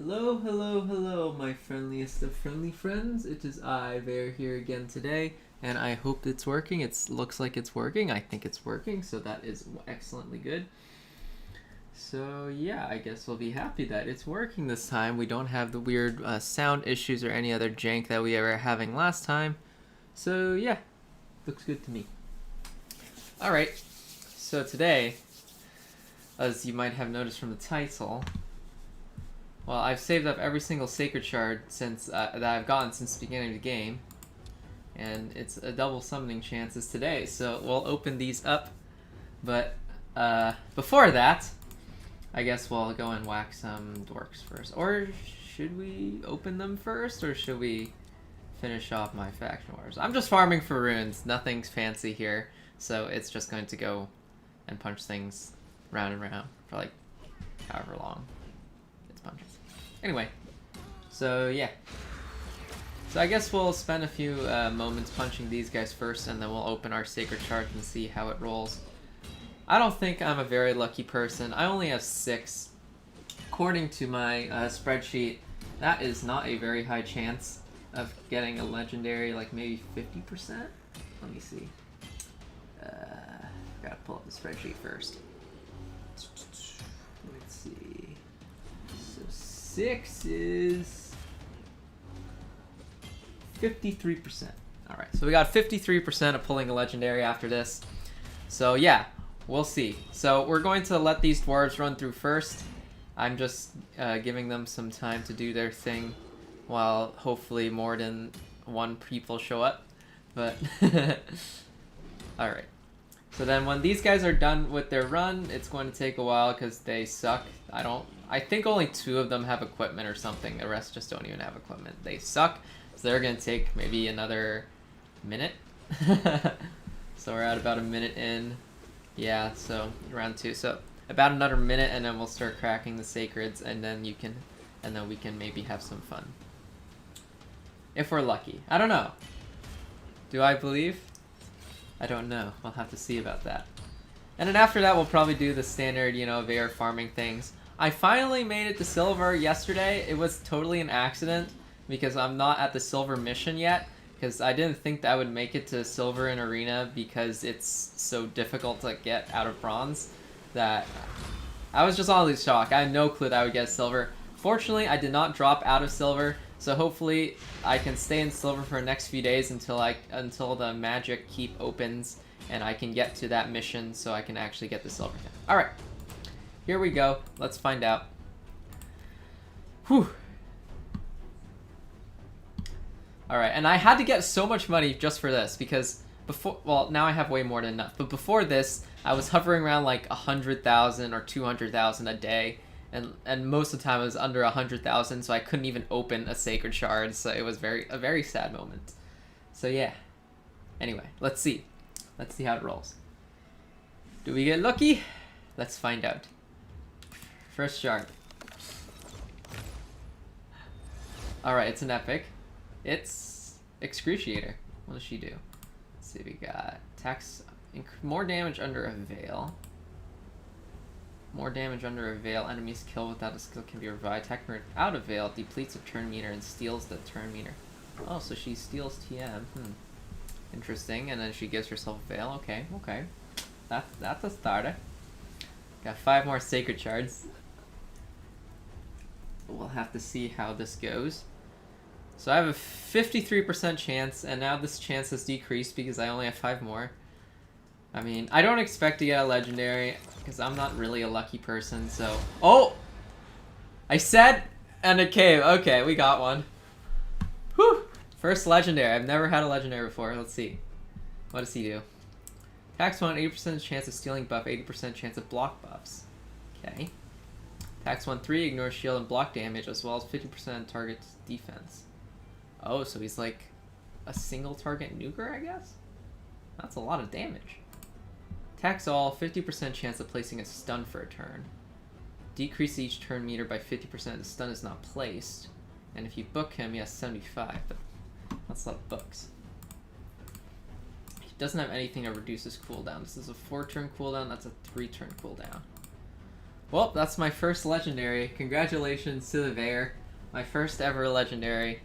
Hello, hello, hello, my friendliest of friendly friends. It is I, Veyr, here again today, and I hope it's working. It looks like it's working. I think it's working, so that is excellently good. So yeah, I guess we'll be happy that it's working this time. We don't have the weird sound issues or any other jank that we were having last time. So yeah, looks good to me. Alright, so today, as you might have noticed from the title, well, I've saved up every single Sacred Shard since that I've gotten since the beginning of the game. And it's a double summoning chances today, so we'll open these up. But before that, I guess we'll go and whack some dorks first. Or should we open them first, or should we finish off my faction wars? I'm just farming for runes, nothing's fancy here. So it's just going to go and punch things round and round for like however long it's punches. Anyway, so yeah. So I guess we'll spend a few moments punching these guys first, and then we'll open our Sacred Shards and see how it rolls. I don't think I'm a very lucky person. I only have 6. According to my spreadsheet, that is not a very high chance of getting a legendary, like maybe 50%? Let me see. Gotta pull up the spreadsheet first. Let's see. So 6 is 53%. Alright, so we got 53% of pulling a legendary after this. So yeah, we'll see. So we're going to let these dwarves run through first. I'm just giving them some time to do their thing while hopefully more than one people show up. But alright. So then when these guys are done with their run, it's going to take a while because they suck. I think only 2 of them have equipment or something. The rest just don't even have equipment. They suck. So they're going to take maybe another minute. So we're at about a minute in. Yeah, so round 2. So about another minute, and then we'll start cracking the sacreds, and then we can maybe have some fun. If we're lucky. I don't know. Do I believe? I don't know. We'll have to see about that. And then after that, we'll probably do the standard, you know, Veyr farming things. I finally made it to silver yesterday. It was totally an accident because I'm not at the silver mission yet, because I didn't think that I would make it to silver in arena because it's so difficult to get out of bronze that I was just honestly shocked. I had no clue that I would get silver. Fortunately, I did not drop out of silver, so hopefully I can stay in silver for the next few days until the magic keep opens and I can get to that mission so I can actually get the silver. Alright, here we go. Let's find out. Whew. Alright, and I had to get so much money just for this because before, well, now I have way more than enough, but before this, I was hovering around like 100,000 or 200,000 a day. And most of the time it was under 100,000, so I couldn't even open a Sacred Shard, so it was a very sad moment. So yeah. Anyway, let's see. Let's see how it rolls. Do we get lucky? Let's find out. First shard. Alright, it's an epic. It's Excruciator. What does she do? Let's see, we got attacks, more damage under a veil. More damage under a veil. Enemies killed without a skill can be revived. Attack out of veil depletes a turn meter and steals the turn meter. Oh, so she steals TM. Interesting. And then she gives herself a veil. Okay, okay. That's a starter. Got 5 more Sacred Shards. We'll have to see how this goes. So I have a 53% chance, and now this chance has decreased because I only have 5 more. I mean, I don't expect to get a legendary because I'm not really a lucky person, so... Oh! I said, and it came. Okay, we got one. Whew! First legendary. I've never had a legendary before. Let's see. What does he do? Tax 1, 80% chance of stealing buff, 80% chance of block buffs. Okay. Tax 1, 3, ignores shield and block damage, as well as 50% target defense. Oh, so he's like a single target nuker, I guess? That's a lot of damage. Attacks all, 50% chance of placing a stun for a turn. Decrease each turn meter by 50%. The stun is not placed. And if you book him, he has 75, but that's a lot of books. He doesn't have anything that reduces cooldown. This is a 4-turn cooldown, that's a 3-turn cooldown. Well, that's my first legendary. Congratulations to the Veyr. My first ever legendary.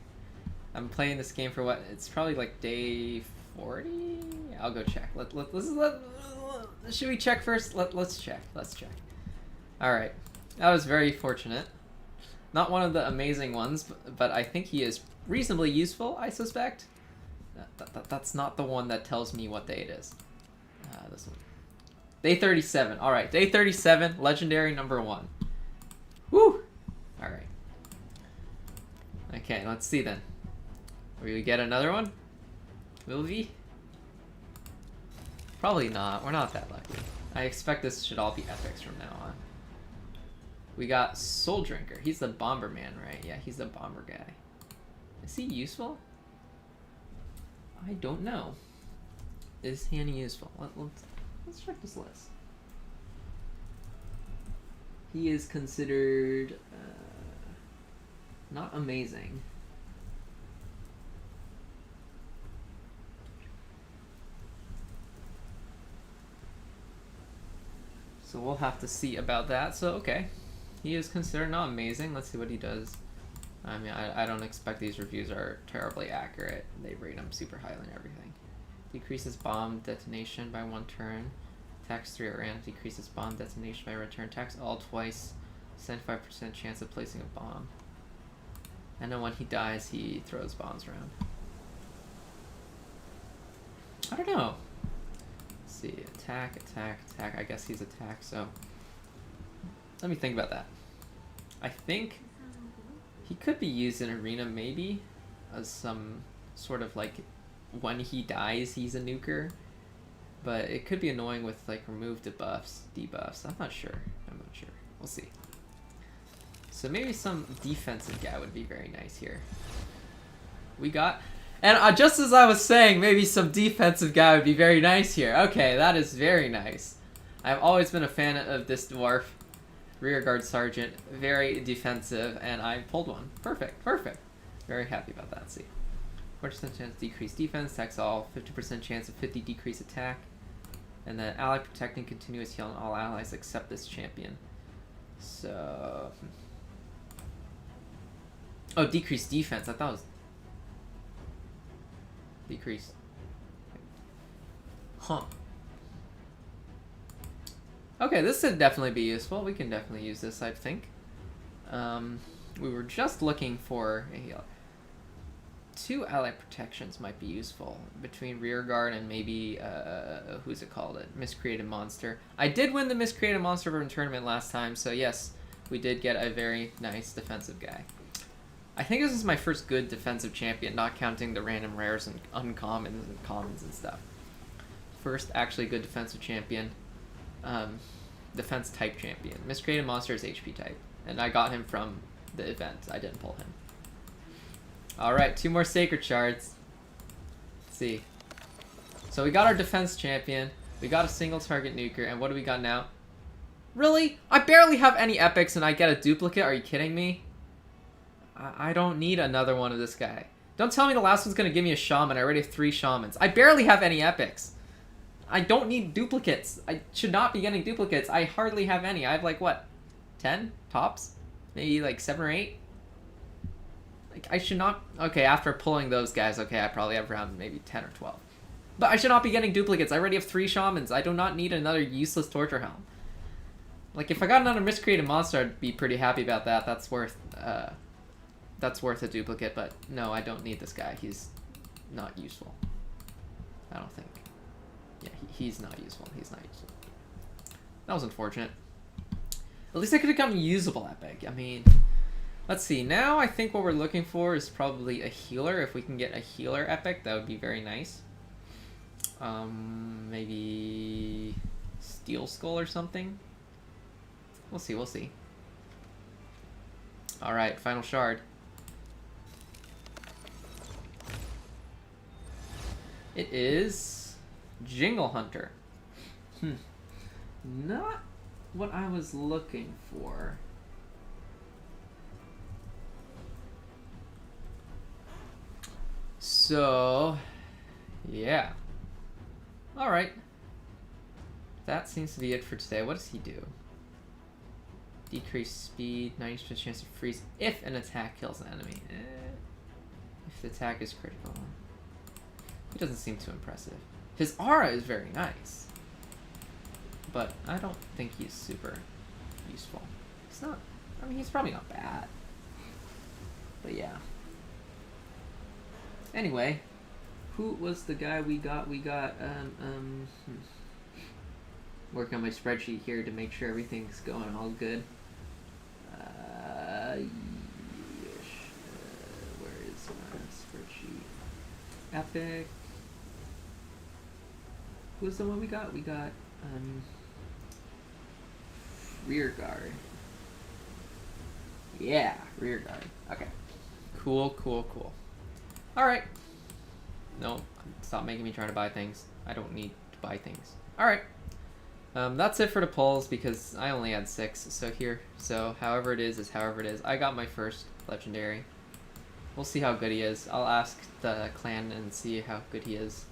I'm playing this game for what? It's probably like day 40? I'll go check. Should we check first? Let's check. Let's check. Alright. That was very fortunate. Not one of the amazing ones, but I think he is reasonably useful, I suspect. That's not the one that tells me what day it is. This one. Day 37. Alright, day 37, legendary number 1. Woo! Alright. Okay, let's see then. Will we get another one? Will we? Probably not. We're not that lucky. I expect this should all be epics from now on. We got Soul Drinker. He's the Bomberman, right? Yeah, he's the bomber guy. Is he useful? I don't know. Is he any useful? Let's check this list. He is considered not amazing. So we'll have to see about that. So, okay. He is considered not amazing. Let's see what he does. I mean, I don't expect these reviews are terribly accurate. They rate him super highly and everything. Decreases bomb detonation by 1 turn. Attacks 3 at random. Decreases bomb detonation by return. Attacks all twice. 75% chance of placing a bomb. And then when he dies, he throws bombs around. I don't know. Let's see. Attack, attack, attack. I guess he's attack, so... Let me think about that. I think he could be used in Arena, maybe, as some sort of, like, when he dies, he's a nuker. But it could be annoying with, like, remove debuffs, debuffs. I'm not sure. I'm not sure. We'll see. So maybe some defensive guy would be very nice here. We got... And just as I was saying, maybe some defensive guy would be very nice here. Okay, that is very nice. I've always been a fan of this dwarf. Rearguard Sergeant. Very defensive, and I pulled one. Perfect, perfect. Very happy about that. See. 40% chance decrease defense, attacks all, 50% chance of 50 decrease attack. And then ally protecting continuous heal on all allies except this champion. So... Oh, decrease defense. I thought it was... Decrease. Huh. Okay, this should definitely be useful. We can definitely use this, I think. We were just looking for a heal. 2 ally protections might be useful between Rearguard and maybe who's it called? Miscreated Monster. I did win the Miscreated Monster Burn tournament last time, so yes, we did get a very nice defensive guy. I think this is my first good defensive champion, not counting the random rares and uncommons and commons and stuff. First actually good defensive champion. Defense type champion. Miscreated Monster is HP type, and I got him from the event. I didn't pull him. Alright, 2 more Sacred Shards. Let's see. So we got our defense champion, we got a single target nuker, and what do we got now? Really? I barely have any epics and I get a duplicate? Are you kidding me? I don't need another one of this guy. Don't tell me the last one's gonna give me a shaman. I already have 3 shamans. I barely have any epics. I don't need duplicates. I should not be getting duplicates. I hardly have any. I have like, what, 10 tops? Maybe like 7 or 8? Like, I should not... Okay, after pulling those guys, okay, I probably have around maybe 10 or 12. But I should not be getting duplicates. I already have 3 shamans. I do not need another useless torture helm. Like, if I got another Miscreated Monster, I'd be pretty happy about that. That's worth a duplicate, but no, I don't need this guy. He's not useful. I don't think. Yeah, he's not useful. He's not useful. That was unfortunate. At least I could have gotten usable epic. I mean, let's see. Now I think what we're looking for is probably a healer. If we can get a healer epic, that would be very nice. Maybe Steel Skull or something. We'll see. We'll see. All right, final shard. It is Jingle Hunter. Not what I was looking for. So, yeah. All right. That seems to be it for today. What does he do? Decrease speed, 90% chance to freeze if an attack kills an enemy. If the attack is critical. He doesn't seem too impressive. His aura is very nice. But I don't think he's super useful. He's not, I mean, he's probably not bad. But yeah. Anyway, who was the guy we got? We got, working on my spreadsheet here to make sure everything's going all good. Where is my spreadsheet? Epic. Who's the one we got? We got, rear guard. Yeah, rear guard. Okay. Cool, cool, cool. Alright. No, stop making me try to buy things. I don't need to buy things. Alright. That's it for the polls because I only had 6. So however it is however it is. I got my first legendary. We'll see how good he is. I'll ask the clan and see how good he is.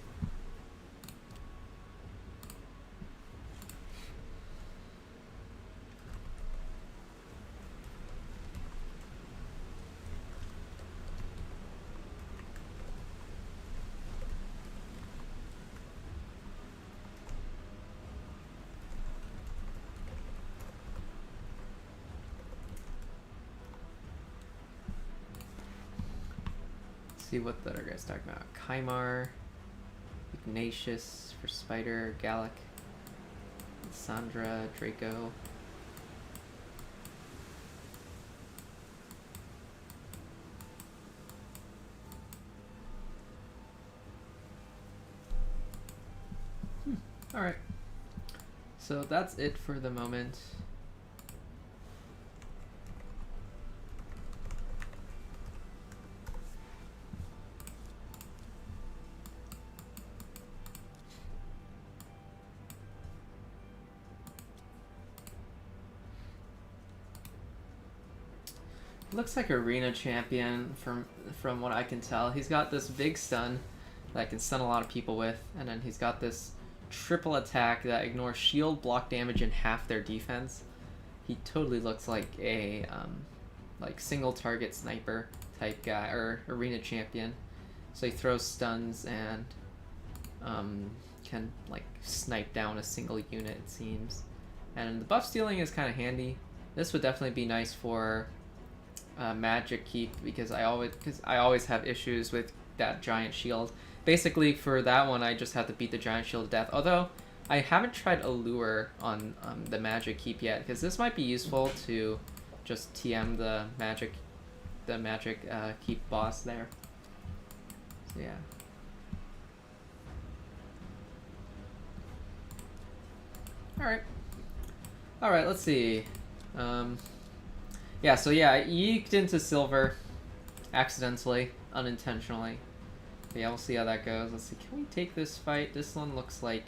See what the other guy's talking about. Kymar, Ignatius for Spider, Gallic, Sandra, Draco. Alright. So that's it for the moment. Looks like arena champion from what I can tell. He's got this big stun that I can stun a lot of people with, and then he's got this triple attack that ignores shield, block damage, and half their defense. He totally looks like a like single target sniper type guy or arena champion. So he throws stuns and can like snipe down a single unit, it seems. And the buff stealing is kind of handy. This would definitely be nice for magic keep because I always have issues with that giant shield. Basically for that one I just have to beat the giant shield to death, although I haven't tried Allure on the magic keep yet because this might be useful to just TM the magic keep boss there. So yeah. Alright, let's see. Yeah, so yeah, I yeeked into silver accidentally, unintentionally. But yeah, we'll see how that goes. Let's see, can we take this fight? This one looks like...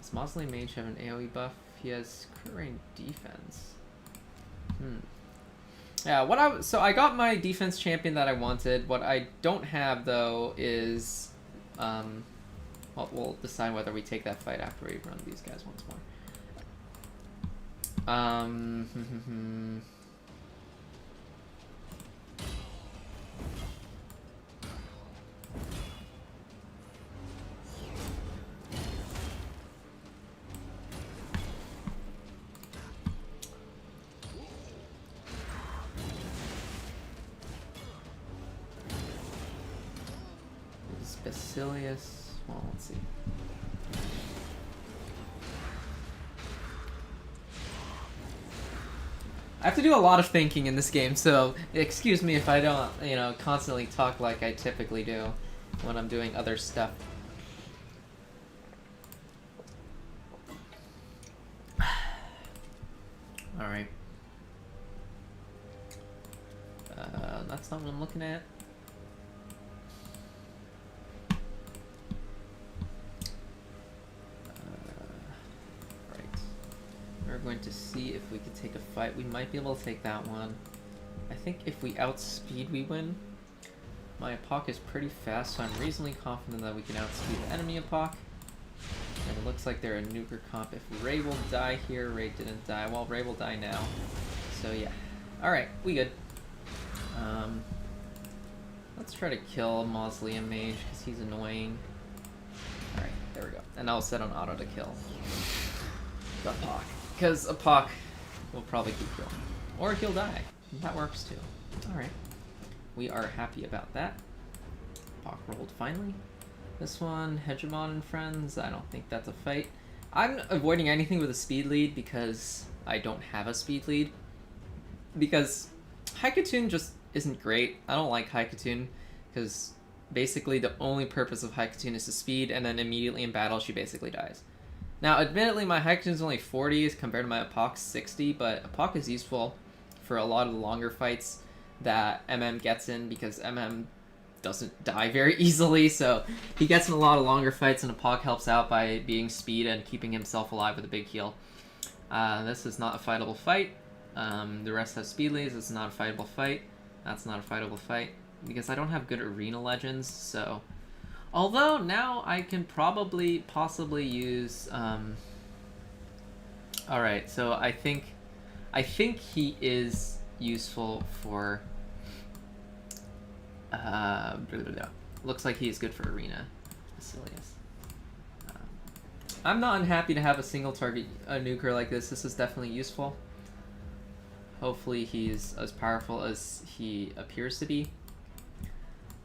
Does Mausoleum Mage have an AoE buff? He has crit range defense. Yeah, so I got my defense champion that I wanted. What I don't have, though, is... well, we'll decide whether we take that fight after we run these guys once more. Basilius. Well, let's see. I have to do a lot of thinking in this game, so excuse me if I don't, constantly talk like I typically do when I'm doing other stuff. Alright. That's not what I'm looking at. We're going to see if we can take a fight. We might be able to take that one. I think if we outspeed, we win. My Apoc is pretty fast, so I'm reasonably confident that we can outspeed the enemy Apoc. And it looks like they're a nuker comp. If Ray will die here, Ray didn't die. Well, Ray will die now. So yeah. Alright, we good. Let's try to kill Mausoleum Mage, because he's annoying. Alright, there we go. And I'll set on auto to kill the Apok. Because Apok will probably keep killing. Or he'll die. That works too. Alright. We are happy about that. Apok rolled finally. This one, Hegemon and friends, I don't think that's a fight. I'm avoiding anything with a speed lead because I don't have a speed lead. Because Haikatoon just isn't great. I don't like Haikatoon because basically the only purpose of Haikatoon is to speed, and then immediately in battle she basically dies. Now, admittedly, my Haikatoon is only 40 compared to my Apok's 60, but Apok is useful for a lot of the longer fights that MM gets in because MM doesn't die very easily, so he gets in a lot of longer fights, and Apok helps out by being speed and keeping himself alive with a big heal. This is not a fightable fight. The rest have speed leads. It's not a fightable fight. That's not a fightable fight because I don't have good arena legends, so... Although, now I can possibly use... Alright, so I think he is useful for... Looks like he is good for arena. Basilius. I'm not unhappy to have a single target nuker like this. This is definitely useful. Hopefully he's as powerful as he appears to be.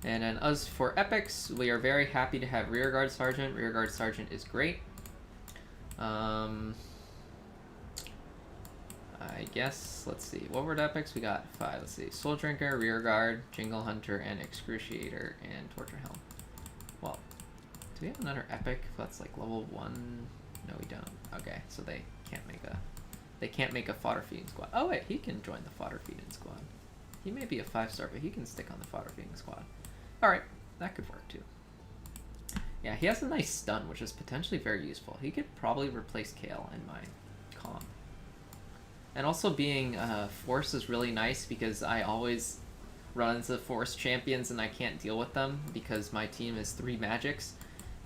And then as for epics, we are very happy to have Rearguard Sergeant. Rearguard Sergeant is great. I guess, let's see, what were the epics? We got 5, let's see, Soul Drinker, Rearguard, Jingle Hunter, and Excruciator, and Torture Helm. Well, do we have another epic that's like level 1? No, we don't. Okay, so they can't make a fodder feeding squad. Oh wait, he can join the fodder feeding squad. He may be a 5-star, but he can stick on the fodder feeding squad. Alright, that could work too. Yeah, he has a nice stun, which is potentially very useful. He could probably replace Kale in my comp. And also being Force is really nice because I always run into Force champions and I can't deal with them because my team is 3 magics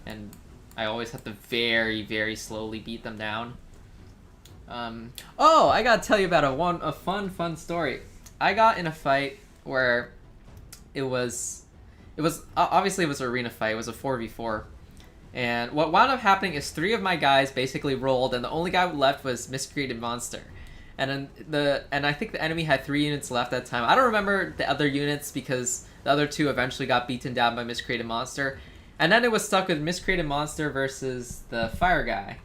and I always have to very, very slowly beat them down. Oh, I gotta tell you about a fun story. I got in a fight where it was obviously it was an arena fight. It was a 4v4. And what wound up happening is 3 of my guys basically rolled and the only guy left was Miscreated Monster. And then I think the enemy had 3 units left at the time. I don't remember the other units because the other 2 eventually got beaten down by Miscreated Monster. And then it was stuck with Miscreated Monster versus the fire guy.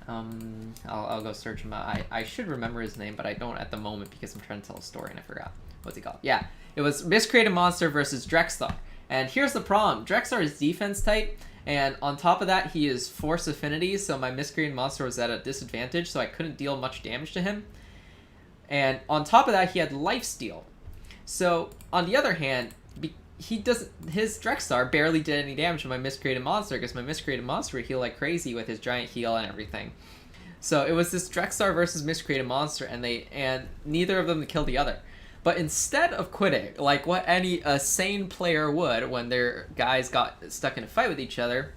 I'll go search him out. I should remember his name, but I don't at the moment because I'm trying to tell a story and I forgot. What's he called? Yeah, it was Miscreated Monster versus Drexstar. And here's the problem. Drexstar is defense type, and on top of that, he is Force Affinity, so my Miscreated Monster was at a disadvantage, so I couldn't deal much damage to him. And on top of that, he had Lifesteal. So, on the other hand, his Drexstar barely did any damage to my Miscreated Monster because my Miscreated Monster would heal like crazy with his giant heal and everything. So it was this Drexstar versus Miscreated Monster, and neither of them killed the other. But instead of quitting, like what a sane player would when their guys got stuck in a fight with each other,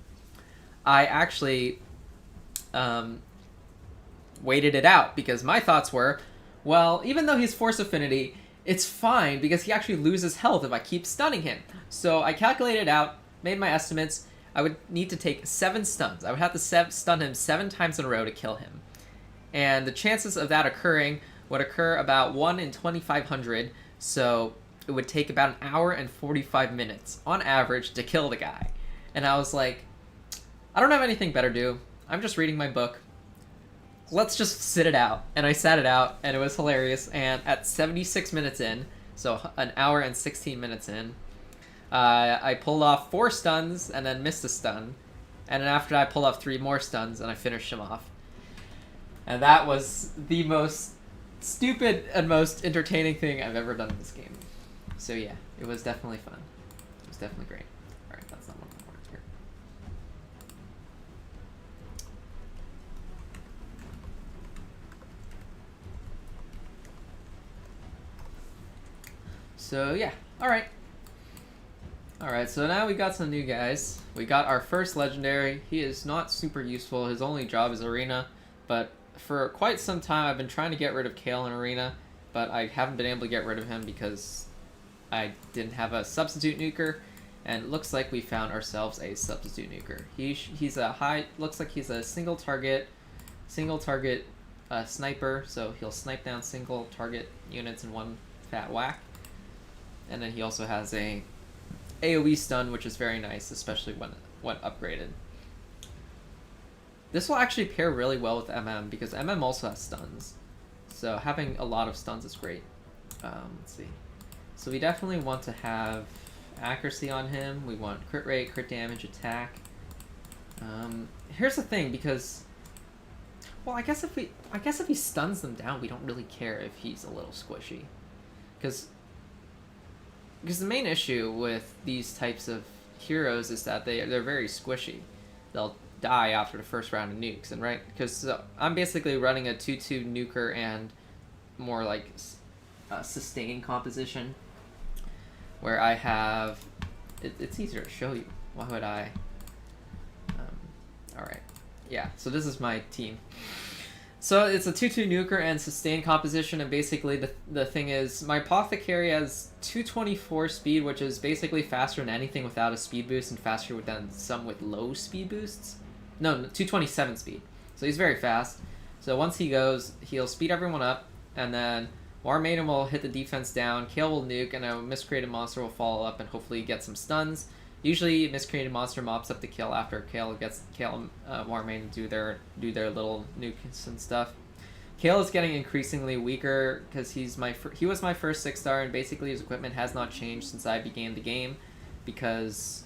I actually waited it out because my thoughts were, well, even though he's Force Affinity, it's fine because he actually loses health if I keep stunning him. So I calculated out, made my estimates. I would need to take 7 stuns. I would have to stun him 7 times in a row to kill him. And the chances of that occurring would occur about 1 in 2,500. So it would take about 1 hour and 45 minutes on average to kill the guy. And I was like, I don't have anything better to do. I'm just reading my book. Let's just sit it out. And I sat it out, and it was hilarious. And at 76 minutes in, so 1 hour and 16 minutes in, I pulled off 4 stuns and then missed a stun. And then after that, I pulled off 3 more stuns, and I finished him off. And that was the most stupid and most entertaining thing I've ever done in this game. So yeah, it was definitely fun. It was definitely great. Alright, that's not one of my words here. So yeah, alright. Alright, so now we got some new guys. We got our first legendary. He is not super useful. His only job is arena, but for quite some time I've been trying to get rid of Kale in arena, but I haven't been able to get rid of him because I didn't have a substitute nuker, and it looks like we found ourselves a substitute nuker. He's a high, looks like he's a single target sniper, so he'll snipe down single target units in one fat whack. And then he also has a AoE stun, which is very nice, especially when upgraded. This will actually pair really well with MM because MM also has stuns. So having a lot of stuns is great. Let's see. So we definitely want to have accuracy on him. We want crit rate, crit damage, attack. Here's the thing, because well, I guess if he stuns them down, we don't really care if he's a little squishy, because the main issue with these types of heroes is that they're very squishy. They'll die after the first round of nukes, and right, because I'm basically running a 2-2 nuker and more like sustained composition, where I have it's easier to show you. Why would I? All right, yeah. So this is my team. So it's a 2-2 nuker and sustained composition, and basically the thing is my apothecary has 224 speed, which is basically faster than anything without a speed boost and faster than some with low speed boosts. No, 227 speed. So he's very fast. So once he goes, he'll speed everyone up, and then War Maiden will hit the defense down, Kale will nuke, and a miscreated monster will follow up and hopefully get some stuns. Usually, miscreated monster mops up the kill after Kale and War Maiden do their little nukes and stuff. Kale is getting increasingly weaker because he was my first 6-star, and basically his equipment has not changed since I began the game because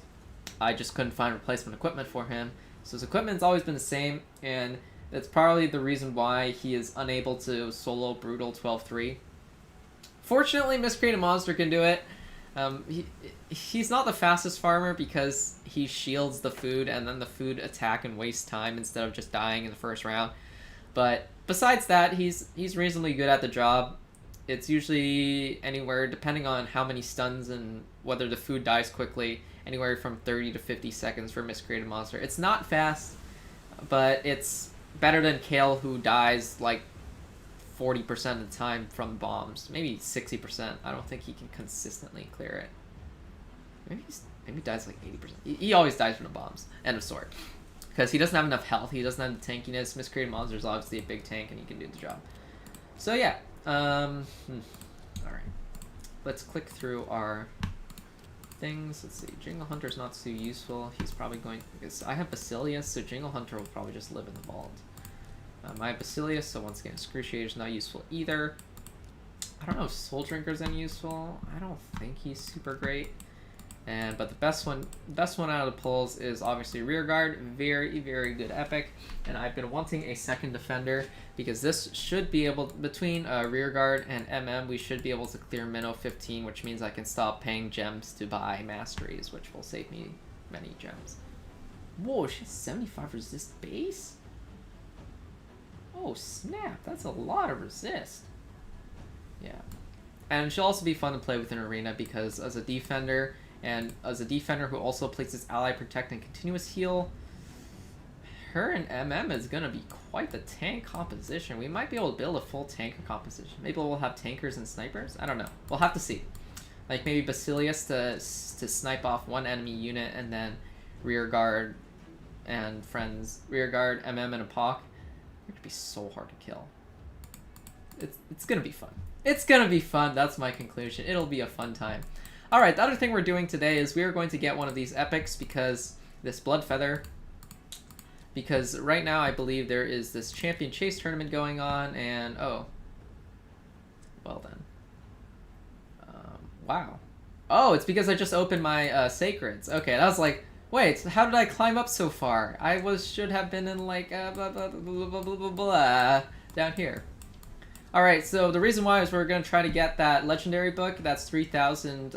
I just couldn't find replacement equipment for him. So his equipment's always been the same, and that's probably the reason why he is unable to solo Brutal 12-3. Fortunately, miscreated monster can do it. He's not the fastest farmer because he shields the food, and then the food attack and waste time instead of just dying in the first round. But besides that, he's reasonably good at the job. It's usually anywhere, depending on how many stuns and whether the food dies quickly, anywhere from 30 to 50 seconds for miscreated monster. It's not fast, but it's better than Kale, who dies like 40% of the time from bombs, maybe 60%. I don't think he can consistently clear it. Maybe he dies like 80%. He always dies from the bombs. End of story. Because he doesn't have enough health. He doesn't have the tankiness. Miscreated monster is obviously a big tank, and he can do the job. So yeah. All right. Let's click through our things. Let's see. Jingle Hunter's not so useful. He's probably going because I have Basilius, so Jingle Hunter will probably just live in the vault. I have Basilius, so once again, Excruciator is not useful either. I don't know if Soul Drinker is any useful. I don't think he's super great. But the best one out of the pulls is obviously Rearguard. Very, very good epic. And I've been wanting a second defender because this should be able, between Rearguard and MM, we should be able to clear Minnow 15, which means I can stop paying gems to buy masteries, which will save me many gems. Whoa, she has 75 resist base? Oh snap, that's a lot of resist. Yeah. And she'll also be fun to play with in arena because as a defender, and as a defender who also places ally protect and continuous heal, her and MM is going to be quite the tank composition. We might be able to build a full tanker composition. Maybe we'll have tankers and snipers? I don't know. We'll have to see. Like maybe Basilius to snipe off one enemy unit, and then Rearguard and friends. Rearguard, MM, and Apoc. It could be so hard to kill. It's going to be fun. It's going to be fun. That's my conclusion. It'll be a fun time. Alright, the other thing we're doing today is we are going to get one of these epics because this Blood Feather. Because right now I believe there is this Champion Chase tournament going on, and oh. Well then. Wow. Oh, it's because I just opened my Sacreds. Okay, and I was like, wait, how did I climb up so far? I should have been in like blah, blah, blah, blah, blah, blah, blah, down here. Alright, so the reason why is we're going to try to get that legendary book. That's 3,000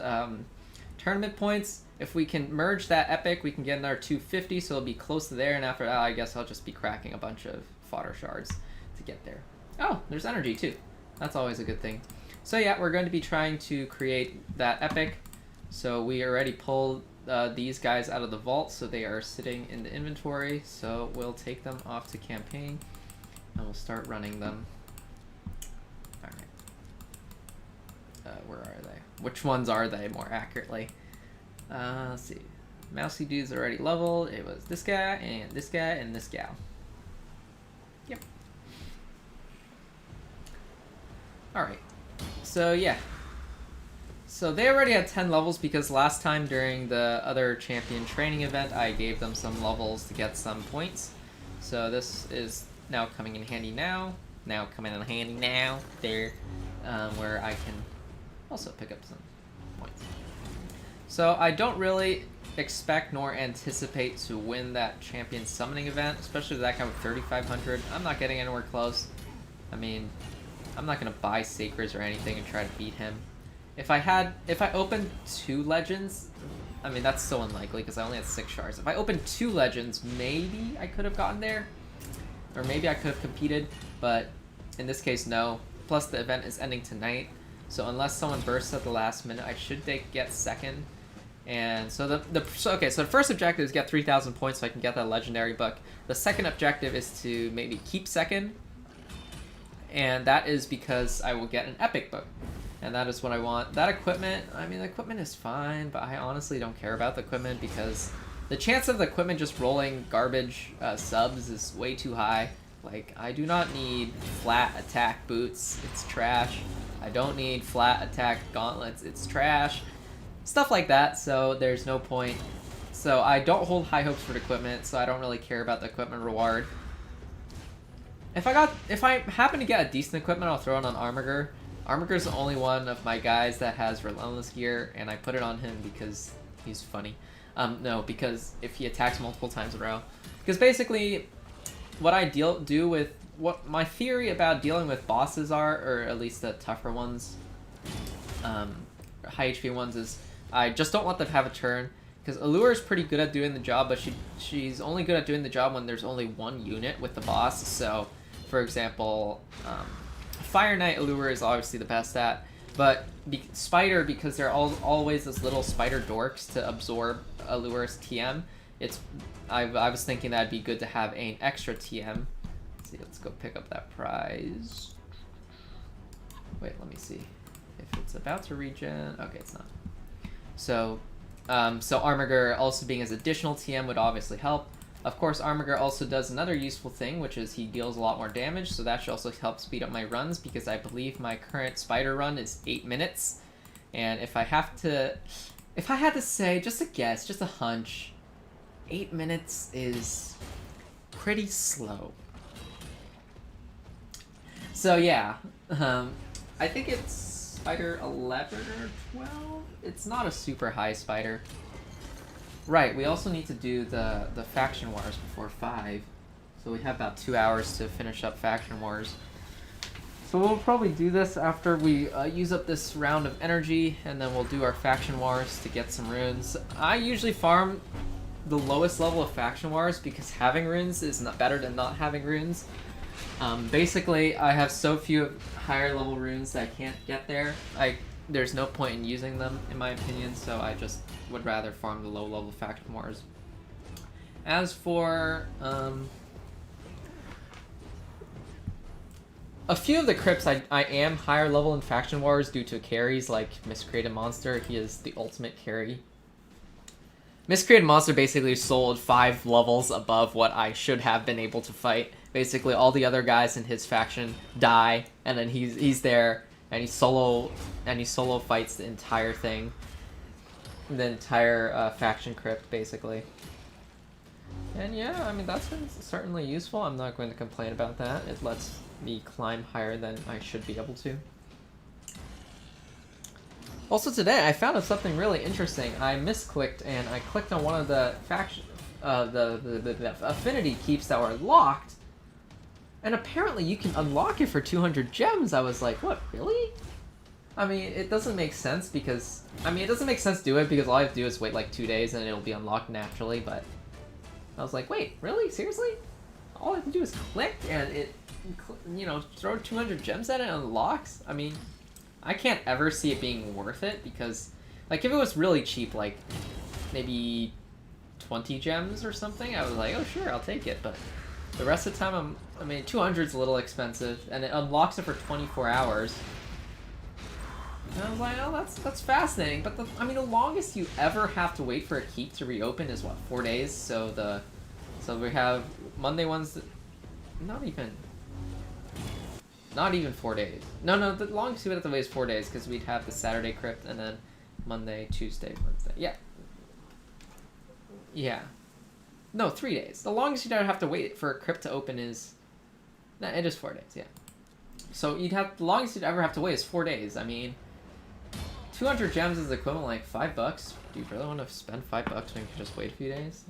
tournament points. If we can merge that epic, we can get another 250, so it'll be close to there, and after that, I guess I'll just be cracking a bunch of fodder shards to get there. Oh, there's energy too. That's always a good thing. So yeah, we're going to be trying to create that epic. So we already pulled these guys out of the vault, so they are sitting in the inventory. So we'll take them off to campaign, and we'll start running them. All right. Where are they? Which ones are they, more accurately? Let's see. Mousy dude's already leveled. It was this guy, and this guy, and this gal. Yep. Alright. So, yeah. So they already had 10 levels because last time during the other champion training event, I gave them some levels to get some points. So this is now coming in handy now. There, where I can also pick up some points. So I don't really expect nor anticipate to win that champion summoning event, especially that guy with 3,500. I'm not getting anywhere close. I mean, I'm not gonna buy Sacres or anything and try to beat him. If I opened 2 legends, I mean that's so unlikely because I only had 6 shards. If I opened 2 legends, maybe I could have gotten there, or maybe I could have competed. But in this case, no. Plus the event is ending tonight, so unless someone bursts at the last minute, I should get second. And so the first objective is get 3,000 points so I can get that legendary book. The second objective is to maybe keep second, and that is because I will get an epic book, and that is what I want. That equipment, I mean, the equipment is fine, but I honestly don't care about the equipment because the chance of the equipment just rolling garbage subs is way too high. Like, I do not need flat attack boots, it's trash. I don't need flat attack gauntlets, it's trash. Stuff like that, so there's no point. So I don't hold high hopes for the equipment, so I don't really care about the equipment reward. If I happen to get a decent equipment, I'll throw it on Armiger. Armiger's the only one of my guys that has Relentless gear, and I put it on him because he's funny. No, because if he attacks multiple times in a row. Because basically, what I do with what my theory about dealing with bosses are, or at least the tougher ones, high HP ones, is I just don't let them have a turn, because Allure is pretty good at doing the job, but she's only good at doing the job when there's only one unit with the boss. So, for example, Fire Knight Allure is obviously the best at, but Spider, because they're always those little spider dorks to absorb Allure's TM, I was thinking that'd be good to have an extra TM. Let's see, let's go pick up that prize. Wait, let me see if it's about to regen. Okay, it's not. So Armiger also being as additional TM would obviously help. Of course, Armiger also does another useful thing, which is he deals a lot more damage, so that should also help speed up my runs, because I believe my current spider run is 8 minutes. And if I had to say, just a guess, just a hunch, 8 minutes is pretty slow. So yeah, I think it's spider 11 or 12? It's not a super high spider. Right, we also need to do the faction wars before 5. So we have about 2 hours to finish up faction wars. So we'll probably do this after we use up this round of energy, and then we'll do our faction wars to get some runes. I usually farm the lowest level of faction wars because having runes is not better than not having runes. Basically, I have so few higher level runes that I can't get there. There's no point in using them, in my opinion, so I just would rather farm the low level faction wars. As for a few of the crypts, I am higher level in faction wars due to carries like Miscreated Monster. He is the ultimate carry. Miscreated Monster basically sold 5 levels above what I should have been able to fight. Basically, all the other guys in his faction die, and then he's there, and he solo fights the entire thing, the entire faction crypt, basically. And yeah, I mean, that's been certainly useful. I'm not going to complain about that. It lets me climb higher than I should be able to. Also today, I found out something really interesting. I misclicked, and I clicked on one of the faction, the affinity keeps that were locked, and apparently you can unlock it for 200 gems. I was like, what, really? I mean, it doesn't make sense because, I mean, it doesn't make sense to do it because all I have to do is wait like 2 days and it'll be unlocked naturally, but I was like, wait, really? Seriously? All I have to do is click and it, you know, throw 200 gems at it and unlocks? I mean, I can't ever see it being worth it because Like, if it was really cheap, like, maybe 20 gems or something, I was like, oh, sure, I'll take it. But the rest of the time, I mean, 200's a little expensive, and it unlocks it for 24 hours. And I was like, oh, that's fascinating. But, I mean, the longest you ever have to wait for a keep to reopen is, what, 4 days? So we have Monday, Wednesday... Not even 4 days. No, the longest we would have to wait is 4 days, because we'd have the Saturday crypt, and then Monday, Tuesday, Wednesday. Yeah. No, 3 days. The longest you'd ever have to wait for a crypt to open is... Nah, it is 4 days, yeah. So the longest you'd ever have to wait is 4 days. I mean, 200 gems is equivalent like $5. Do you really want to spend $5 when you can just wait a few days?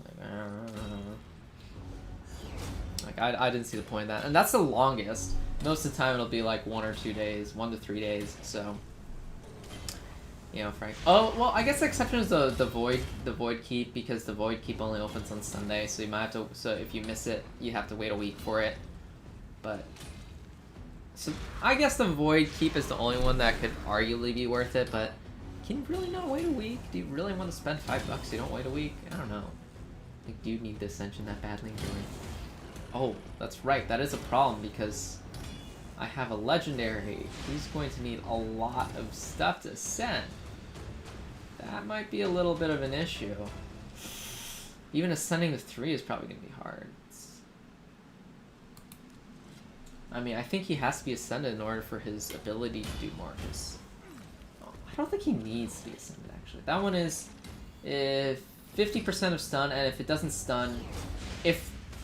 Like, I didn't see the point of that. And that's the longest. Most of the time it'll be like 1 or 2 days, 1 to 3 days, so... You know, Frank. Oh, well, I guess the exception is the Void Keep, because the Void Keep only opens on Sunday, so you might have to... So if you miss it, you have to wait a week for it. But... So, I guess the Void Keep is the only one that could arguably be worth it, but... Can you really not wait a week? Do you really want to spend $5 so you don't wait a week? I don't know. Like, do you need the Ascension that badly, really? Oh, that's right, that is a problem, because... I have a Legendary. He's going to need a lot of stuff to ascend. That might be a little bit of an issue. Even ascending to 3 is probably going to be hard. I mean, I think he has to be ascended in order for his ability to do more. I don't think he needs to be ascended, actually. That one is if 50% of stun, and if it doesn't stun...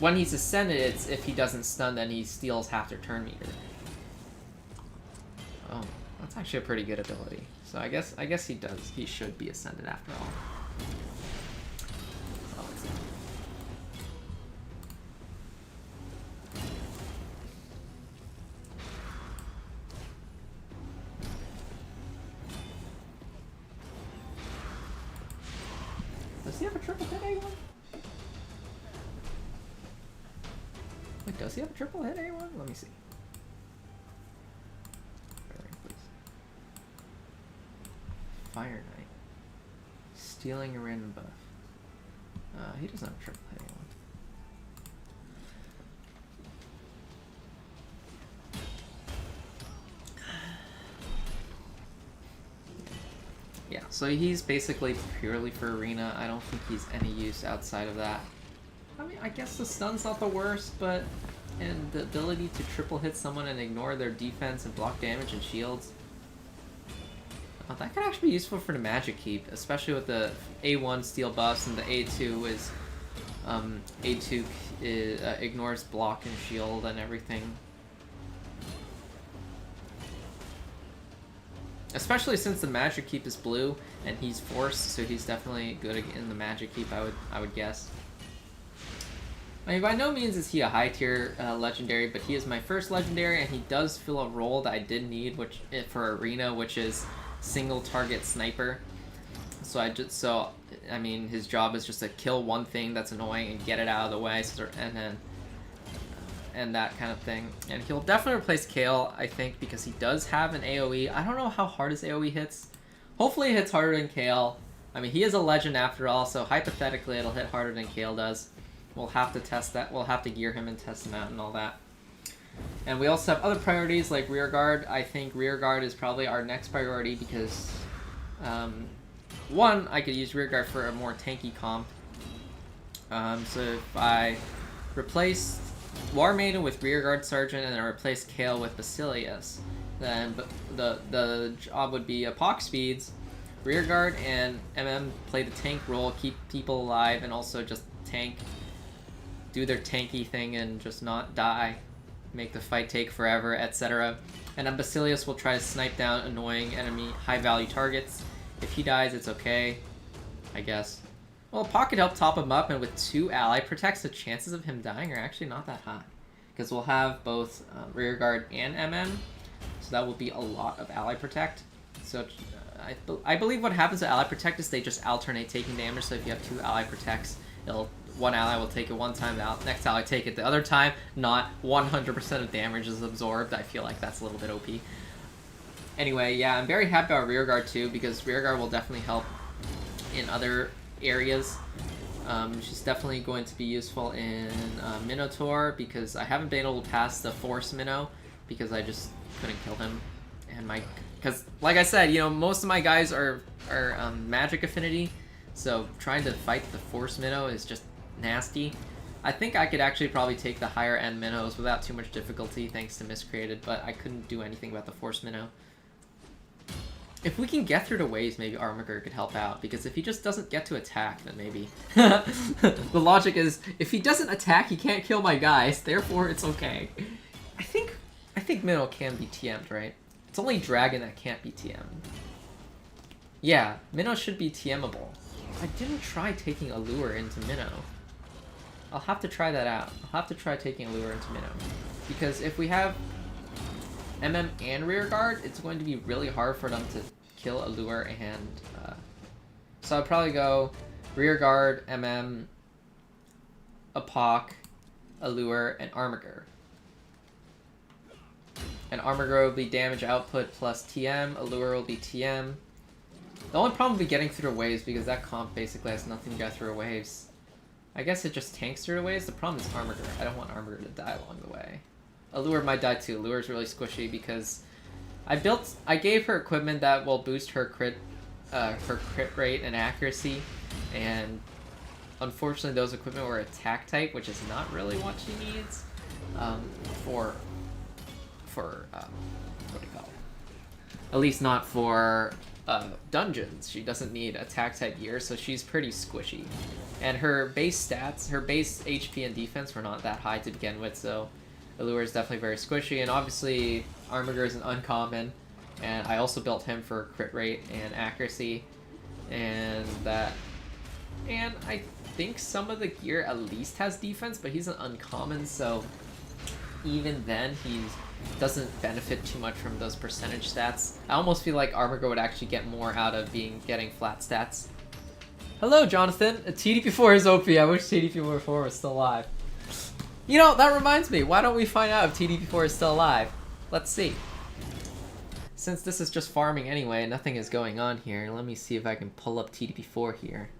When he's ascended, it's if he doesn't stun, then he steals half their turn meter. Oh, that's actually a pretty good ability. So I guess he should be ascended after all. Oh, let's see. Does he have a triple hit A1? Wait, does he have a triple hit A1? Let me see. Fire Knight. Stealing a random buff. He doesn't have a triple hit anyone. Yeah, so he's basically purely for arena. I don't think he's any use outside of that. I mean, I guess the stun's not the worst, but... And the ability to triple hit someone and ignore their defense and block damage and shields. Oh, that could actually be useful for the Magic Keep, especially with the A1 steal buffs, and the A2 is... A2 ignores block and shield and everything. Especially since the Magic Keep is blue, and he's forced, so he's definitely good in the Magic Keep, I would guess. I mean, by no means is he a high-tier legendary, but he is my first legendary, and he does fill a role that I did need for arena, which is single target sniper. So I mean, his job is just to kill one thing that's annoying and get it out of the way, and that kind of thing. And he'll definitely replace Kale, I think, because he does have an AoE. I don't know how hard his AoE hits. Hopefully it hits harder than Kale. I mean, he is a legend after all, so hypothetically it'll hit harder than Kale does. We'll have to test that. We'll have to gear him and test him out and all that. And we also have other priorities like rearguard. I think rearguard is probably our next priority because, one, I could use rearguard for a more tanky comp. So if I replace War Maiden with rearguard sergeant and then replace Kale with Basilius, then the job would be Pox speeds, rearguard, and MM play the tank role, keep people alive, and also just tank. Do their tanky thing and just not die, make the fight take forever, etc. And then Basilius will try to snipe down annoying enemy high-value targets. If he dies, it's okay, I guess. Well, Pocket help top him up, and with 2 ally protects, the chances of him dying are actually not that high. Because we'll have both rearguard and MM, so that will be a lot of ally protect. So I believe what happens to ally protect is they just alternate taking damage, so if you have 2 ally protects, one ally will take it one time, the next ally take it the other time, not 100% of damage is absorbed. I feel like that's a little bit OP. Anyway, yeah, I'm very happy about rearguard too, because rearguard will definitely help in other areas. She's definitely going to be useful in Minotaur, because I haven't been able to pass the Force Minnow because I just couldn't kill him. And because like I said, you know, most of my guys are magic affinity, so trying to fight the Force Minnow is just nasty. I think I could actually probably take the higher end minnows without too much difficulty thanks to Miscreated, but I couldn't do anything about the Force Minnow. If we can get through the waves, maybe Armiger could help out, because if he just doesn't get to attack, then maybe. The logic is, if he doesn't attack, he can't kill my guys, therefore it's okay. I think Minnow can be TM'd, right? It's only Dragon that can't be TM'd. Yeah, Minnow should be TMable. I didn't try taking a lure into Minnow. I'll have to try that out. I'll have to try taking a lure into Minnow. Because if we have MM and rearguard, it's going to be really hard for them to kill a lure and... So I'd probably go rearguard, MM, Apoc, Allure, and Armiger. And Armiger will be damage output plus TM, Allure will be TM. The only problem will be getting through the waves, because that comp basically has nothing to get through waves. I guess it just tanks through the waves. The problem is Armiger. I don't want Armiger to die along the way. Allure might die too. Allure is really squishy because I gave her equipment that will boost her crit rate and accuracy, and unfortunately those equipment were attack type, which is not really what she needs for what do you call it? At least not for dungeons. She doesn't need attack type gear, so she's pretty squishy. And her base stats, her base HP and defense were not that high to begin with, so Allure is definitely very squishy. And obviously Armiger is an uncommon, and I also built him for crit rate and accuracy, and I think some of the gear at least has defense, but he's an uncommon, so even then he doesn't benefit too much from those percentage stats. I almost feel like Armiger would actually get more out of getting flat stats. Hello, Jonathan. TDP4 is OP. I wish TDP4 was still alive. You know, that reminds me. Why don't we find out if TDP4 is still alive? Let's see. Since this is just farming anyway, nothing is going on here. Let me see if I can pull up TDP4 here.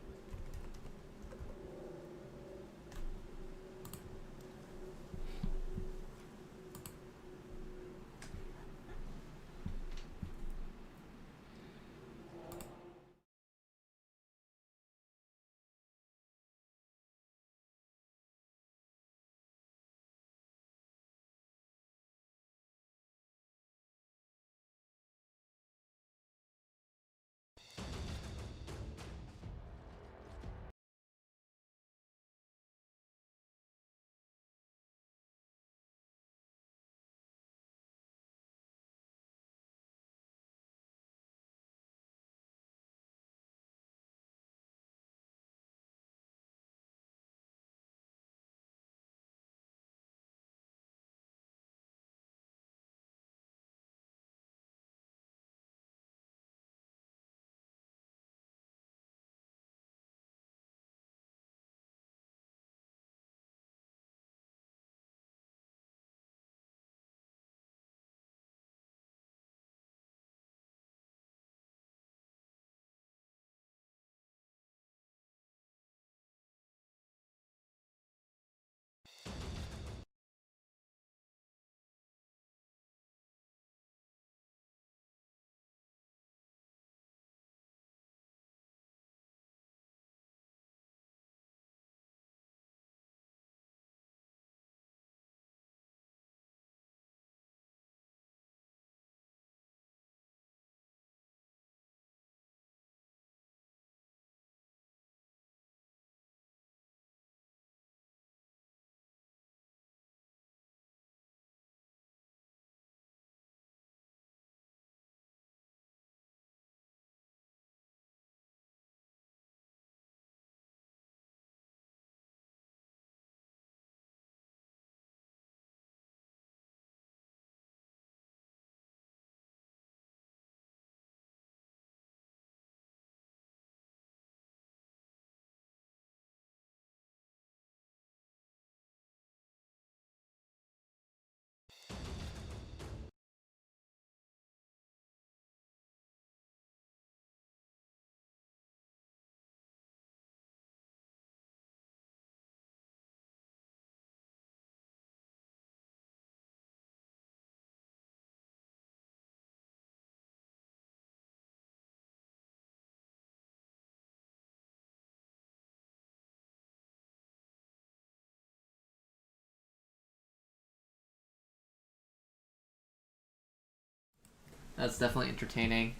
That's definitely entertaining.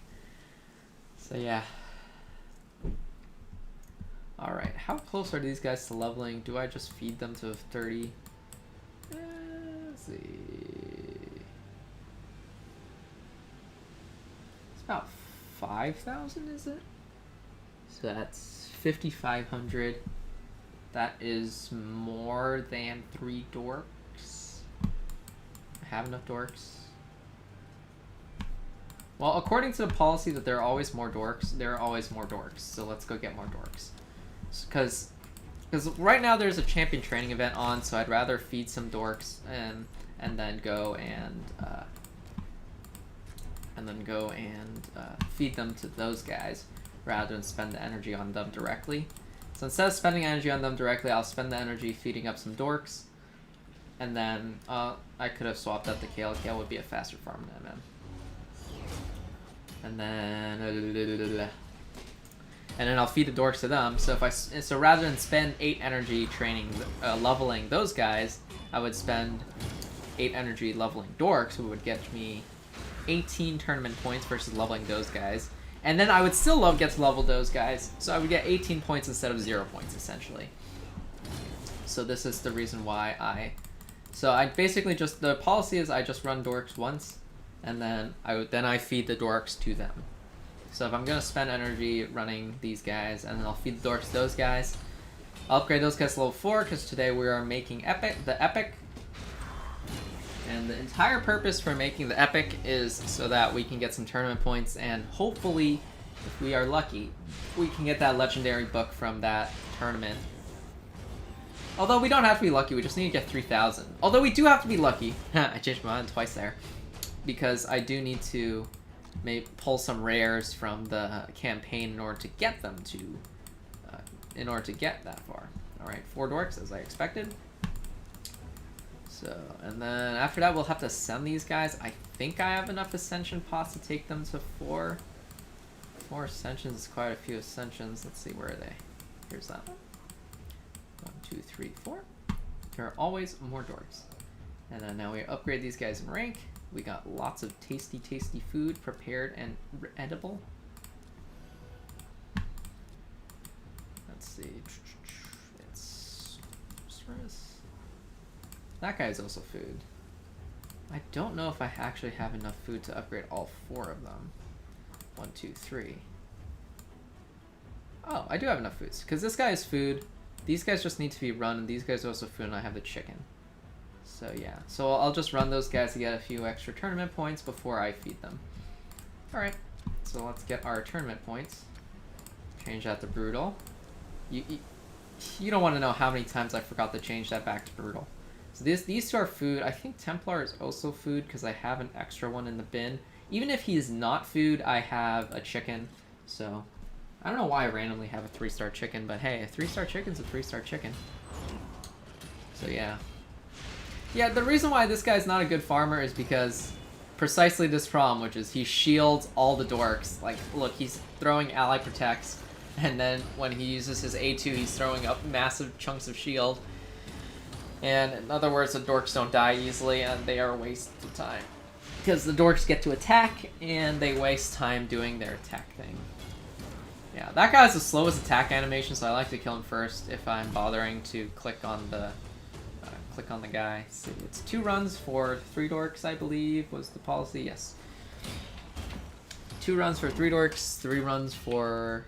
So yeah. Alright, how close are these guys to leveling? Do I just feed them to 30? Let's see. It's about 5,000, is it? So that's 5,500. That is more than 3 dorks. I have enough dorks. Well, according to the policy that there are always more dorks, there are always more dorks. So let's go get more dorks. Because right now there's a champion training event on, so I'd rather feed some dorks and then go and feed them to those guys rather than spend the energy on them directly. So instead of spending energy on them directly, I'll spend the energy feeding up some dorks, and then I could have swapped out the Kale. Kale would be a faster farm than MM. And then I'll feed the dorks to them. So rather than spend 8 energy training leveling those guys, I would spend 8 energy leveling dorks, who would get me 18 tournament points versus leveling those guys. And then I would still get to level those guys, so I would get 18 points instead of 0 points, essentially. So this is the reason why I basically just, the policy is I just run dorks once, and then I feed the dorks to them. So if I'm going to spend energy running these guys, and then I'll feed the dorks to those guys, I'll upgrade those guys to level 4, because today we are making the Epic. And the entire purpose for making the Epic is so that we can get some tournament points, and hopefully, if we are lucky, we can get that legendary book from that tournament. Although we don't have to be lucky, we just need to get 3,000. Although we do have to be lucky. I changed my mind twice there. Because I do need to pull some rares from the campaign in order to get them to, in order to get that far. Alright, 4 dorks as I expected. So, and then after that we'll have to send these guys. I think I have enough ascension pots to take them to 4. 4 ascensions is quite a few ascensions. Let's see, where are they? Here's that one. 1, 2, 3, 4. There are always more dorks. And then now we upgrade these guys in rank. We got lots of tasty, tasty food prepared and edible. Let's see. It's that guy's also food. I don't know if I actually have enough food to upgrade all 4 of them. 1, 2, 3. Oh, I do have enough foods. Because this guy is food. These guys just need to be run, and these guys are also food, and I have the chicken. So yeah, so I'll just run those guys to get a few extra tournament points before I feed them. Alright, so let's get our tournament points. Change that to brutal. You don't want to know how many times I forgot to change that back to brutal. So these 2 are food. I think Templar is also food because I have an extra one in the bin. Even if he is not food, I have a chicken. So I don't know why I randomly have a 3-star chicken, but hey, a 3-star chicken's a 3-star chicken. So yeah. Yeah, the reason why this guy's not a good farmer is because precisely this problem, which is he shields all the dorks. Like, look, he's throwing ally protects, and then when he uses his A2, he's throwing up massive chunks of shield. And in other words, the dorks don't die easily, and they are a waste of time. Because the dorks get to attack, and they waste time doing their attack thing. Yeah, that guy's the slowest attack animation, so I like to kill him first if I'm bothering to click on the guy. So it's 2 runs for 3 dorks, I believe, was the policy. Yes. 2 runs for 3 dorks, 3 runs for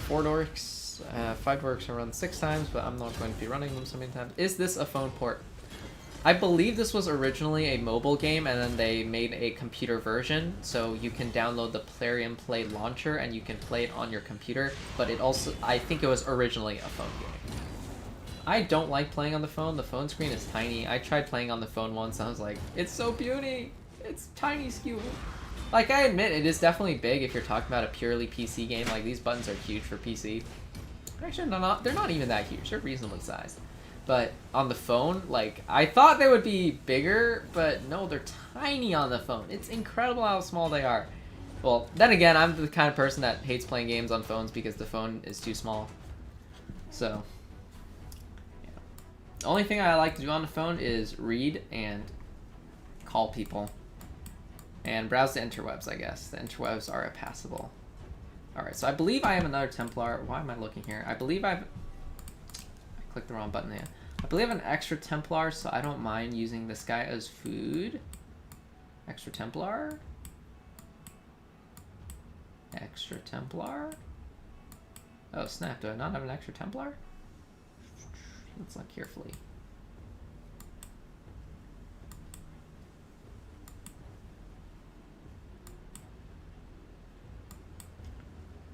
4 dorks. 5 dorks are run 6 times, but I'm not going to be running them so many times. Is this a phone port? I believe this was originally a mobile game, and then they made a computer version, so you can download the Plarium Play launcher and you can play it on your computer, but it also, I think it was originally a phone game. I don't like playing on the phone. The phone screen is tiny. I tried playing on the phone once, and I was like, it's so puny. It's tiny skew. Like, I admit, it is definitely big if you're talking about a purely PC game. Like, these buttons are huge for PC. Actually, they're not even that huge. They're reasonably sized. But on the phone, like, I thought they would be bigger, but no, they're tiny on the phone. It's incredible how small they are. Well, then again, I'm the kind of person that hates playing games on phones because the phone is too small. So, yeah. The only thing I like to do on the phone is read and call people. And browse the interwebs, I guess. The interwebs are passable. Alright, so I believe I have another Templar. Why am I looking here? I believe I clicked the wrong button there. I believe I have an extra Templar, so I don't mind using this guy as food. Extra Templar? Extra Templar? Oh, snap. Do I not have an extra Templar? Let's look carefully.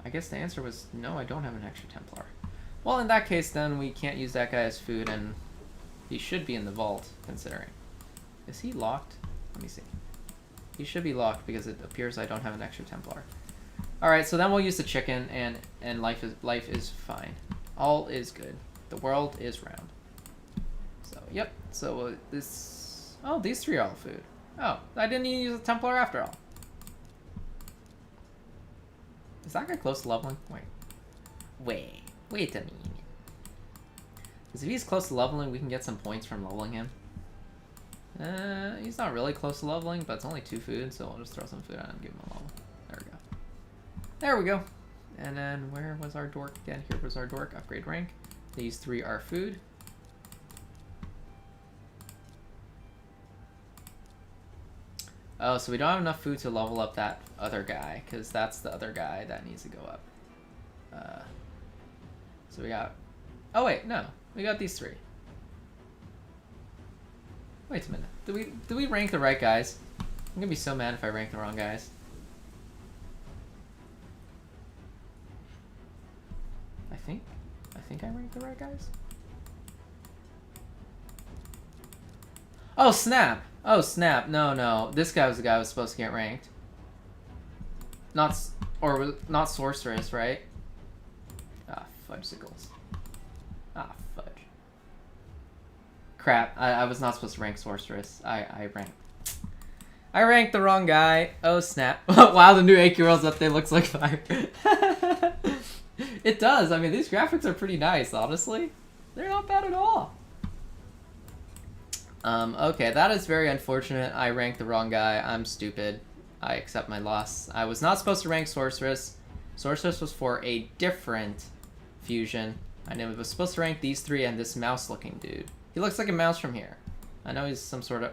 I guess the answer was no, I don't have an extra Templar. Well, in that case, then we can't use that guy as food, and he should be in the vault, considering. Is he locked? Let me see. He should be locked because it appears I don't have an extra Templar. Alright, so then we'll use the chicken, and life is fine. All is good. The world is round. So, yep. So, this... Oh, these three are all food. Oh, I didn't even use a Templar after all. Is that guy close to leveling? Wait a minute. Because if he's close to leveling, we can get some points from leveling him. He's not really close to leveling, but it's only 2 food, so I'll just throw some food on him and give him a level. There we go. There we go. And then where was our dork again? Here was our dork. Upgrade rank. These 3 are food. Oh, so we don't have enough food to level up that other guy, because that's the other guy that needs to go up. So we got... Oh, wait, no. We got these 3. Wait a minute. Did we rank the right guys? I'm gonna be so mad if I rank the wrong guys. I think I ranked the right guys. Oh, snap! Oh, snap. No. This guy was the guy who was supposed to get ranked. Not Sorceress, right? Ah, fudgesicles. Ah, fudge. Crap, I was not supposed to rank Sorceress. I ranked the wrong guy. Oh, snap. Wow, the new AQW's update looks like fire. It does. I mean, these graphics are pretty nice, honestly. They're not bad at all. Okay, that is very unfortunate. I ranked the wrong guy. I'm stupid. I accept my loss. I was not supposed to rank Sorceress. Sorceress was for a different fusion. I was supposed to rank these 3 and this mouse-looking dude. He looks like a mouse from here. I know he's some sort of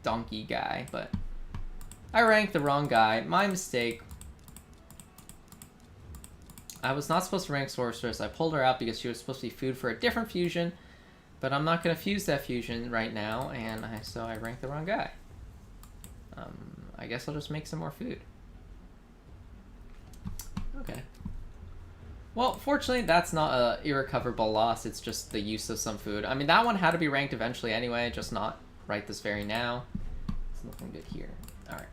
donkey guy, but I ranked the wrong guy. My mistake. I was not supposed to rank Sorceress. I pulled her out because she was supposed to be food for a different fusion, but I'm not going to fuse that fusion right now, and so I ranked the wrong guy. I guess I'll just make some more food. Okay. Well, fortunately, that's not a irrecoverable loss. It's just the use of some food. I mean, that one had to be ranked eventually anyway, just not right this very now. It's looking good here. All right.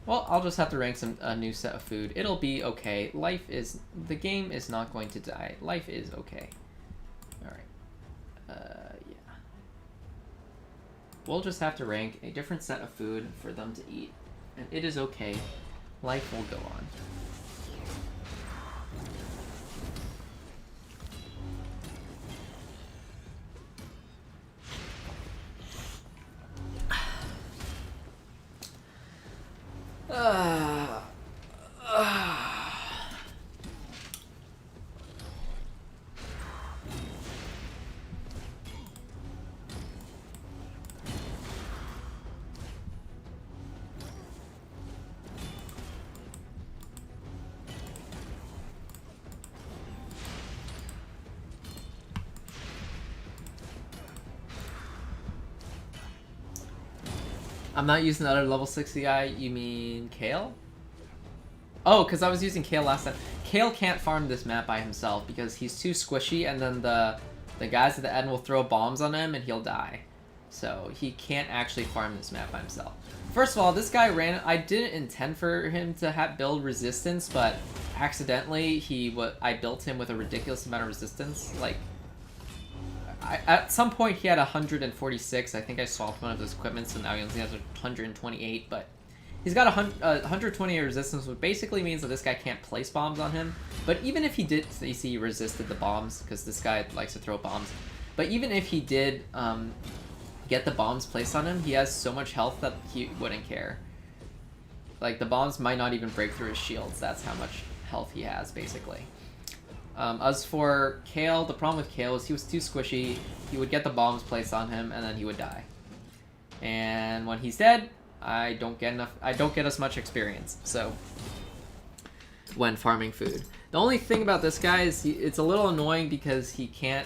Well, I'll just have to rank a new set of food. It'll be okay. The game is not going to die. Life is okay. All right. Yeah. We'll just have to rank a different set of food for them to eat. And it is okay. Life will go on. I'm not using the other level 60 guy. You mean Kale? Oh, because I was using Kale last time. Kale can't farm this map by himself because he's too squishy, and then the guys at the end will throw bombs on him and he'll die. So he can't actually farm this map by himself. First of all, this guy I didn't intend for him to build resistance, but accidentally I built him with a ridiculous amount of resistance. Like, at some point he had 146. I think I swapped one of his equipment, so now he only has 128. But he's got 120 resistance, which basically means that this guy can't place bombs on him. But even if he did, you see, he resisted the bombs because this guy likes to throw bombs. But even if he did get the bombs placed on him, he has so much health that he wouldn't care. Like, the bombs might not even break through his shields. That's how much health he has, basically. As for Kale, the problem with Kale is he was too squishy. He would get the bombs placed on him, and then he would die. And when he's dead, I don't get as much experience. So, when farming food. The only thing about this guy is it's a little annoying because he can't,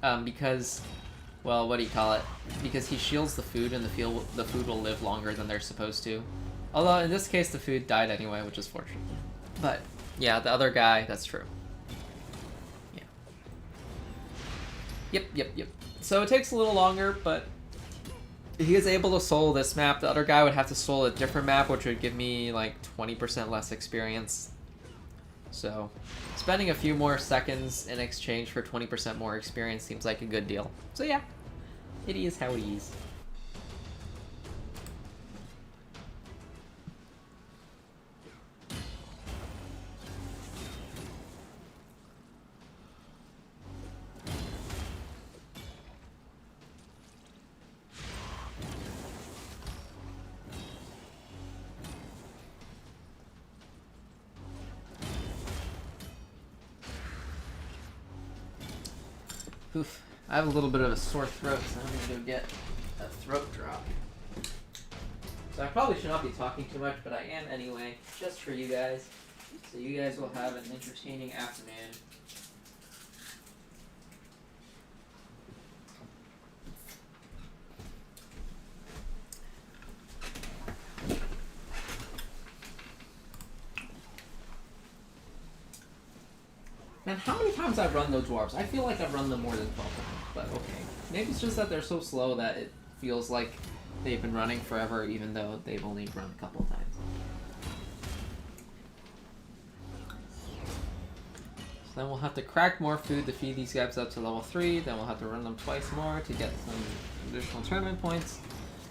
well, what do you call it? Because he shields the food, and the food will live longer than they're supposed to. Although, in this case, the food died anyway, which is fortunate. But, yeah, the other guy, that's true. Yeah. Yep. So it takes a little longer, but he is able to solo this map. The other guy would have to solo a different map, which would give me, like, 20% less experience. So, spending a few more seconds in exchange for 20% more experience seems like a good deal. So yeah, it is how it is. Oof. I have a little bit of a sore throat, so I'm gonna go get a throat drop. So I probably should not be talking too much, but I am anyway, just for you guys. So you guys will have an entertaining afternoon. Man, how many times I've run those dwarves? I feel like I've run them more than 12 times, but okay. Maybe it's just that they're so slow that it feels like they've been running forever, even though they've only run a couple times. So then we'll have to crack more food to feed these guys up to level 3, then we'll have to run them twice more to get some additional tournament points,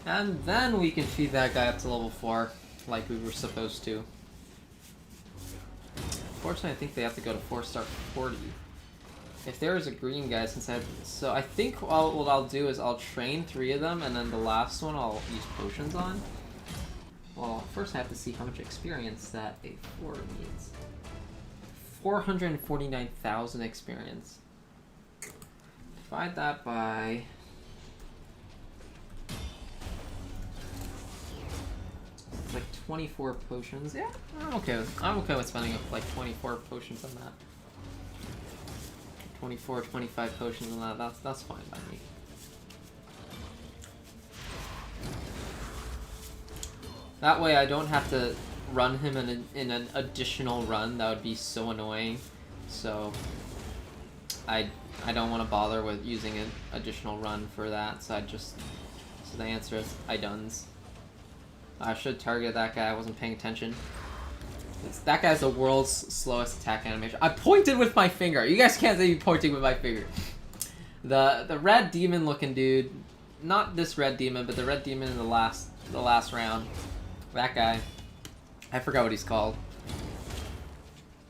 and then we can feed that guy up to level 4, like we were supposed to. Unfortunately, I think they have to go to 4-star 40. If there is a green guy, so I think what I'll do is I'll train 3 of them, and then the last one I'll use potions on. Well, first I have to see how much experience that a 4 needs. 449,000 experience. Divide that by... It's like 24 potions. Yeah, I'm okay with spending like 24 potions on that. 24, 25 potions on that. That's fine by me. That way I don't have to run him in an additional run. That would be so annoying. So I don't want to bother with using an additional run for that. So the answer is I dones. I should target that guy. I wasn't paying attention. That guy's the world's slowest attack animation. I pointed with my finger. You guys can't see me pointing with my finger. The red demon looking dude, not this red demon, but the red demon in the last round. That guy. I forgot what he's called.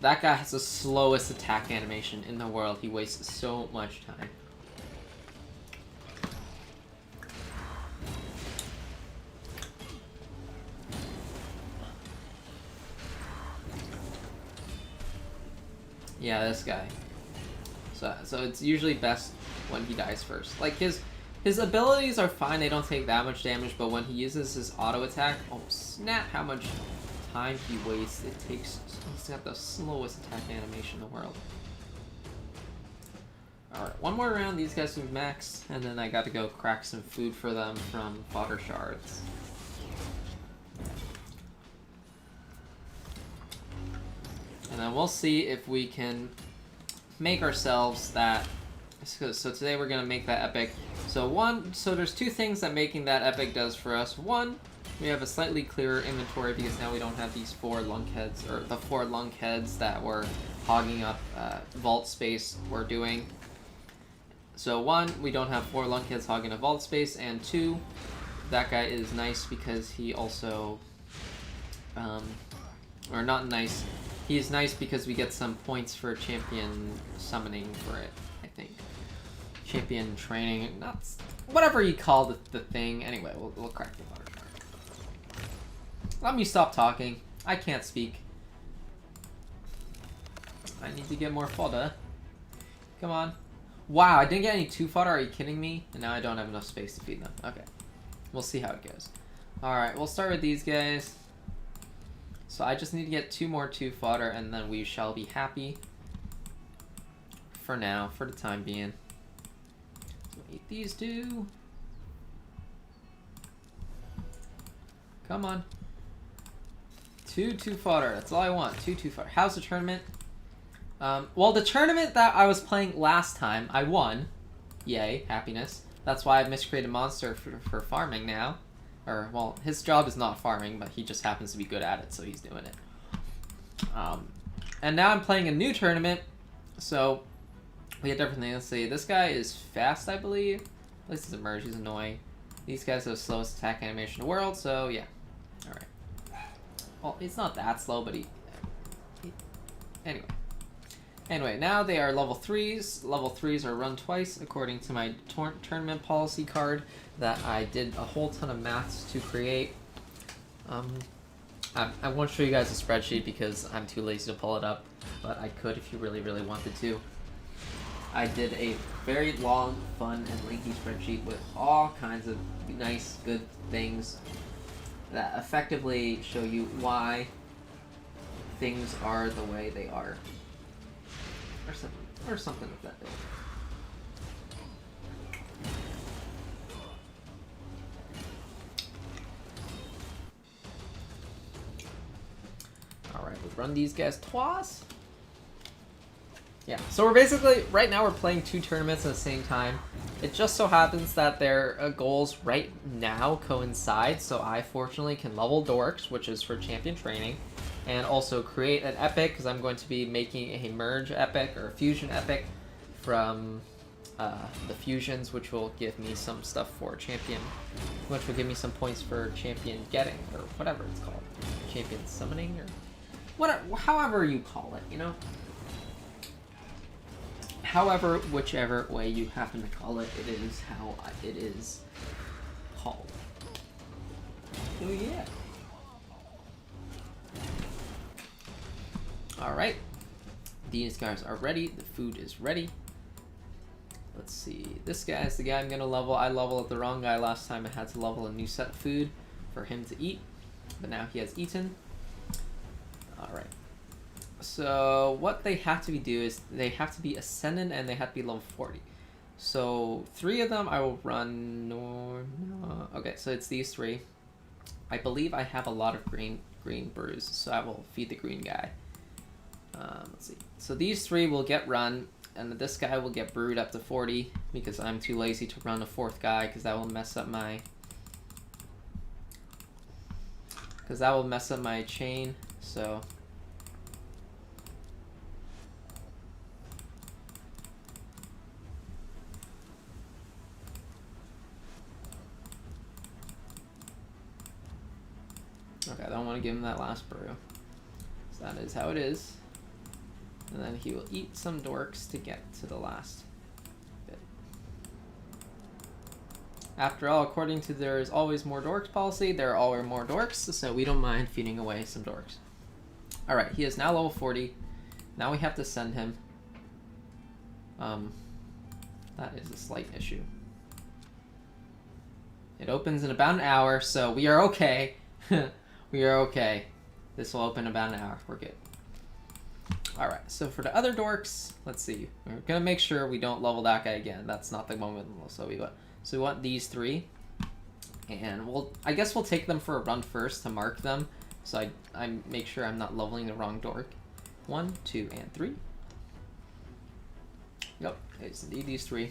That guy has the slowest attack animation in the world. He wastes so much time. Yeah, this guy. So it's usually best when he dies first. Like his abilities are fine, they don't take that much damage, but when he uses his auto attack, oh snap, how much time he wastes. He's got the slowest attack animation in the world. Alright, one more round, these guys have max, and then I got to go crack some food for them from fodder shards. And then we'll see if we can make ourselves that. So today we're gonna make that epic. So there's 2 things that making that epic does for us. One, we have a slightly clearer inventory because now we don't have these 4 lunkheads, or the 4 lunkheads that were hogging up vault space we're doing. So 1, we don't have 4 lunkheads hogging a vault space, and 2, that guy is nice because he also, or not nice. He's nice because we get some points for champion summoning for it, I think. champion training. Not whatever you call the thing. Anyway, we'll crack the water. Let me stop talking. I can't speak. I need to get more fodder. Come on. Wow, I didn't get any 2 fodder. Are you kidding me? And now I don't have enough space to feed them. Okay. We'll see how it goes. Alright, we'll start with these guys. So I just need to get 2 more 2 fodder, and then we shall be happy. For now, for the time being. So eat these 2. Come on. 2 fodder. That's all I want. 2 fodder. How's the tournament? Well, the tournament that I was playing last time, I won. Yay, happiness. That's why I've miscreated Monster for farming now. Or, well, his job is not farming, but he just happens to be good at it, so he's doing it. And now I'm playing a new tournament, so we have different things. Let's see, this guy is fast, I believe. At least he's emerged, he's annoying. These guys have the slowest attack animation in the world, so yeah. Alright. Well, it's not that slow, but he Anyway, now they are level 3s. Level 3s are run twice, according to my tournament policy card that I did a whole ton of maths to create. I won't show you guys a spreadsheet because I'm too lazy to pull it up, but I could if you really, really wanted to. I did a very long, fun, and lengthy spreadsheet with all kinds of nice, good things that effectively show you why things are the way they are. Or something of that ilk. Alright, we'll run these guys twice. Yeah, so we're basically, right now we're playing 2 tournaments at the same time. It just so happens that their goals right now coincide, so I fortunately can level Dorks, which is for champion training, and also create an epic, because I'm going to be making a merge epic, or a fusion epic, from the fusions, which will give me some stuff for champion, which will give me some points for champion getting, or whatever it's called. Champion summoning, or whatever, however you call it, you know? However, whichever way you happen to call it, it is how it is called. Oh yeah. Alright. These guys are ready. The food is ready. Let's see. This guy is the guy I'm going to level. I leveled the wrong guy last time. I had to level a new set of food for him to eat. But now he has eaten. Alright. So what they have to do is they have to be Ascendant and they have to be level 40. So 3 of them I will run... Okay, so it's these 3. I believe I have a lot of green brews, so I will feed the green guy. Let's see. So these 3 will get run, and this guy will get brewed up to 40 because I'm too lazy to run a 4th guy because that will mess up my... chain, so... Okay, I don't want to give him that last brew. So that is how it is. And then he will eat some dorks to get to the last bit. After all, according to there is always more dorks policy, there are always more dorks, so we don't mind feeding away some dorks. Alright, he is now level 40. Now we have to send him. That is a slight issue. It opens in about an hour, so we are okay. We are okay. This will open in about an hour. We're good. Alright, so for the other dorks, let's see. We're going to make sure we don't level that guy again. That's not the one with them. So we want these 3. And I guess we'll take them for a run first to mark them. So I make sure I'm not leveling the wrong dork. 1, 2, and 3. Yep, it's indeed these 3.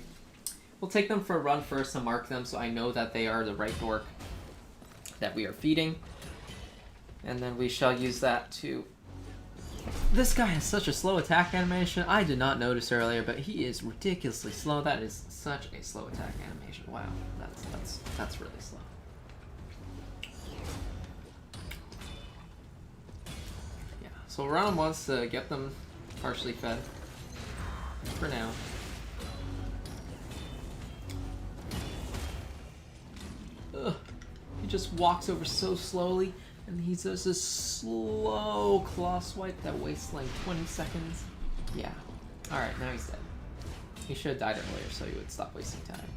We'll take them for a run first to mark them so I know that they are the right dork that we are feeding. And then we shall use that to... This guy has such a slow attack animation. I did not notice earlier, but he is ridiculously slow. That is such a slow attack animation. Wow, that's really slow. Yeah, so Ron wants to get them partially fed for now. He just walks over so slowly, and he does this slow claw swipe that wastes like 20 seconds. Yeah. Alright, now he's dead. He should have died earlier so he would stop wasting time.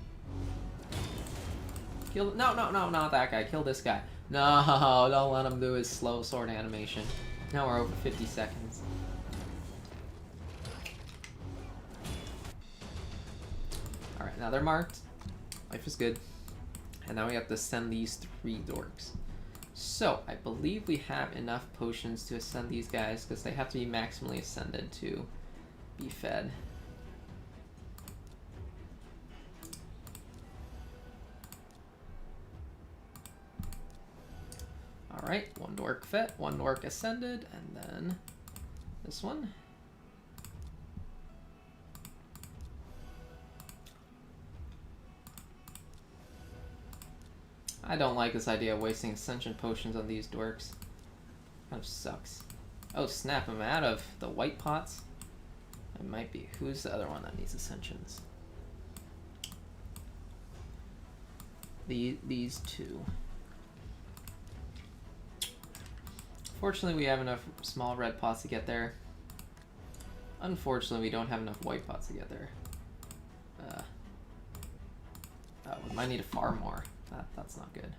Kill. No, not that guy. Kill this guy. No, don't let him do his slow sword animation. Now we're over 50 seconds. Alright, now they're marked. Life is good. And now we have to send these 3 dorks. So, I believe we have enough potions to ascend these guys, because they have to be maximally ascended to be fed. Alright, 1 dork fed, 1 dork ascended, and then this one. I don't like this idea of wasting ascension potions on these dorks. Kind of sucks. Oh snap, I'm out of the white pots. It might be. Who's the other one that needs ascensions? These 2. Fortunately, we have enough small red pots to get there. Unfortunately, we don't have enough white pots to get there. Oh, we might need to farm more. That's not good.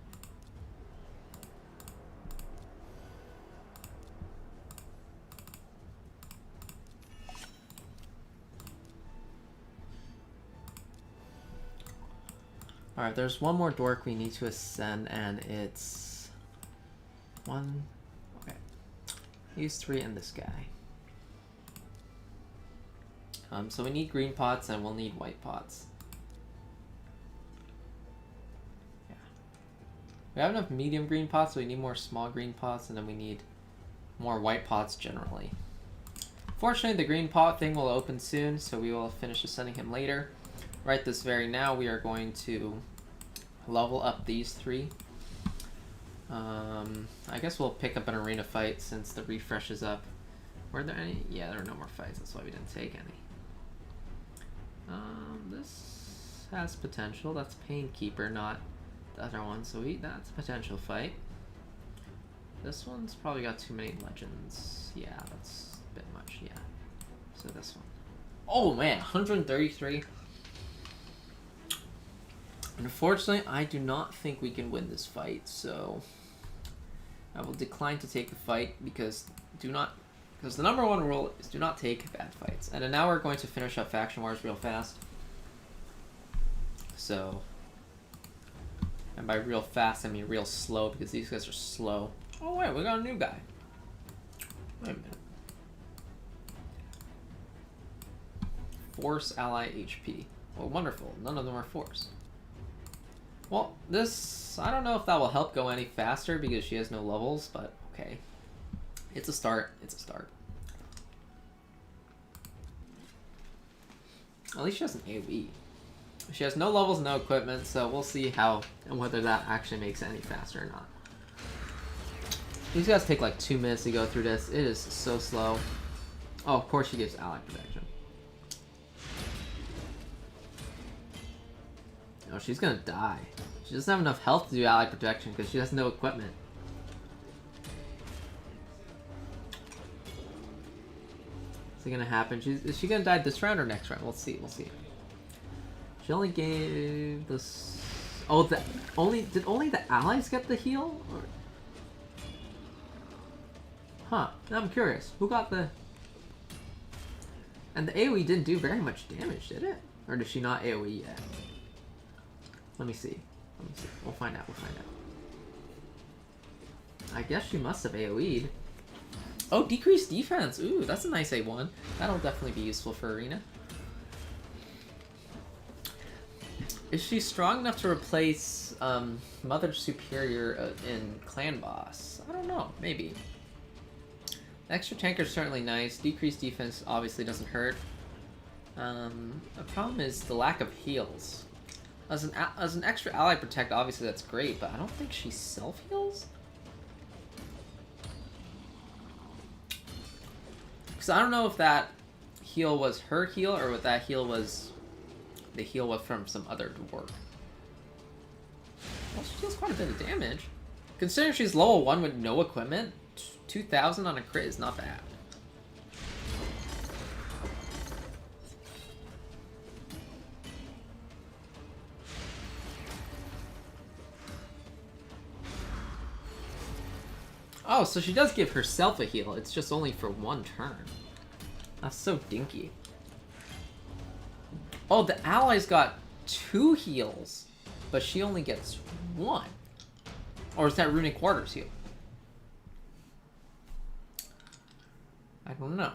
Alright, there's one more dork we need to ascend, and it's 1. Okay. These 3 and this guy. So we need green pots and we'll need white pots. Yeah. We have enough medium green pots, so we need more small green pots, and then we need more white pots generally. Fortunately, the green pot thing will open soon, so we will finish ascending him later. Right this very now, we are going to level up these 3. I guess we'll pick up an arena fight since the refresh is up. Were there any? Yeah, there are no more fights. That's why we didn't take any. This has potential. That's Painkeeper, not the other one. So that's a potential fight. This one's probably got too many legends. Yeah, that's a bit much. Yeah. So this one. Oh man, 133. Unfortunately, I do not think we can win this fight, so I will decline to take the fight because the number 1 rule is do not take bad fights. And now we're going to finish up Faction Wars real fast. So, and by real fast I mean real slow because these guys are slow. Oh wait, we got a new guy. Wait a minute. Force ally HP. Well, wonderful. None of them are force. Well, this, I don't know if that will help go any faster because she has no levels, but okay. It's a start. It's a start. At least she has an AoE. She has no levels, no equipment, so we'll see how and whether that actually makes it any faster or not. These guys take like 2 minutes to go through this. It is so slow. Oh, of course she gives ally protection. Oh, she's gonna die. She doesn't have enough health to do ally protection because she has no equipment. Is it gonna happen? Is she gonna die this round or next round? We'll see. We'll see. She only gave this. Oh, did only the allies get the heal? Or... Huh. Now I'm curious. Who got the? And the AoE didn't do very much damage, did it? Or did she not AoE yet? Let me see. Let me see. We'll find out. We'll find out. I guess she must have AoE'd. Oh, decreased defense. Ooh, that's a nice A1. That'll definitely be useful for Arena. Is she strong enough to replace Mother Superior in Clan Boss? I don't know. Maybe. Extra tanker is certainly nice. Decreased defense obviously doesn't hurt. The problem is the lack of heals. As an extra ally protect, obviously that's great, but I don't think she self-heals? Because I don't know if that heal was her heal, or if that heal was the heal from some other dwarf. Well, she deals quite a bit of damage. Considering she's level 1 with no equipment, 2,000 on a crit is not bad. Oh, so she does give herself a heal. It's just only for one turn. That's so dinky. Oh, the allies got 2 heals, but she only gets 1. Or is that Runic Quarters heal? I don't know.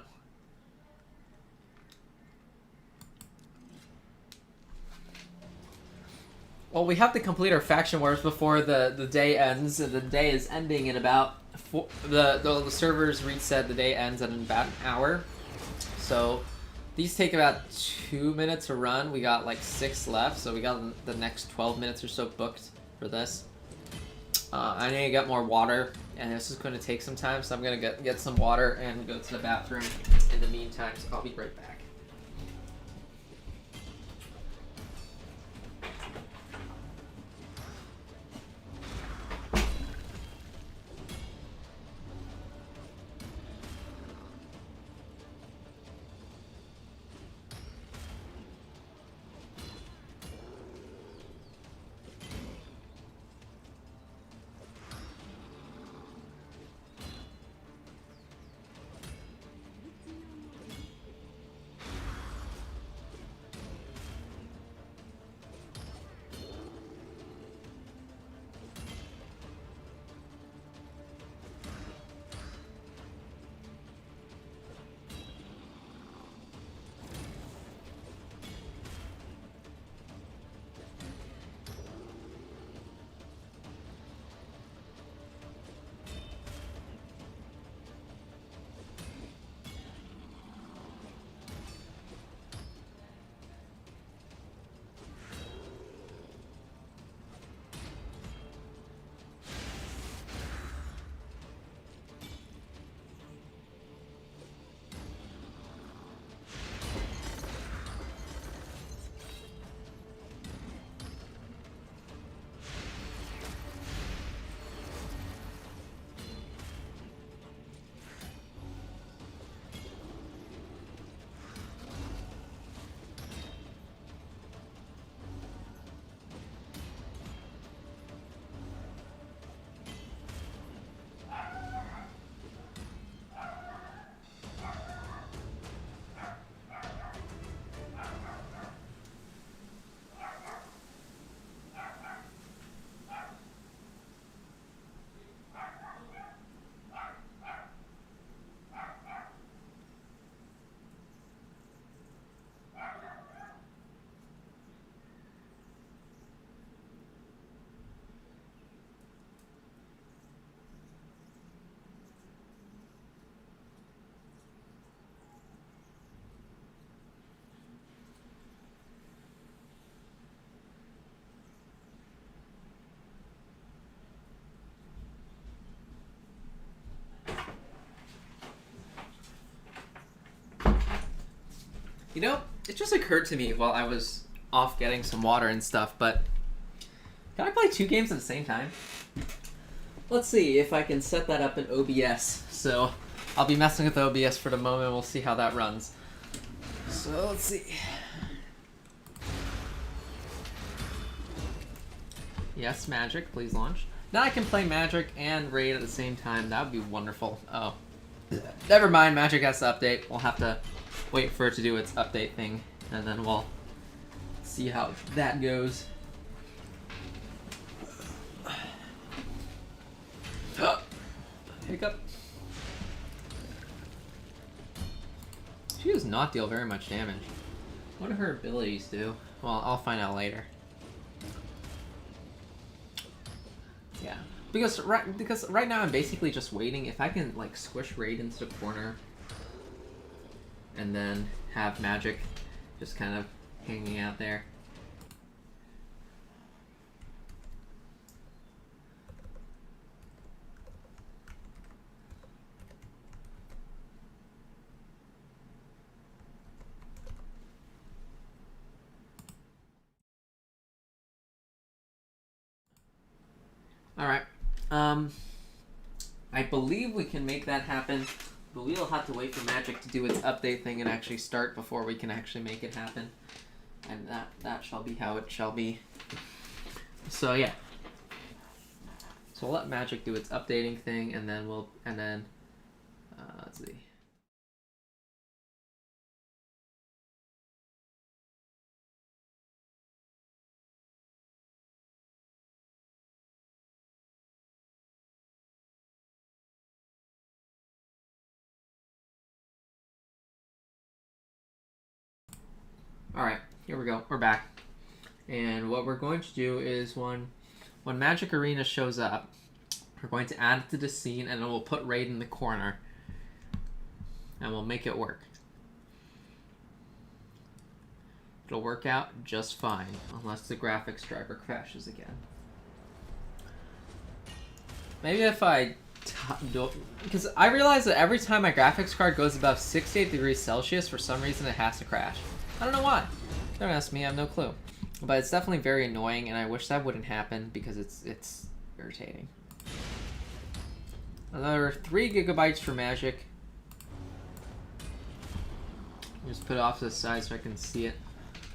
Well, we have to complete our faction wars before the day ends, and the day is ending in about the servers reset. The day ends in about an hour, so these take about 2 minutes to run. We got like 6 left, so we got the next 12 minutes or so booked for this. I need to get more water, and this is going to take some time, so I'm going to get some water and go to the bathroom in the meantime, so I'll be right back. You know, it just occurred to me while I was off getting some water and stuff, but can I play 2 games at the same time? Let's see if I can set that up in OBS. So I'll be messing with OBS for the moment. We'll see how that runs. So let's see. Yes, Magic, please launch. Now I can play Magic and Raid at the same time. That would be wonderful. Oh, never mind. Magic has to update. We'll have to wait for it to do its update thing, and then we'll see how that goes. Hiccup. She does not deal very much damage. What do her abilities do? Well, I'll find out later. Yeah, because right now I'm basically just waiting. If I can like squish Raid into the corner, and then have Magic just kind of hanging out there. I believe we can make that happen, but we'll have to wait for Magic to do its update thing and actually start before we can actually make it happen. And that shall be how it shall be. So yeah. So we'll let Magic do its updating thing, and then let's see. Alright, here we go. We're back. And what we're going to do is when Magic Arena shows up, we're going to add it to the scene, and then we'll put Raid in the corner. And we'll make it work. It'll work out just fine, unless the graphics driver crashes again. Maybe if I... Because I realize that every time my graphics card goes above 68 degrees Celsius, for some reason it has to crash. I don't know why. Don't ask me, I have no clue. But it's definitely very annoying, and I wish that wouldn't happen because it's irritating. Another 3 gigabytes for Magic. Just put it off to the side so I can see it.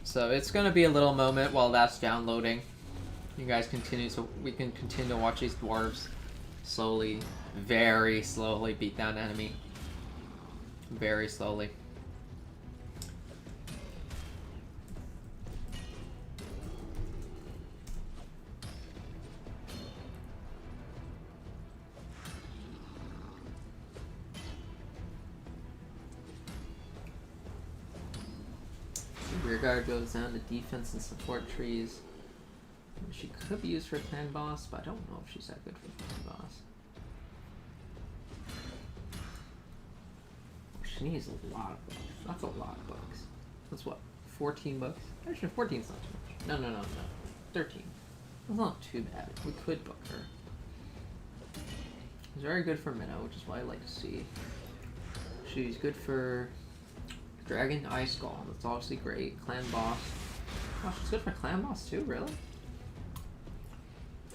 So it's going to be a little moment while that's downloading. You guys continue, so we can continue to watch these dwarves slowly, very slowly beat down enemy. Very slowly. Rearguard goes down to defense and support trees. She could be used for clan boss, but I don't know if she's that good for clan boss. She needs a lot of books. That's a lot of books. That's what, 14 books? Actually, 14 is not too much. No. 13. That's not too bad. We could book her. She's very good for Minnow, which is what I like to see. She's good for Dragon Ice Golem. That's obviously great. Clan boss. Oh, she's good for clan boss too, really?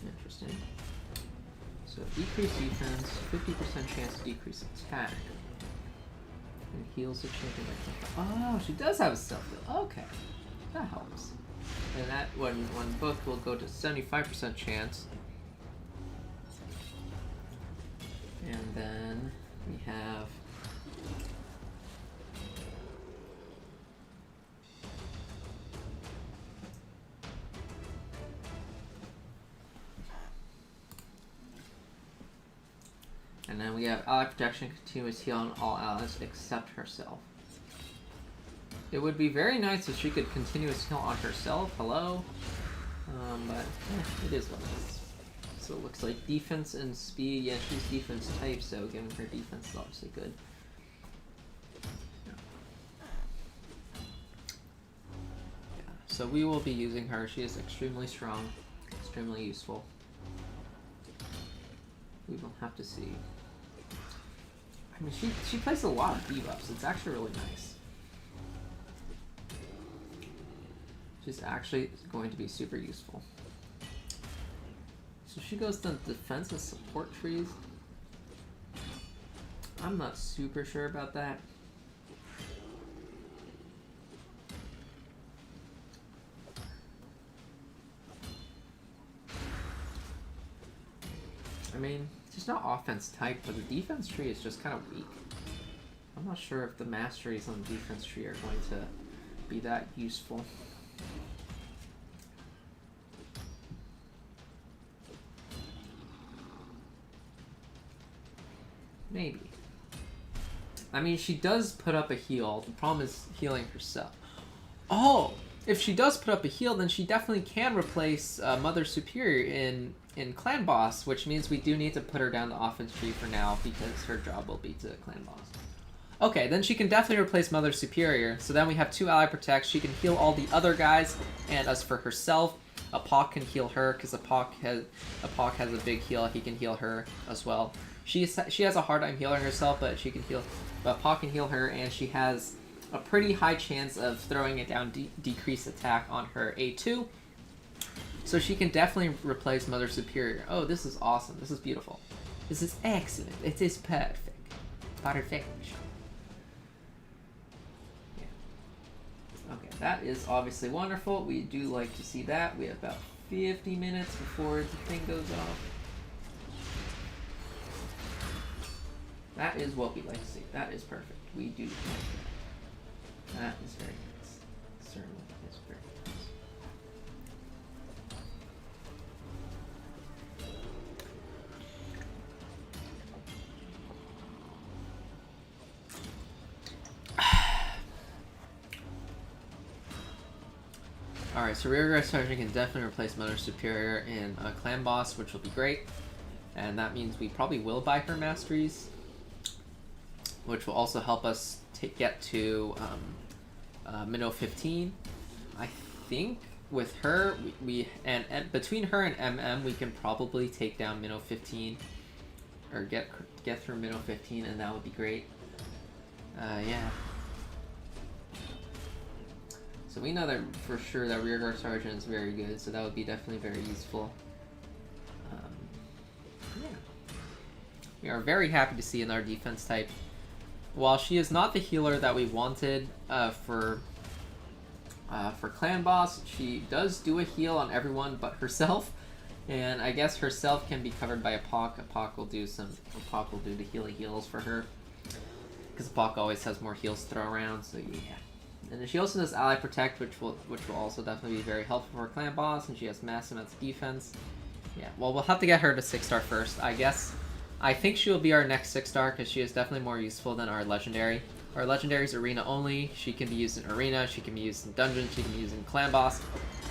Interesting. So decrease defense, 50% chance to decrease attack. And heals the champion by 10%. Oh, she does have a stealth heal. Okay. That helps. And that one book will go to 75% chance. And then we have ally protection, continuous heal on all allies except herself. It would be very nice if she could continuous heal on herself. Hello? But it is what it is. So it looks like defense and speed. Yeah, she's defense type, so giving her defense is obviously good. Yeah, so we will be using her. She is extremely strong, extremely useful. We will have to see. I mean, she plays a lot of debuffs. It's actually really nice. She's actually going to be super useful. So she goes to defense and support trees. I'm not super sure about that. I mean, she's not offense type, but the defense tree is just kind of weak. I'm not sure if the masteries on the defense tree are going to be that useful. Maybe. I mean, she does put up a heal. The problem is healing herself. Oh! If she does put up a heal, then she definitely can replace Mother Superior in Clan Boss, which means we do need to put her down the offense tree for now because her job will be to Clan Boss. Okay, then she can definitely replace Mother Superior. So then we have 2 ally protects. She can heal all the other guys, and as for herself, Apok can heal her because Apok has a big heal. He can heal her as well. She has a hard time healing herself, but she can heal. But Apok can heal her, and she has a pretty high chance of throwing it down decreased attack on her A2. So she can definitely replace Mother Superior. Oh, this is awesome. This is beautiful. This is excellent. It is perfect. Perfection. Yeah. Okay, that is obviously wonderful. We do like to see that. We have about 50 minutes before the thing goes off. That is what we like to see. That is perfect. We do like that. That is very nice. Certainly is very nice. Alright, so Rearguard Sergeant can definitely replace Mother Superior in a Clan Boss, which will be great. And that means we probably will buy her Masteries, which will also help us get to Minnow 15. I think with her, and between her and MM, we can probably take down Minnow 15, or get through Minnow 15, and that would be great. Yeah. So we know that for sure that Rearguard Sergeant is very good, so that would be definitely very useful. Yeah. We are very happy to see another defense type. While she is not the healer that we wanted for Clan Boss, she does do a heal on everyone but herself, and I guess herself can be covered by a Pock. A Pock will do the heals for her, because Pock always has more heals to throw around. So yeah, and then she also does Ally Protect, which will also definitely be very helpful for Clan Boss, and she has massive amounts of defense. Yeah, well, we'll have to get her to 6-star first, I guess. I think she will be our next 6-star because she is definitely more useful than our Legendary. Our Legendary is Arena only. She can be used in Arena, she can be used in Dungeon, she can be used in Clan Boss.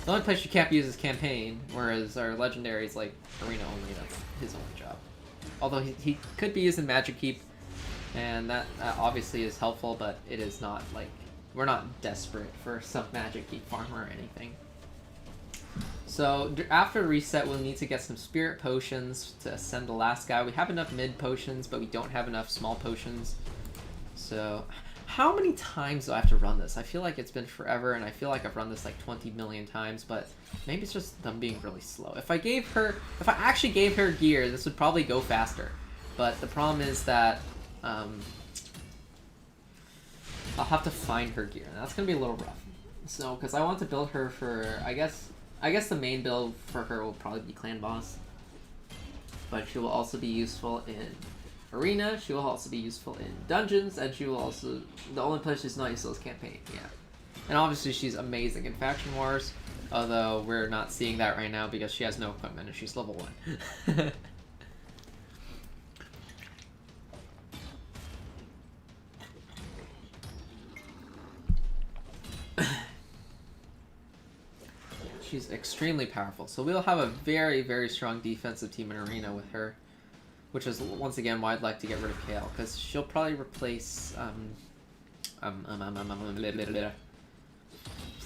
The only place she can't be used is Campaign, whereas our Legendary is like Arena only. That's his only job. Although he could be used in Magic Keep, and that obviously is helpful, but it is not like... We're not desperate for some Magic Keep farmer or anything. So after reset, we'll need to get some Spirit Potions to ascend the last guy. We have enough mid potions, but we don't have enough small potions. So how many times do I have to run this? I feel like it's been forever, and I feel like I've run this like 20 million times, but maybe it's just them being really slow. If I actually gave her gear, this would probably go faster. But the problem is that I'll have to find her gear, and that's gonna be a little rough. So, because I want to build her for, I guess the main build for her will probably be Clan Boss. But she will also be useful in Arena, she will also be useful in Dungeons, and she will also... The only place she's not useful is Campaign, yeah. And obviously she's amazing in Faction Wars, although we're not seeing that right now because she has no equipment and she's level 1. She's extremely powerful, so we'll have a very, very strong defensive team in Arena with her, which is once again why I'd like to get rid of Kale, because she'll probably replace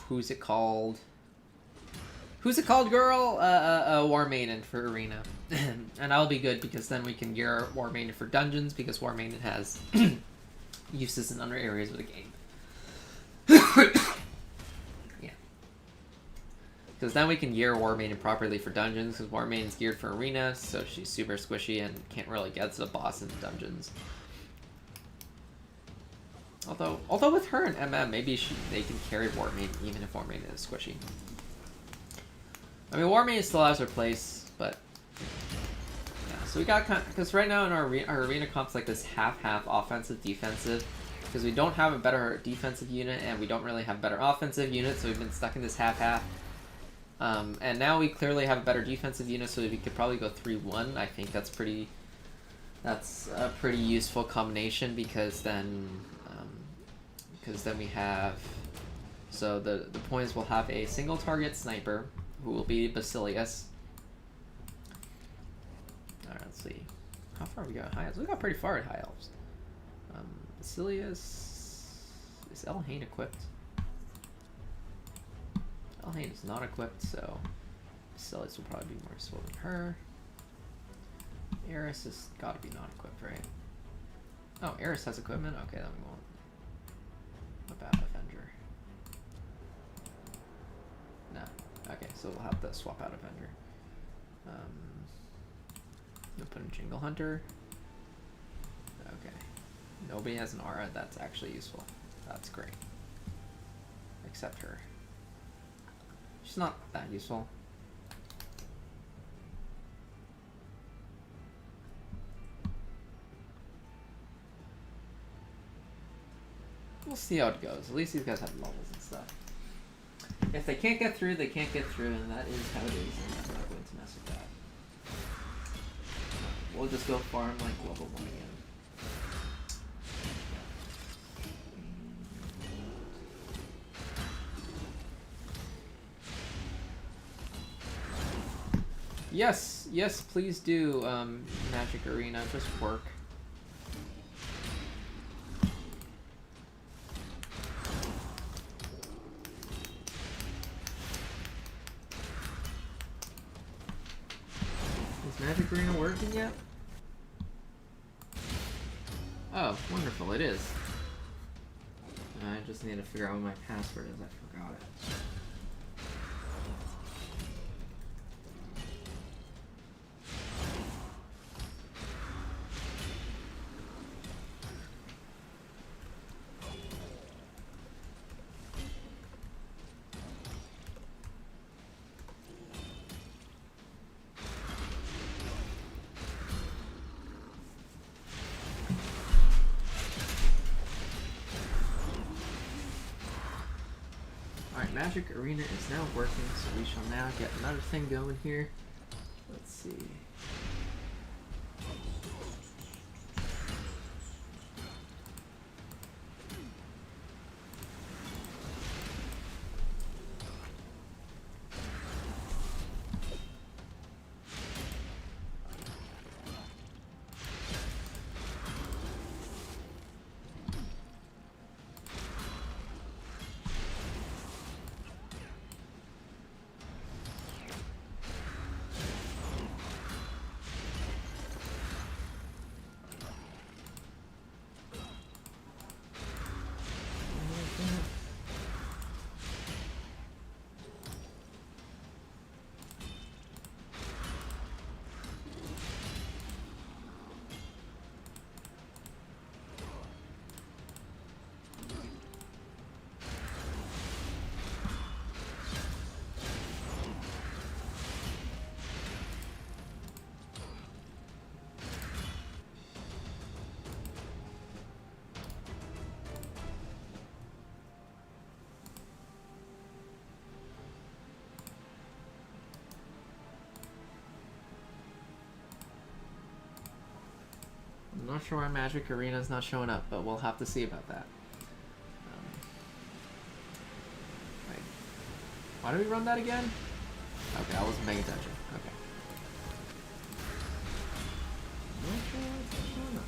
who's it called, girl? War Maiden for Arena. And that'll be good because then we can gear War Maiden for Dungeons, because War Maiden has uses in other areas of the game. Because then we can gear War Maiden properly for Dungeons, because War Maiden's geared for Arena, so she's super squishy and can't really get to the boss in Dungeons. Although with her and MM, maybe they can carry War Maiden even if War Maiden is squishy. I mean, War Maiden still has her place, but yeah. So we got because right now in our arena comp's like this half-half offensive defensive, because we don't have a better defensive unit and we don't really have a better offensive unit, so we've been stuck in this half-half. And now we clearly have a better defensive unit, so we could probably go 3-1. I think that's a pretty useful combination, because then we have, so the point is we'll have a single target sniper who will be Basilius. All right, let's see, how far we got high elves. We got pretty far at high elves. Basilius, is Elhain equipped? Elhain is not equipped, so Basilius will probably be more useful than her. Eris has got to be not equipped, right? Oh, Eris has equipment? Okay, then we won't. What about Avenger? No. Okay. so we'll have to swap out a vendor. We'll put in Jingle Hunter. Okay. Nobody has an aura. That's actually useful. That's great. Except her. She's not that useful. We'll see how it goes. At least these guys have levels and stuff. If they can't get through, they can't get through, and that is how it is, and I'm not going to mess with that. We'll just go farm like level 1 again. Yes, yes, please do, Magic Arena, just work. Is Magic Arena working yet? Oh, wonderful, it is. I just need to figure out what my password is, I forgot it. Magic Arena is now working, so we shall now get another thing going here. Let's see. I'm not sure why Magic Arena is not showing up, but we'll have to see about that. Wait. Why do we run that again? Okay, I wasn't paying attention. Okay. I'm not sure why it's not showing up.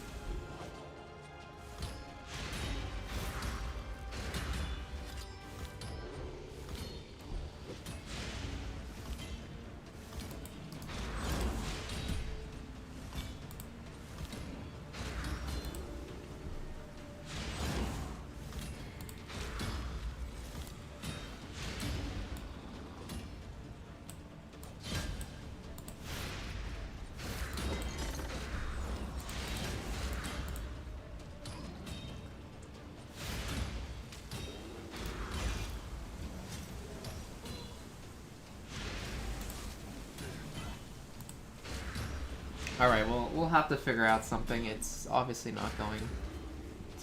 Alright, well, we'll have to figure out something. It's obviously not going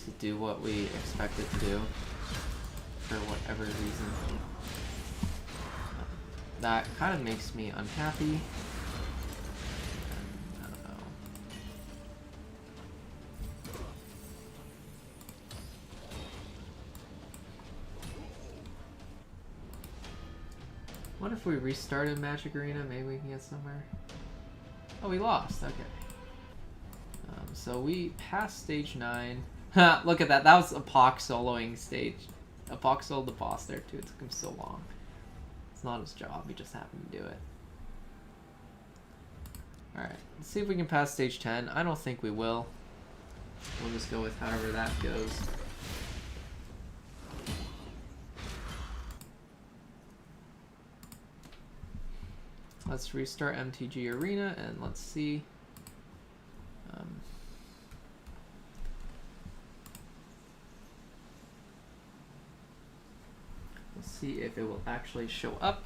to do what we expect it to do, for whatever reason. That kind of makes me unhappy. And I don't know. What if we restarted Magic Arena? Maybe we can get somewhere. Oh, we lost. Okay. So we passed stage 9. Look at that. That was a Pock soloing stage. A Pock soloed the boss there too. It took him so long. It's not his job. He just happened to do it. Alright. Let's see if we can pass stage 10. I don't think we will. We'll just go with however that goes. Let's restart MTG Arena and let's see. We'll see if it will actually show up.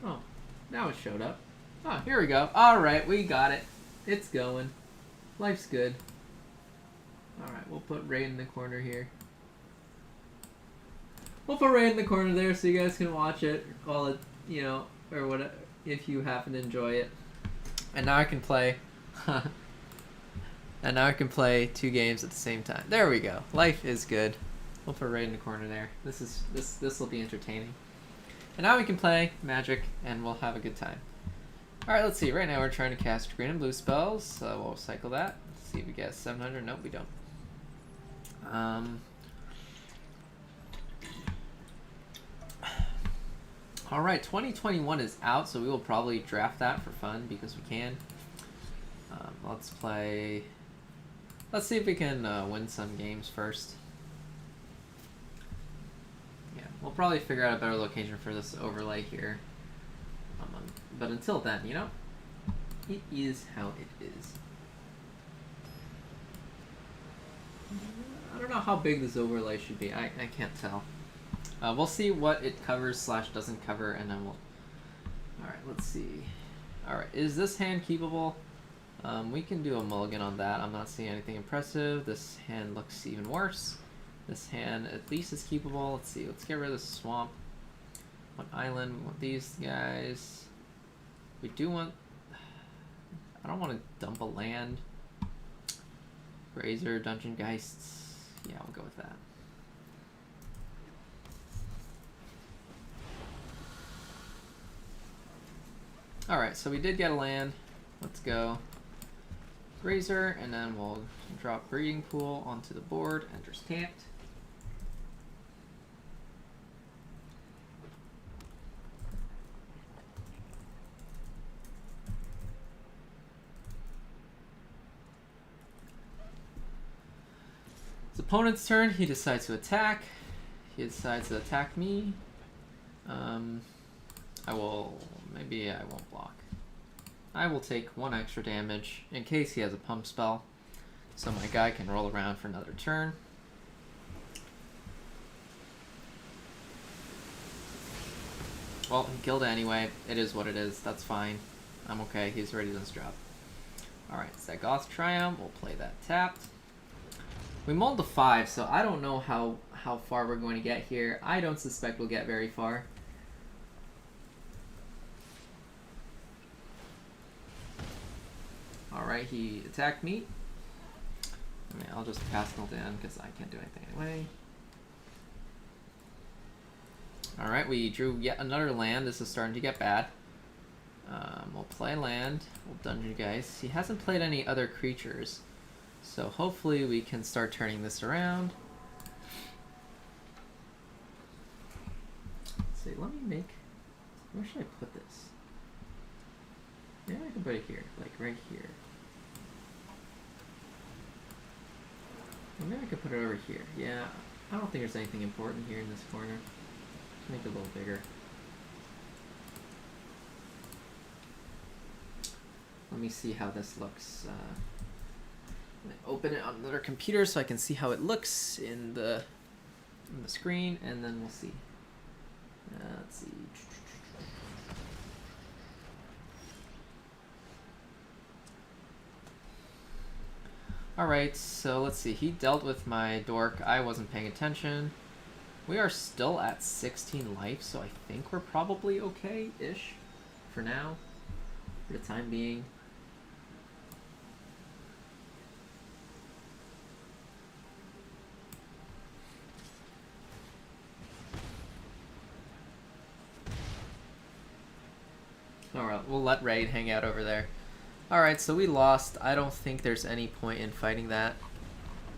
Oh, now it showed up. Oh, here we go. Alright, we got it. It's going. Life's good. Alright, we'll put Ray in the corner here. We'll put Ray in the corner there so you guys can watch it, or call it, you know, or whatever, if you happen to enjoy it. And now I can play. And now I can play 2 games at the same time. There we go. Life is good. We'll put Ray in the corner there. This will be entertaining. And now we can play Magic, and we'll have a good time. Alright, let's see. Right now we're trying to cast green and blue spells, so we'll cycle that. Let's see if we get 700. Nope, we don't. Alright, 2021 is out, so we will probably draft that for fun, because we can. Let's play... Let's see if we can win some games first. We'll probably figure out a better location for this overlay here. But until then, you know, it is how it is. I don't know how big this overlay should be. I can't tell. We'll see what it covers / doesn't cover, and then we'll... Alright, let's see. Alright, is this hand keepable? We can do a mulligan on that. I'm not seeing anything impressive. This hand looks even worse. This hand at least is keepable. Let's see. Let's get rid of the swamp. One island. We want these guys. We do want... I don't want to dump a land. Razor, Dungeon Geists. Yeah, we'll go with that. Alright, so we did get a land. Let's go. Razor, and then we'll drop Breeding Pool onto the board. Enters tapped. His opponent's turn, he decides to attack. He decides to attack me. Maybe I won't block. I will take 1 extra damage in case he has a pump spell, so my guy can roll around for another turn. Well, he killed it anyway. It is what it is. That's fine. I'm okay. He's ready to drop. Alright, Zagoth Triumph. We'll play that tapped. We mulled to 5, so I don't know how far we're going to get here. I don't suspect we'll get very far. Alright, he attacked me. I mean, I'll just pass it in because I can't do anything anyway. Alright, we drew yet another land. This is starting to get bad. We'll play land. We'll Dungeon Geist. He hasn't played any other creatures, so hopefully we can start turning this around. Let's see, let me make... Where should I put this? Maybe I can put it here, like right here. Or maybe I could put it over here. Yeah, I don't think there's anything important here in this corner. Let's make it a little bigger. Let me see how this looks. Let me open it on another computer so I can see how it looks in the screen, and then we'll see. Let's see. Alright, so let's see. He dealt with my dork. I wasn't paying attention. We are still at 16 life, so I think we're probably okay-ish for now, for the time being. Alright, we'll let Raid hang out over there. Alright, so we lost. I don't think there's any point in fighting that.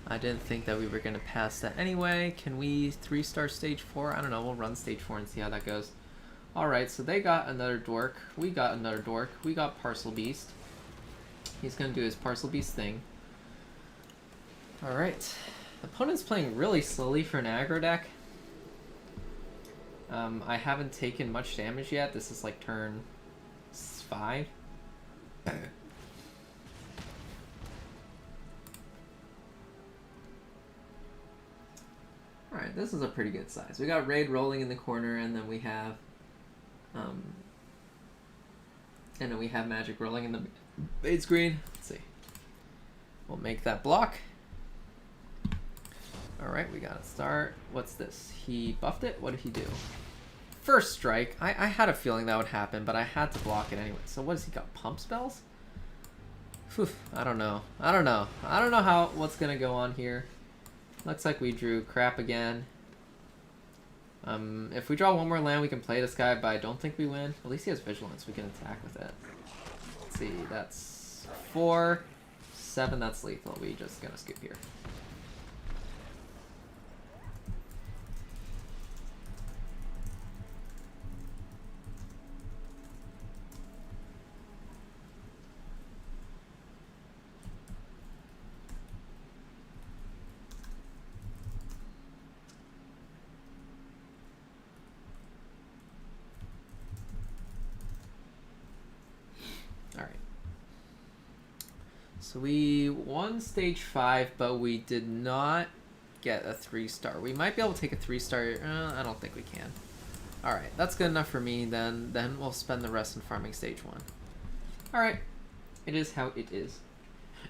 I didn't think that we were going to pass that anyway. Can we 3-star stage 4? I don't know. We'll run stage 4 and see how that goes. Alright, so they got another dork. We got another dork. We got Parcel Beast. He's going to do his Parcel Beast thing. Alright. The opponent's playing really slowly for an aggro deck. I haven't taken much damage yet. This is like turn 5. Alright, this is a pretty good size. We got Raid rolling in the corner, and then we have Magic rolling in the bait screen. Let's see. We'll make that block. Alright, we got to start. What's this? He buffed it? What did he do? First strike. I had a feeling that would happen, but I had to block it anyway. So what has he got? Pump spells? Whew, I don't know. I don't know what's going to go on here. Looks like we drew crap again. If we draw one more land, we can play this guy, but I don't think we win. At least he has Vigilance. We can attack with it. Let's see. That's 4. 7, that's lethal. We just gonna skip here. So we won stage 5, but we did not get a 3-star. We might be able to take a 3-star. I don't think we can. Alright, that's good enough for me. Then we'll spend the rest in farming stage 1. Alright, it is how it is.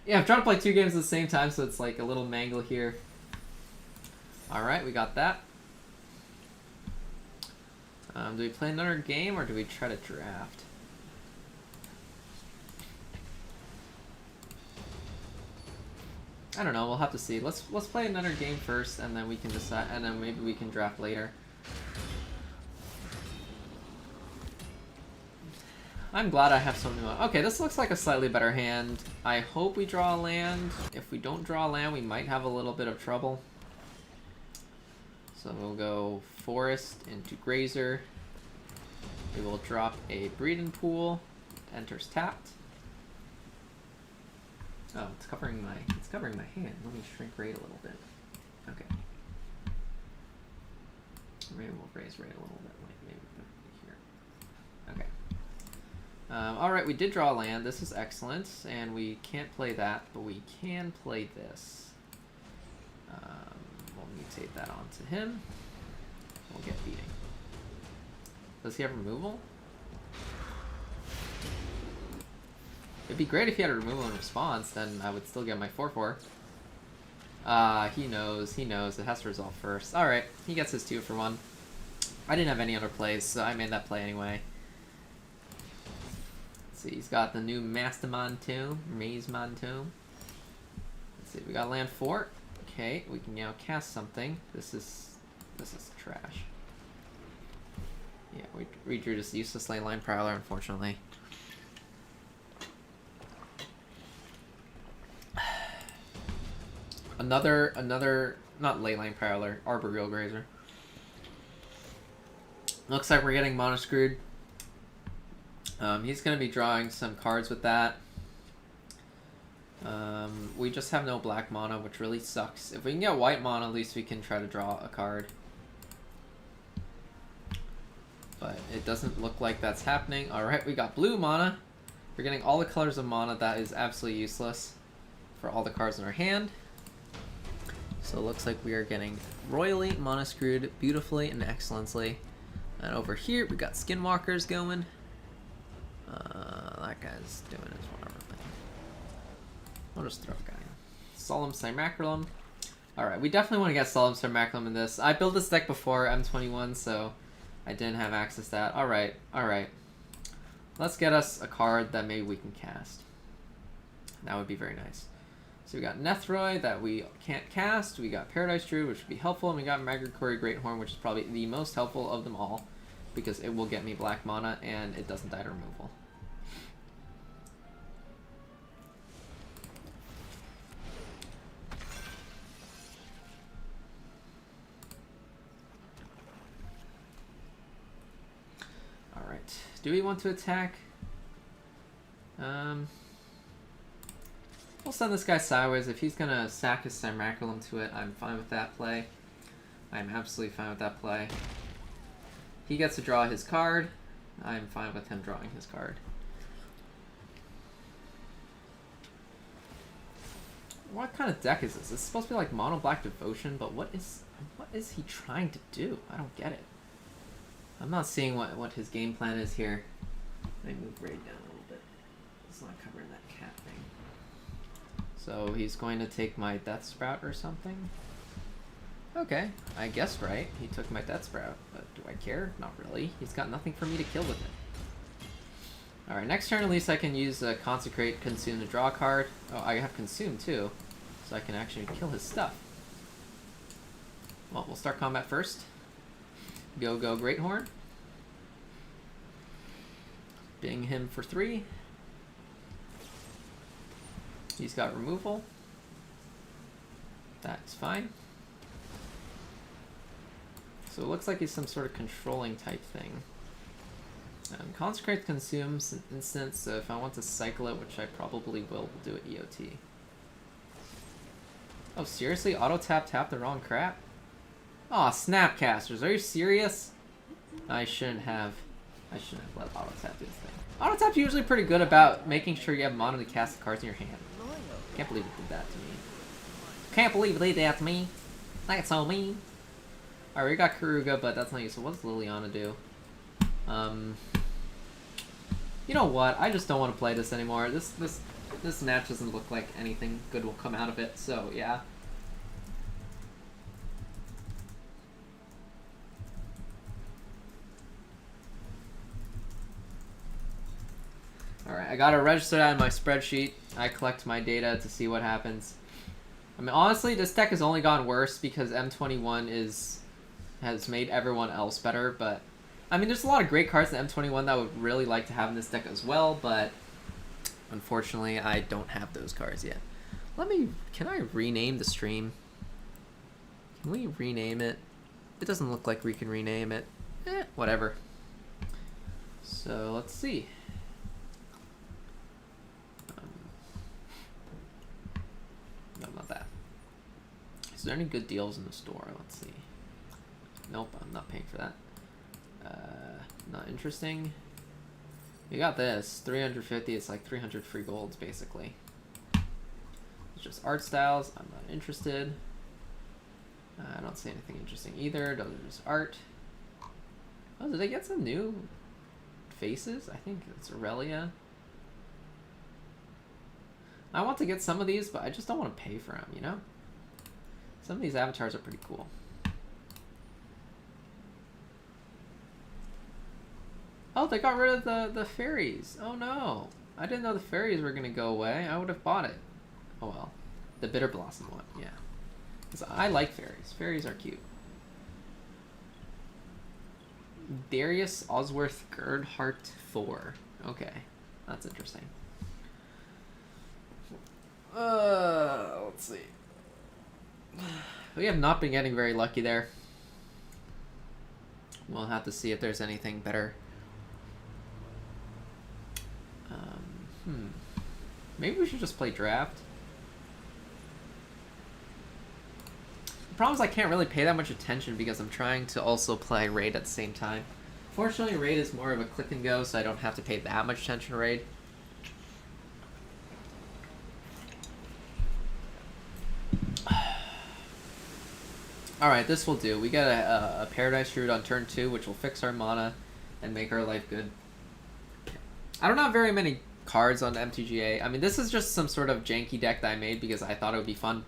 Yeah, I'm trying to play 2 games at the same time, so it's like a little mangle here. Alright, we got that. Do we play another game, or do we try to draft? I don't know. We'll have to see. Let's play another game first, and then we can decide, and then maybe we can draft later. I'm glad I have something. Okay, this looks like a slightly better hand. I hope we draw a land. If we don't draw a land, we might have a little bit of trouble. So we'll go Forest into Grazer. We will drop a Breeding Pool. Enters tapped. Oh, it's covering my hand. Let me shrink Raid a little bit. Okay. Maybe we'll raise Raid a little bit, like maybe here. Okay. All right, we did draw land. This is excellent, and we can't play that, but we can play this. We'll mutate that onto him. We'll get beating. Does he have removal? It'd be great if he had a removal in response, then I would still get my 4/4. He knows. It has to resolve first. Alright, he gets his 2 for 1. I didn't have any other plays, so I made that play anyway. Let's see, he's got the new Maze Montomb. Let's see, we got land 4. Okay, we can now cast something. This is trash. Yeah, we drew this useless Leyline Prowler, unfortunately. Another, not Leyline Prowler, Arboreal Grazer. Looks like we're getting mono screwed. He's going to be drawing some cards with that. We just have no black mana, which really sucks. If we can get white mana, at least we can try to draw a card. But it doesn't look like that's happening. Alright, we got blue mana. We're getting all the colors of mana. That is absolutely useless for all the cards in our hand. So it looks like we are getting royally mono screwed beautifully and excellently. And over here, we got Skinwalkers going. That guy's doing his whatever thing. We'll just throw a guy in. Solemn Cymacrylum. Alright, we definitely want to get Solemn Cymacrylum in this. I built this deck before M21, so I didn't have access to that. Alright. Let's get us a card that maybe we can cast. That would be very nice. So we got Nethroi that we can't cast. We got Paradise Druid, which would be helpful. And we got Migratory Greathorn, which is probably the most helpful of them all, because it will get me black mana and it doesn't die to removal. Do we want to attack? We'll send this guy sideways. If he's gonna sack his Cymraculum to it, I'm fine with that play. I'm absolutely fine with that play. He gets to draw his card. I'm fine with him drawing his card. What kind of deck is this? This is supposed to be like Mono Black Devotion, but what is he trying to do? I don't get it. I'm not seeing what his game plan is here. Let me move Raid down a little bit. It's not covering that cat thing. So he's going to take my Death Sprout or something? Okay, I guess right. He took my Death Sprout, but do I care? Not really. He's got nothing for me to kill with it. Alright, next turn at least I can use Consecrate, Consume to draw a card. Oh, I have Consume too, so I can actually kill his stuff. Well, we'll start combat first. Go Greathorn. Bing him for 3. He's got removal. That's fine. So it looks like he's some sort of controlling type thing. Consecrate consumes an instance, so if I want to cycle it, which I probably will, we'll do it EOT. Oh, seriously? Auto-tap the wrong crap? Aw, Snapcasters, are you serious? I shouldn't have let Auto-tap do this thing. Auto-tap's usually pretty good about making sure you have mono to cast the cards in your hand. Can't believe it did that to me. Can't believe it did that to me. That's so mean. Alright, we got Karuga, but that's not useful. What does Liliana do? You know what? I just don't want to play this anymore. This match doesn't look like anything good will come out of it, so yeah. Alright, I gotta register that in my spreadsheet. I collect my data to see what happens. I mean, honestly, this deck has only gotten worse because M21 has made everyone else better, but I mean, there's a lot of great cards in M21 that I would really like to have in this deck as well, but unfortunately, I don't have those cards yet. Can I rename the stream? Can we rename it? It doesn't look like we can rename it. Whatever. So, let's see. No, not that. Is there any good deals in the store? Let's see. Nope, I'm not paying for that. Not interesting. We got this. 350, it's like 300 free golds, basically. It's just art styles. I'm not interested. I don't see anything interesting either. Those are just art. Oh, did they get some new faces? I think it's Aurelia. I want to get some of these, but I just don't want to pay for them, you know? Some of these avatars are pretty cool. Oh, they got rid of the fairies. Oh no. I didn't know the fairies were going to go away. I would have bought it. Oh well. The Bitter Blossom one, yeah. Because I like fairies. Fairies are cute. Darius Osworth Gerdhart 4. Okay. That's interesting. Let's see. We have not been getting very lucky there. We'll have to see if there's anything better. Maybe we should just play draft. The problem is I can't really pay that much attention because I'm trying to also play raid at the same time. Fortunately, raid is more of a click and go, so I don't have to pay that much attention to raid. Alright, this will do. We got a Paradise Druid on turn 2, which will fix our mana and make our life good. I don't have very many cards on MTGA. I mean, this is just some sort of janky deck that I made because I thought it would be fun.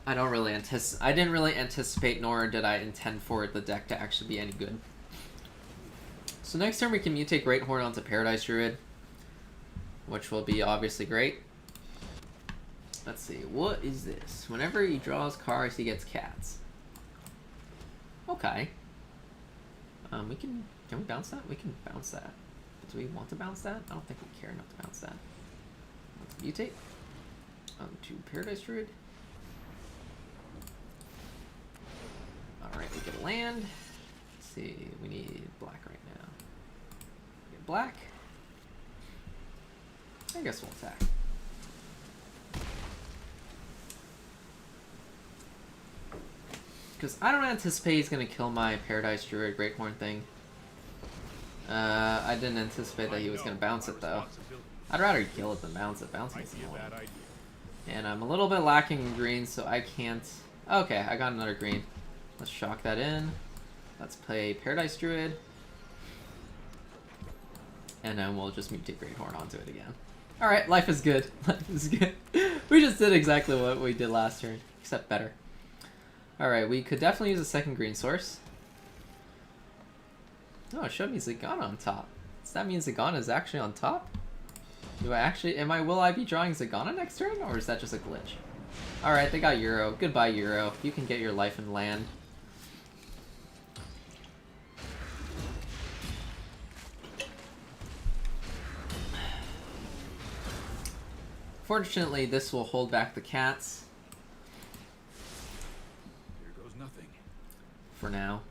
I didn't really anticipate, nor did I intend for the deck to actually be any good. So next turn we can mutate Greathorn onto Paradise Druid, which will be obviously great. Let's see, what is this? Whenever he draws cards, he gets cats. Okay. Can we bounce that? We can bounce that. But do we want to bounce that? I don't think we care enough to bounce that. Let's mutate. To Paradise Druid. Alright. get land. Let's see, we need black right now. Get black. I guess we'll attack. Because I don't anticipate he's going to kill my Paradise Druid Great Horn thing. I didn't anticipate that he was going to bounce it, though. I'd rather kill it than bounce it. Bouncing is annoying. And I'm a little bit lacking in green, so I can't... Okay, I got another green. Let's shock that in. Let's play Paradise Druid. And then we'll just mutate Great Horn onto it again. Alright, life is good. Life is good. We just did exactly what we did last turn, except better. Alright, we could definitely use a second green source. Oh, it showed me Zagana on top. Does that mean Zagana is actually on top? Do I actually... will I be drawing Zagana next turn, or is that just a glitch? Alright, they got Euro. Goodbye, Euro. You can get your life and land. Fortunately, this will hold back the cats. Here goes nothing. For now.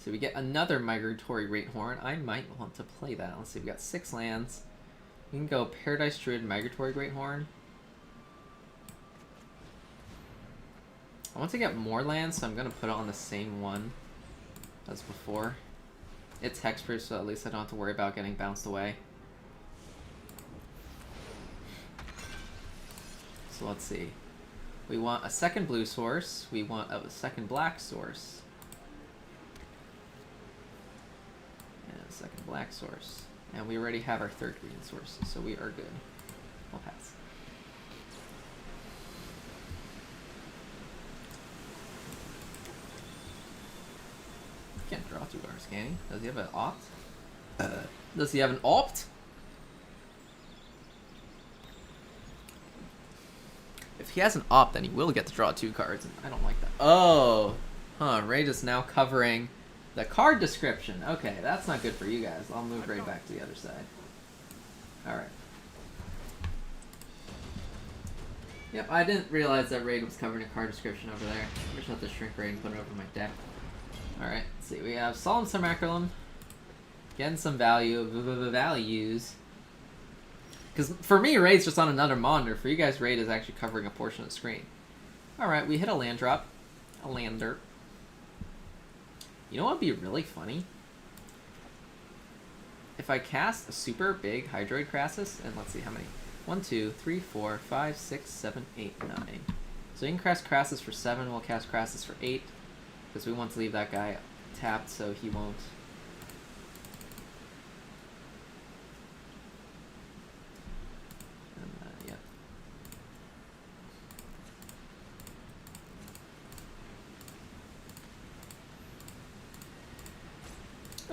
So we get another Migratory Great Horn. I might want to play that. Let's see, we got 6 lands. We can go Paradise Druid, Migratory Great Horn. I want to get more lands, so I'm going to put it on the same one as before. It's hexproof, so at least I don't have to worry about getting bounced away. So let's see. We want a second blue source. We want a second black source. And a second black source. And we already have our third green source, so we are good. We'll pass. Can't draw 2 cards, can he? Does he have an opt? Does he have an opt? If he has an opt, then he will get to draw 2 cards, and I don't like that. Oh! Huh, Raid is now covering the card description. Okay, that's not good for you guys. I'll move Raid back to the other side. Alright. Yep, I didn't realize that Raid was covering a card description over there. I just have to shrink Raid and put it over my deck. Alright, let's see. We have Solemn Summaculum. Getting some values. Because for me, Raid's just on another monitor. For you guys, Raid is actually covering a portion of the screen. Alright, we hit a land drop. A lander. You know what would be really funny? If I cast a super big Hydroid Crassus, and let's see how many. 1, 2, 3, 4, 5, 6, 7, 8, 9. So you can cast Crassus for 7, we'll cast Crassus for 8. Because we want to leave that guy tapped so he won't...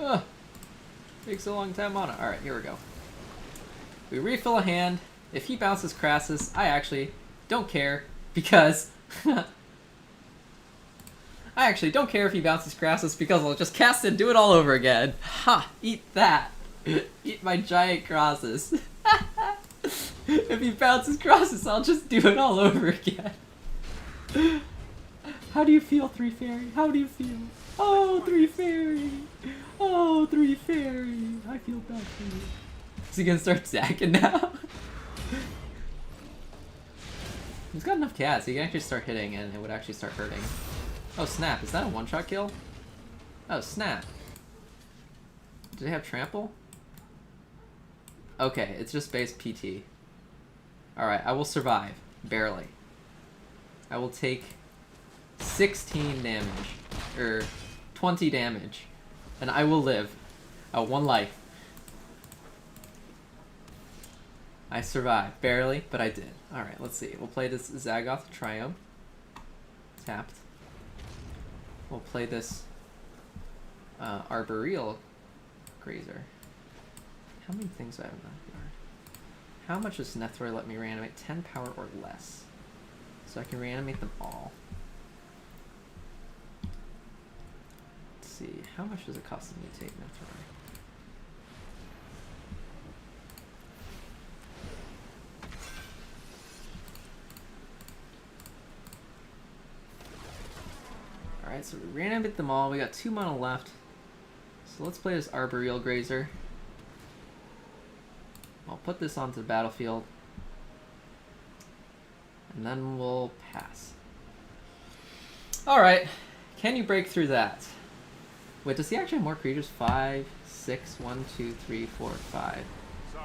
Ugh. Takes a long time on it. Alright, here we go. We refill a hand. If he bounces Crassus, I actually don't care because... I actually don't care if he bounces Crassus because I'll just cast it and do it all over again. Ha! Eat that! Eat my giant Crassus. If he bounces Crassus, I'll just do it all over again. How do you feel, 3 Fairy? How do you feel? Oh, 3 Fairy! Oh, 3 Fairy! I feel bad for you. Is he gonna start zacking now? He's got enough cats, he can actually start hitting and it would actually start hurting. Oh snap, is that a one-shot kill? Oh snap. Do they have trample? Okay, it's just base PT. Alright, I will survive. Barely. I will take 16 damage. Or 20 damage. And I will live. 1 life. I survived. Barely, but I did. Alright, let's see. We'll play this Zagoth Triome. Tapped. We'll play this Arboreal Grazer. How many things do I have in that yard? How much does Nethroid let me reanimate? 10 power or less. So I can reanimate them all. Let's see. How much does it cost to mutate Nethroid? Alright, Alright, so we reanimate them all. We got 2 mana left. So let's play this Arboreal Grazer. I'll put this onto the battlefield. And then we'll pass. Alright, can you break through that? Wait, does he actually have more creatures? 5, 6, 1, 2, 3, 4, 5.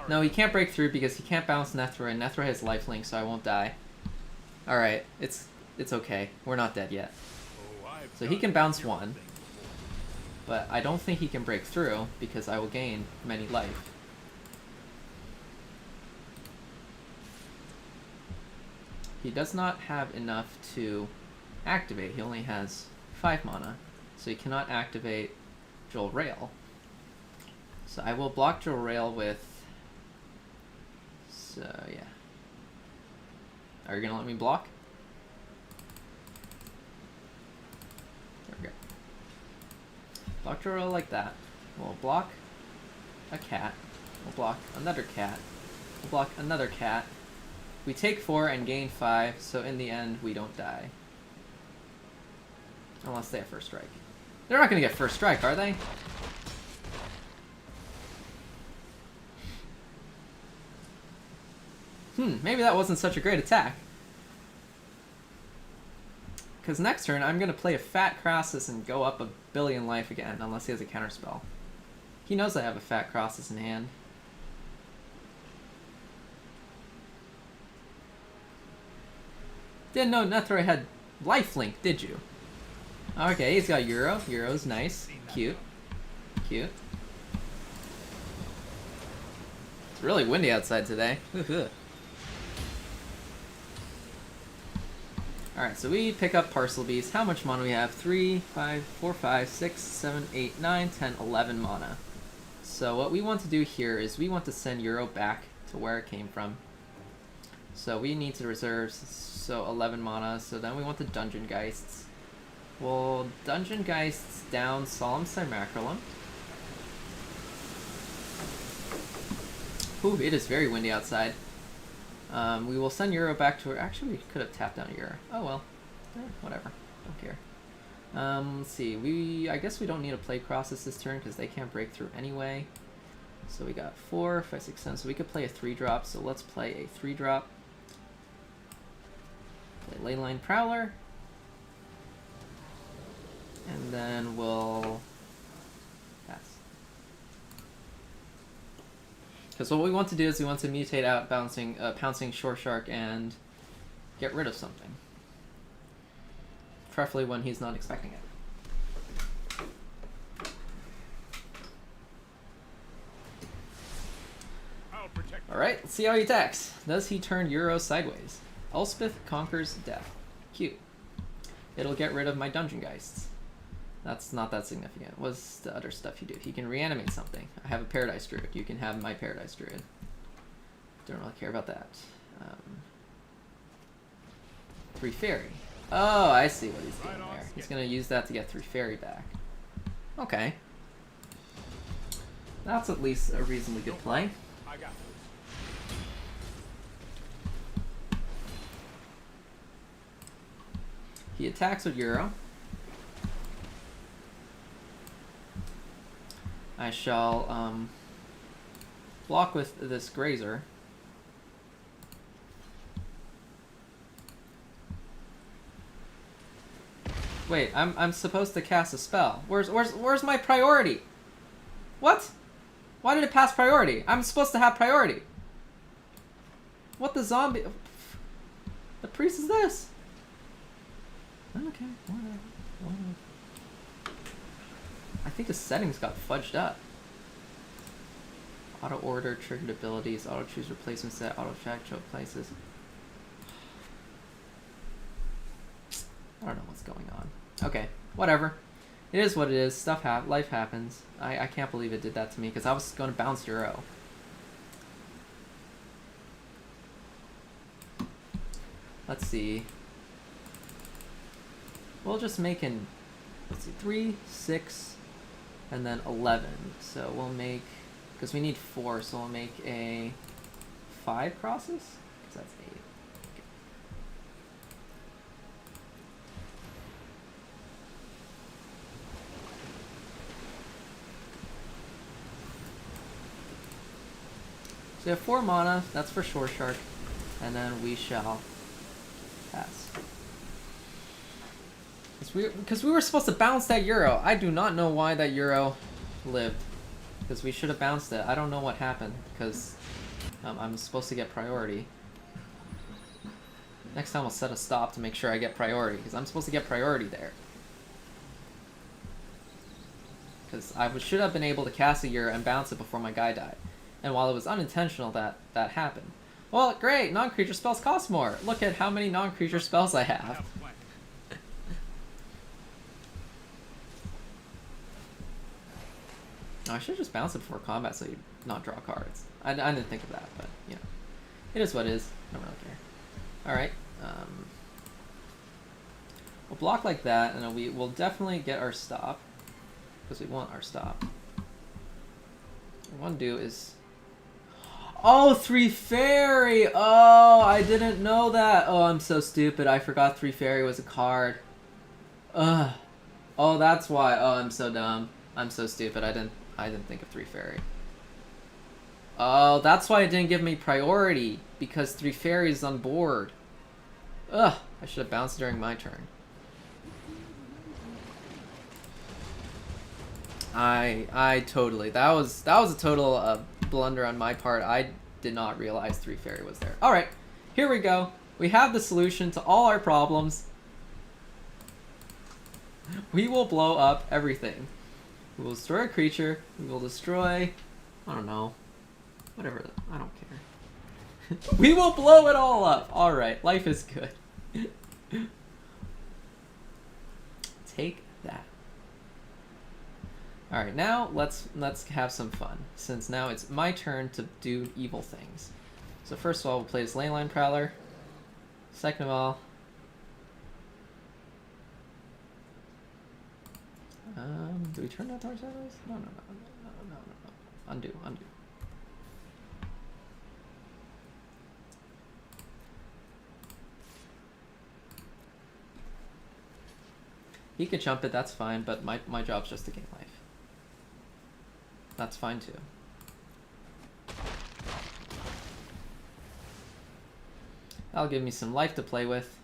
No, he can't break through because he can't bounce Nethra, and Nethra has lifelink, so I won't die. Alright, it's okay. We're not dead yet. So he can bounce 1. But I don't think he can break through, because I will gain many life. He does not have enough to activate. He only has 5 mana. So he cannot activate Joel Rail. So I will block Joel Rail with... So, yeah. Are you going to let me block? There we go. Block Joel Rail like that. We'll block a cat. We'll block another cat. We'll block another cat. We take 4 and gain 5, so in the end, we don't die. Unless they have first strike. They're not going to get first strike, are they? Maybe that wasn't such a great attack. Because next turn, I'm going to play a Fat Crassus and go up a billion life again, unless he has a counterspell. He knows I have a Fat Crassus in hand. Didn't know Nethra had lifelink, did you? Okay, he's got Euro. Euro's nice. Cute. Cute. It's really windy outside today. Alright, so we pick up Parcel Beast. How much mana we have? 3, 5, 4, 5, 6, 7, 8, 9, 10, 11 mana. So what we want to do here is we want to send Euro back to where it came from. So we need to reserve, so 11 mana. So then we want the Dungeon Geists. We'll Dungeon Geists down Solemn Cimacrolum. Ooh, it is very windy outside. We will send Euro back to her. Actually, we could have tapped down Euro. Oh well. Whatever. Don't care. Let's see. I guess we don't need to play Crosses this turn because they can't break through anyway. So we got 4, 5, 6, 7. So we could play a 3-drop. So let's play a 3-drop. Play Leyline Prowler. And then we'll pass. Because what we want to do is we want to mutate out pouncing Shore Shark and get rid of something. Preferably when he's not expecting it. Alright, let's see how he attacks. Does he turn Euro sideways? Elspeth conquers death. Cute. It'll get rid of my Dungeon Geists. That's not that significant. What's the other stuff you do? He can reanimate something. I have a Paradise Druid. You can have my Paradise Druid. Don't really care about that. 3 Fairy. Oh, I see what he's doing there. He's going to use that to get 3 Fairy back. Okay. That's at least a reasonably good play. He attacks with Euro. I shall block with this Grazer. Wait, I'm supposed to cast a spell. Where's my priority? What? Why did it pass priority? I'm supposed to have priority. What the zombie? The priest is this? Okay, whatever. I think the settings got fudged up. Auto order, triggered abilities, auto choose replacement set, auto check, choke places. I don't know what's going on. Okay, whatever. It is what it is. Life happens. I can't believe it did that to me because I was going to bounce Euro. Let's see. We'll just make an, let's see, 3, 6, and then 11. So we'll make, because we need 4, so we'll make a 5 crosses? Because that's 8. Okay. we have 4 mana. That's for Shore Shark. And then we shall pass. Because we were supposed to bounce that Euro. I do not know why that Euro lived. Because we should have bounced it. I don't know what happened. Because I'm supposed to get priority. Next time I'll set a stop to make sure I get priority. Because I'm supposed to get priority there. Because I should have been able to cast a Euro and bounce it before my guy died. And while it was unintentional that happened. Well, great! Non-creature spells cost more! Look at how many non-creature spells I have. I should just bounce it before combat so you not draw cards. I didn't think of that, but, you know. It is what it is. I don't really care. Alright. We'll block like that, and then we'll definitely get our stop. Because we want our stop. What we want to do is... Oh, 3 Fairy! Oh, I didn't know that! Oh, I'm so stupid. I forgot 3 Fairy was a card. Ugh. Oh, that's why. Oh, I'm so dumb. I'm so stupid. I didn't think of 3 Fairy. Oh, that's why it didn't give me priority. Because 3 Fairy is on board. Ugh. I should have bounced during my turn. I totally. That was a total blunder on my part. I did not realize 3 Fairy was there. Alright. Here we go. We have the solution to all our problems. We will blow up everything. We will destroy a creature. We will destroy... I don't know. Whatever. I don't care. We will blow it all up. Alright. Life is good. Take that. Alright, now let's have some fun. Since now it's my turn to do evil things. So first of all, we'll play this Leyline Prowler. Second of all... do we turn that towards shadows? No. Undo. He could jump it, that's fine, but my job's just to gain life. That's fine too. That'll give me some life to play with.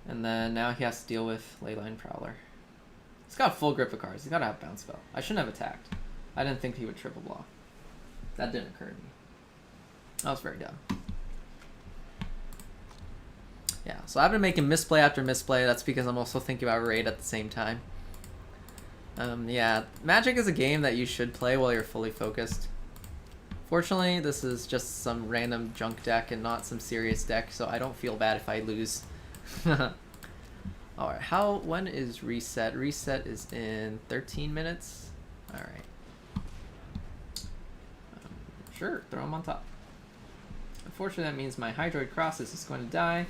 And then now he has to deal with Leyline Prowler. He's got full grip of cards. He's got to have bounce spell. I shouldn't have attacked. I didn't think he would triple block. That didn't occur to me. That was very dumb. Yeah, so I've been making misplay after misplay. That's because I'm also thinking about raid at the same time. Yeah, Magic is a game that you should play while you're fully focused. Fortunately, this is just some random junk deck and not some serious deck, so I don't feel bad if I lose. Alright, when is reset? Reset is in 13 minutes. Alright. Sure, throw him on top. Unfortunately, that means my Hydroid Crosses is going to die.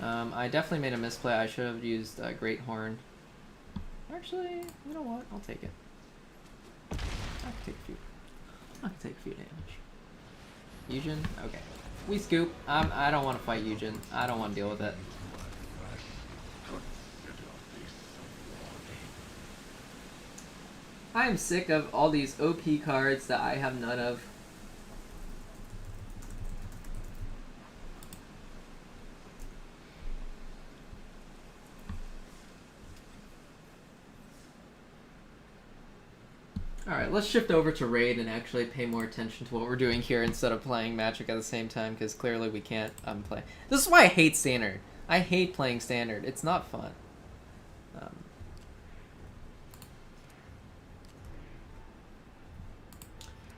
I definitely made a misplay. I should have used Great Horn. Actually, you know what? I'll take it. I can take a few damage. Eugen? Okay. We scoop. I don't want to fight Eugen. I don't want to deal with it. I am sick of all these OP cards that I have none of. Alright, let's shift over to Raid and actually pay more attention to what we're doing here instead of playing Magic at the same time, because clearly we can't play. This is why I hate Standard. I hate playing Standard. It's not fun.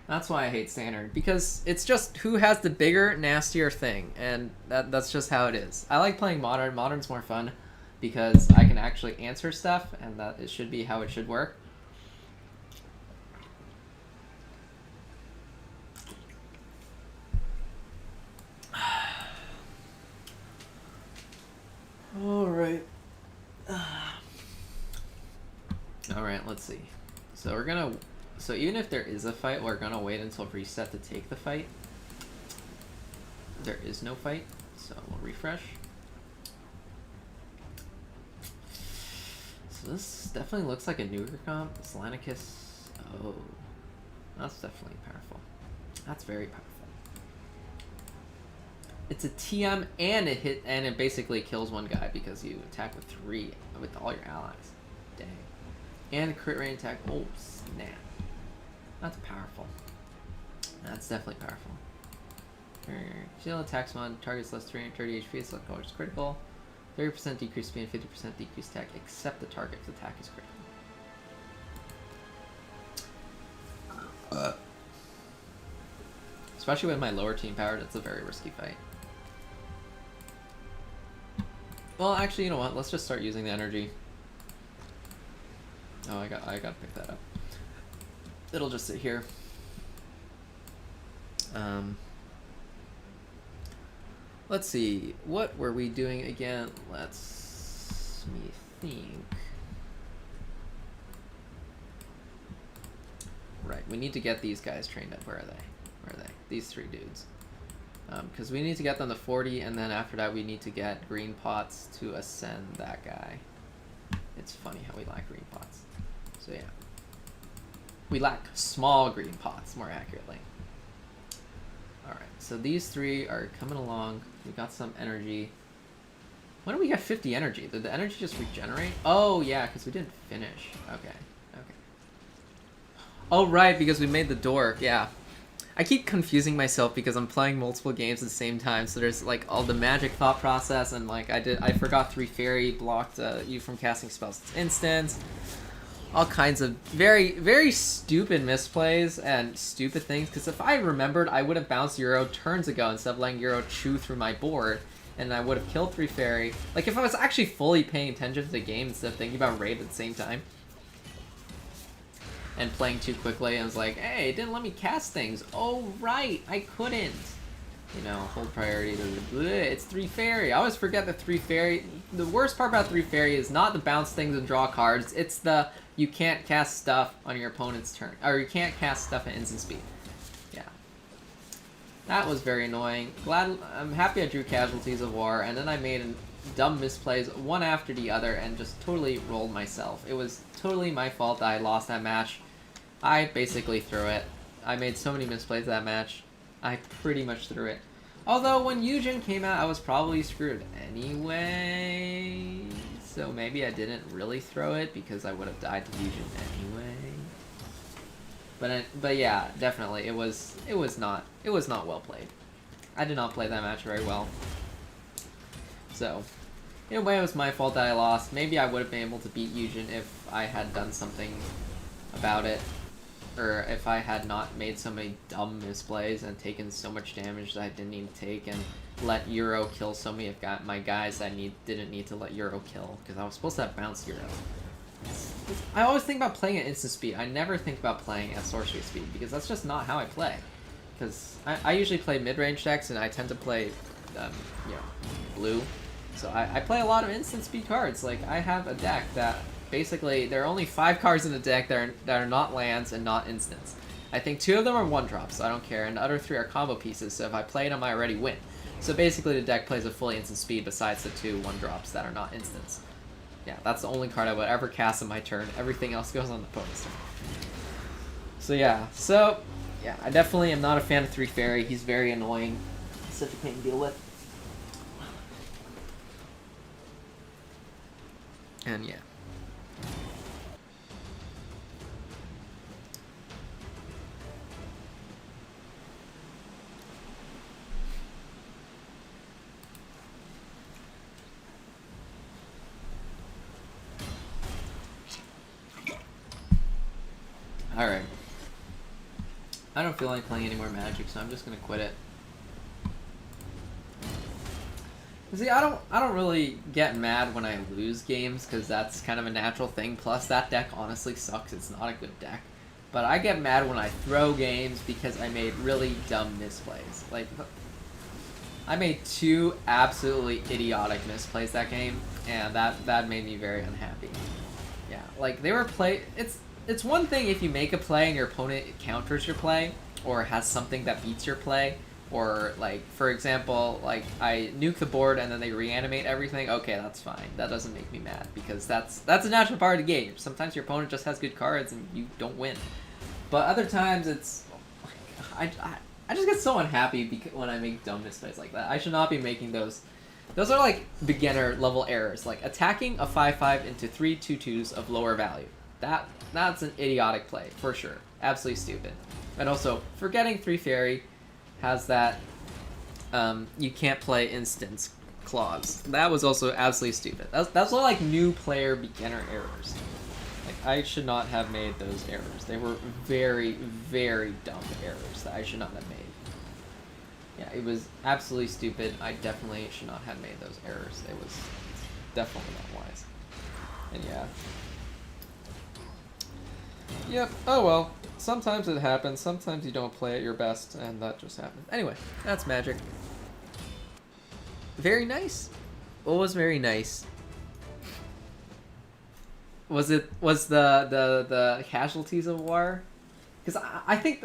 That's why I hate Standard, because it's just who has the bigger, nastier thing, and that's just how it is. I like playing Modern. Modern's more fun because I can actually answer stuff, and that it should be how it should work. Alright. Alright, let's see. So we're gonna... So even if there is a fight, we're gonna wait until reset to take the fight. There is no fight, so we'll refresh. So this definitely looks like a newer comp. Slanicus. Oh, that's definitely powerful. That's very powerful. It's a TM and it basically kills one guy because you attack with 3 with all your allies. Dang. And crit rate attack. Oh snap. That's powerful. That's definitely powerful. Shield attacks one, targets less 330 HP, select color is critical. 30% decrease speed and 50% decrease attack, except the target's attack is critical. Especially with my lower team power, that's a very risky fight. Well, actually, you know what? Let's just start using the energy. Oh, I gotta pick that up. It'll just sit here. Let's see. What were we doing again? Let's me think. Right, we need to get these guys trained up. Where are they? Where are they? These 3 dudes. Because we need to get them to 40, and then after that we need to get green pots to ascend that guy. It's funny how we lack green pots. So yeah. We lack small green pots, more accurately. Alright, so these 3 are coming along. We got some energy. When do we get 50 energy? Did the energy just regenerate? Oh yeah, because we didn't finish. Okay, okay. Oh right, because we made the door, yeah. I keep confusing myself because I'm playing multiple games at the same time, so there's like all the magic thought process, and like I forgot 3 fairy blocked you from casting spells instance. All kinds of very stupid misplays and stupid things, because if I remembered, I would have bounced Euro turns ago instead of letting Euro chew through my board, and I would have killed 3 fairy. Like if I was actually fully paying attention to the game instead of thinking about raid at the same time. And playing too quickly, and was like, hey, it didn't let me cast things. Oh, right, I couldn't. You know, hold priority to it's 3 fairy. I always forget the 3 fairy. The worst part about 3 fairy is not the bounce things and draw cards. It's the you can't cast stuff on your opponent's turn. Or you can't cast stuff at instant speed. Yeah. That was very annoying. I'm happy I drew Casualties of War, and then I made dumb misplays one after the other and just totally rolled myself. It was totally my fault that I lost that match. I basically threw it. I made so many misplays that match. I pretty much threw it. Although when Eugen came out, I was probably screwed anyway. So maybe I didn't really throw it because I would have died to Eugen anyway. But yeah, definitely it was not well played. I did not play that match very well. So in a way, it was my fault that I lost. Maybe I would have been able to beat Eugen if I had done something about it. Or if I had not made so many dumb misplays and taken so much damage that I didn't need to take, and let Euro kill so many of my guys that I didn't need to let Euro kill, because I was supposed to have bounced Euro. I always think about playing at instant speed. I never think about playing at sorcery speed, because that's just not how I play. Because I usually play mid-range decks, and I tend to play, you know, blue. So I play a lot of instant speed cards. Like, I have a deck that basically, there are only 5 cards in the deck that are not lands and not instants. I think 2 of them are 1-drops, so I don't care, and the other 3 are combo pieces, so if I play them, I already win. So basically, the deck plays a fully instant speed besides the 2 1-drops that are not instants. Yeah, that's the only card I would ever cast in my turn. Everything else goes on the opponent's turn. So yeah, I definitely am not a fan of 3 fairy. He's very annoying. Such a pain to deal with. And yeah. Alright. I don't feel like playing any more Magic, so I'm just gonna quit it. See, I don't really get mad when I lose games, because that's kind of a natural thing. Plus, that deck honestly sucks. It's not a good deck. But I get mad when I throw games because I made really dumb misplays. Like, I made 2 absolutely idiotic misplays that game, and that made me very unhappy. Yeah, like, they were It's one thing if you make a play and your opponent counters your play, or has something that beats your play, or, like, for example, like, I nuke the board and then they reanimate everything. Okay, that's fine. That doesn't make me mad, because that's a natural part of the game. Sometimes your opponent just has good cards and you don't win. But other times it's... I just get so unhappy when I make dumb misplays like that. I should not be making those. Those are like beginner level errors, like attacking a 5/5 into 3 2/2s of lower value. That's an idiotic play for sure. Absolutely stupid. And also forgetting 3 fairy has that you can't play instance clause. That was also absolutely stupid. That's all like new player beginner errors. Like I should not have made those errors. They were very, very dumb errors that I should not have made. Yeah, it was absolutely stupid. I definitely should not have made those errors. It was definitely not wise. And yeah. Yep, oh well. Sometimes it happens. Sometimes you don't play at your best, and that just happens. Anyway, that's Magic. Very nice. What was very nice? Was the casualties of war? Because I think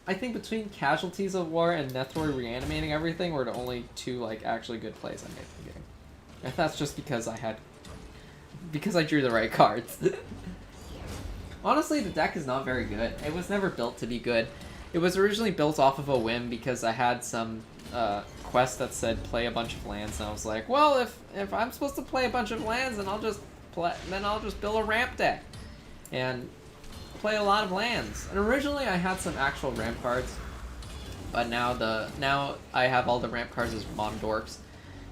between casualties of war and Nethor reanimating everything were the only 2 like actually good plays I made in the game. And that's just because I drew the right cards. Honestly, the deck is not very good. It was never built to be good. It was originally built off of a whim because I had some quest that said play a bunch of lands, and I was like, well, if I'm supposed to play a bunch of lands, then I'll just build a ramp deck and play a lot of lands. And originally I had some actual ramp cards, but now I have all the ramp cards as Mon Dorks.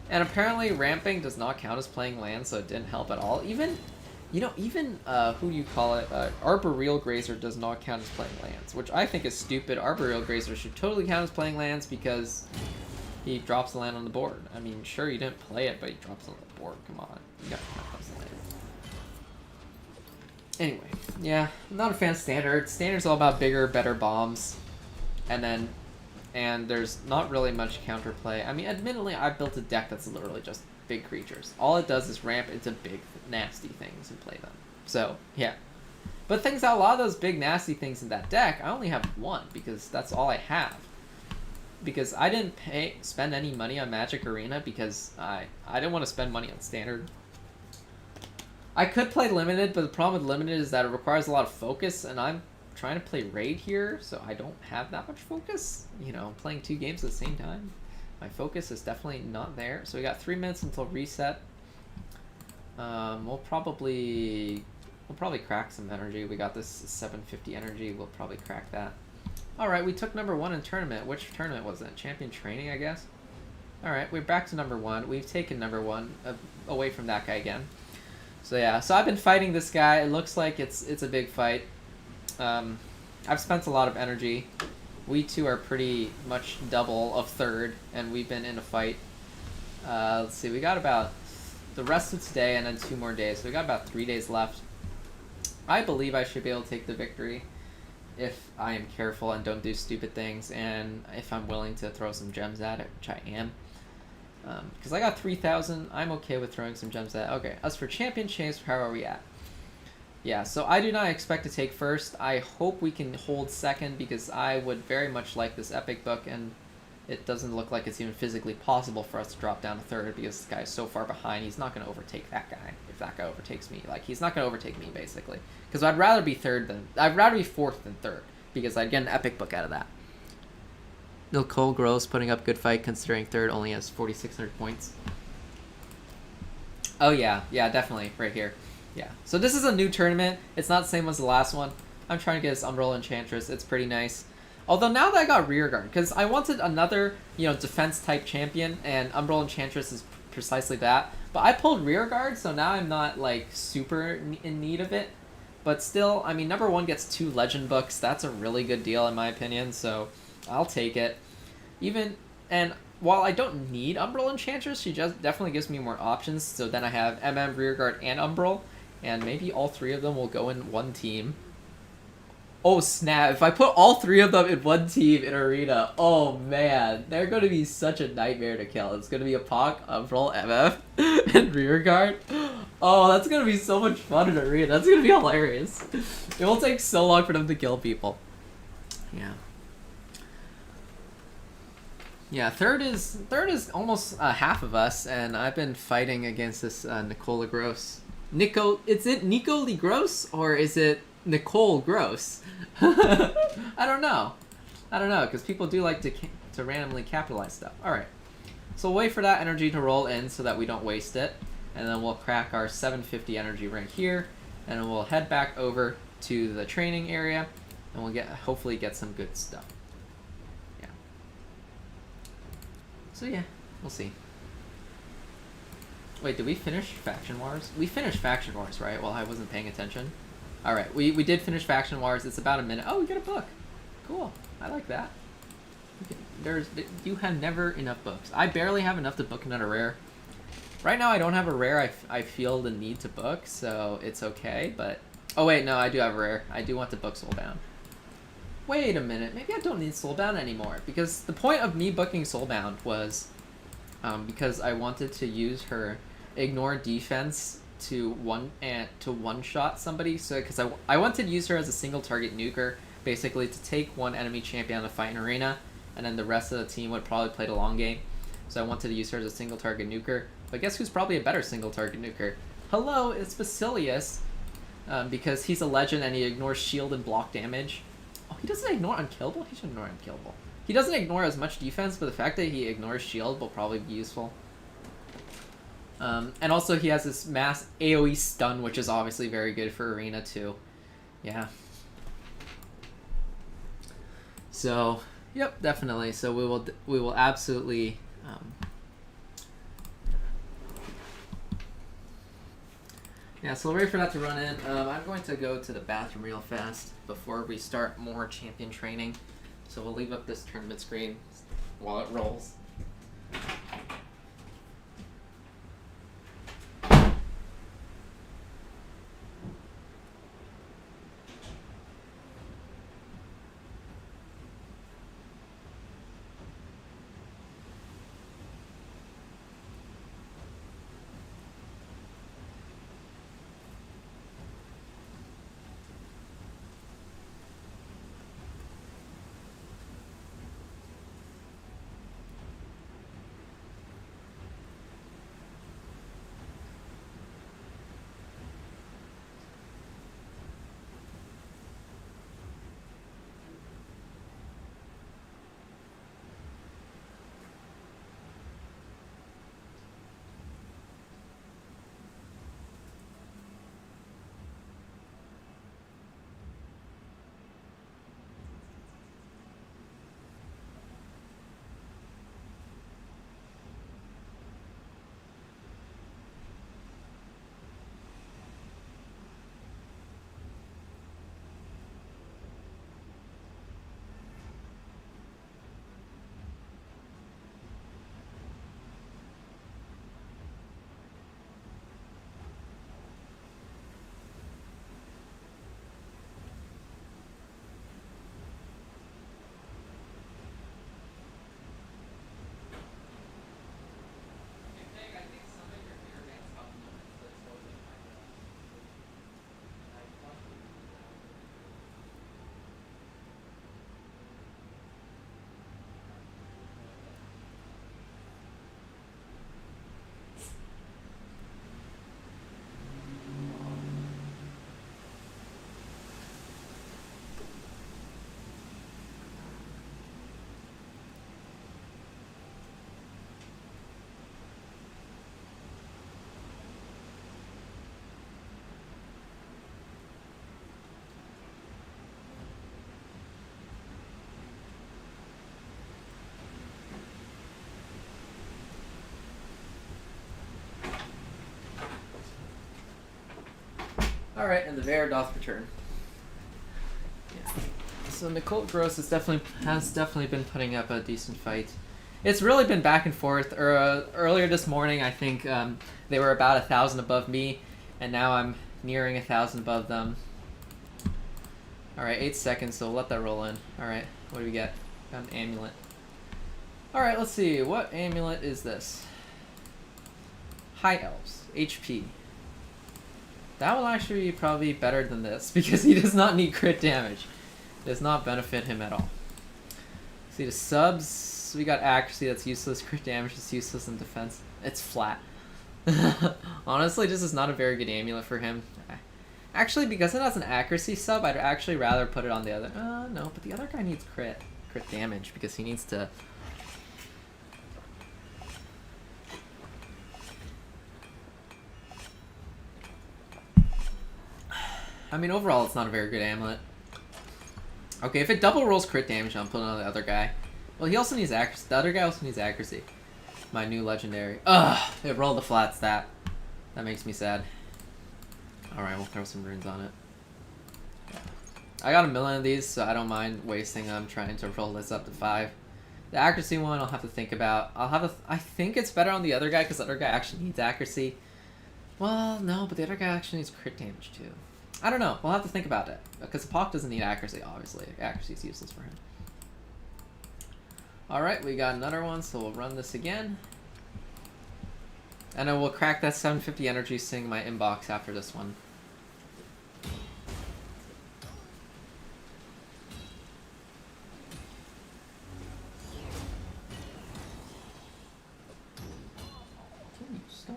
And apparently ramping does not count as playing lands, so it didn't help at all. Even who do you call it? Arboreal Grazer does not count as playing lands, which I think is stupid. Arboreal Grazer should totally count as playing lands because he drops the land on the board. I mean, sure, you didn't play it, but he drops it on the board. Come on. You gotta count those lands. Anyway, yeah, I'm not a fan of Standard. Standard's all about bigger, better bombs. And there's not really much counterplay. I mean, admittedly, I built a deck that's literally just big creatures. All it does is ramp into big, nasty things and play them. So, yeah. But things out, a lot of those big, nasty things in that deck, I only have 1 because that's all I have. Because I didn't spend any money on Magic Arena because I didn't want to spend money on Standard. I could play Limited, but the problem with Limited is that it requires a lot of focus, and I'm trying to play Raid here, so I don't have that much focus. You know, playing 2 games at the same time. My focus is definitely not there. So we got 3 minutes until reset. We'll probably crack some energy. We got this 750 energy. We'll probably crack that. Alright, we took number 1 in tournament. Which tournament was it? Champion Training, I guess? Alright, we're back to number 1. We've taken number 1 away from that guy again. So yeah, so I've been fighting this guy. It looks like it's a big fight. I've spent a lot of energy. We 2 are pretty much double of 3rd, and we've been in a fight. Let's see, we got about the rest of today and then 2 more days. So we got about 3 days left. I believe I should be able to take the victory if I am careful and don't do stupid things, and if I'm willing to throw some gems at it, which I am. Because I got 3,000, I'm okay with throwing some gems at it. Okay, as for champion chase, how are we at? Yeah, so I do not expect to take first. I hope we can hold second because I would very much like this epic book, and it doesn't look like it's even physically possible for us to drop down to 3rd because this guy is so far behind. He's not going to overtake that guy if that guy overtakes me. Like, he's not going to overtake me, basically. Because I'd rather be 4th than 3rd because I'd get an epic book out of that. Nicole Gross putting up good fight considering 3rd only has 4,600 points. Oh yeah, definitely, right here. Yeah, so this is a new tournament. It's not the same as the last one. I'm trying to get this Umbral Enchantress. It's pretty nice. Although now that I got Rearguard, because I wanted another, defense-type champion, and Umbral Enchantress is precisely that. But I pulled Rearguard, so now I'm not, like, super in need of it. But still, I mean, number 1 gets 2 Legend books. That's a really good deal, in my opinion, so I'll take it. And while I don't need Umbral Enchantress, she just definitely gives me more options. So then I have Rearguard, and Umbral. And maybe all 3 of them will go in one team. Oh snap, if I put all 3 of them in one team in Arena, oh man, they're going to be such a nightmare to kill. It's going to be a Pock, Umbral, MF, and Rearguard. Oh, that's going to be so much fun in Arena. That's going to be hilarious. It will take so long for them to kill people. Yeah. Yeah, third is almost half of us, and I've been fighting against this Nicola Gross. Is it Nico Lee Gross or is it Nicole Gross? I don't know. I don't know, because people do like to randomly capitalize stuff. Alright. So we'll wait for that energy to roll in so that we don't waste it. And then we'll crack our 750 energy right here. And then we'll head back over to the training area. And we'll hopefully get some good stuff. Yeah. So yeah, we'll see. Wait, did we finish Faction Wars? We finished Faction Wars, right? While I wasn't paying attention. Alright, we did finish Faction Wars. It's about a minute. Oh, we got a book. Cool. I like that. You have never enough books. I barely have enough to book another rare. Right now I don't have a rare I feel the need to book, so it's okay, but... Oh wait, no, I do have a rare. I do want to book Soulbound. Wait a minute, maybe I don't need Soulbound anymore, because the point of me booking Soulbound was because I wanted to use her ignore defense to one-shot somebody, so because I wanted to use her as a single target nuker, basically to take one enemy champion to fight in arena, and then the rest of the team would probably play the long game. So I wanted to use her as a single target nuker. But guess who's probably a better single target nuker? Hello, it's Basilius, because he's a legend and he ignores shield and block damage. Oh, he doesn't ignore unkillable? He should ignore unkillable. He doesn't ignore as much defense, but the fact that he ignores shield will probably be useful. And also he has this mass AoE stun, which is obviously very good for arena too. Yeah. So, yep, definitely. So we will absolutely yeah, so we'll wait for that to run in. I'm going to go to the bathroom real fast before we start more champion training. So we'll leave up this tournament screen while it rolls. Alright, and the Veyr doth return. Yeah. So Nicole Gross has definitely been putting up a decent fight. It's really been back and forth. Earlier this morning, I think they were about 1,000 above me, and now I'm nearing 1,000 above them. Alright, 8 seconds, so we'll let that roll in. Alright, what do we get? Got an amulet. Alright, let's see. What amulet is this? High Elves. HP. That will actually be probably better than this, because he does not need crit damage. It does not benefit him at all. See the subs, we got accuracy, that's useless. Crit damage is useless, in defense. It's flat. Honestly, this is not a very good amulet for him. Actually, because it has an accuracy sub, I'd actually rather put it on the other. No, but the other guy needs crit. crit damage because he needs to... I mean, overall, it's not a very good amulet. Okay, if it double rolls crit damage, I'm putting on the other guy. Well, he also needs accuracy. The other guy also needs accuracy. My new legendary. Ugh! It rolled a flat stat. That makes me sad. Alright, we'll throw some runes on it. Yeah. I got a million of these, so I don't mind wasting them trying to roll this up to 5. The accuracy one, I'll have to think about. I think it's better on the other guy, because the other guy actually needs accuracy. Well, no, but the other guy actually needs crit damage, too. I don't know. We'll have to think about it. Because Pock doesn't need accuracy, obviously. Accuracy is useless for him. Alright, we got another one, so we'll run this again. And then we'll crack that 750 energy sing in my inbox after this one. Can you stop?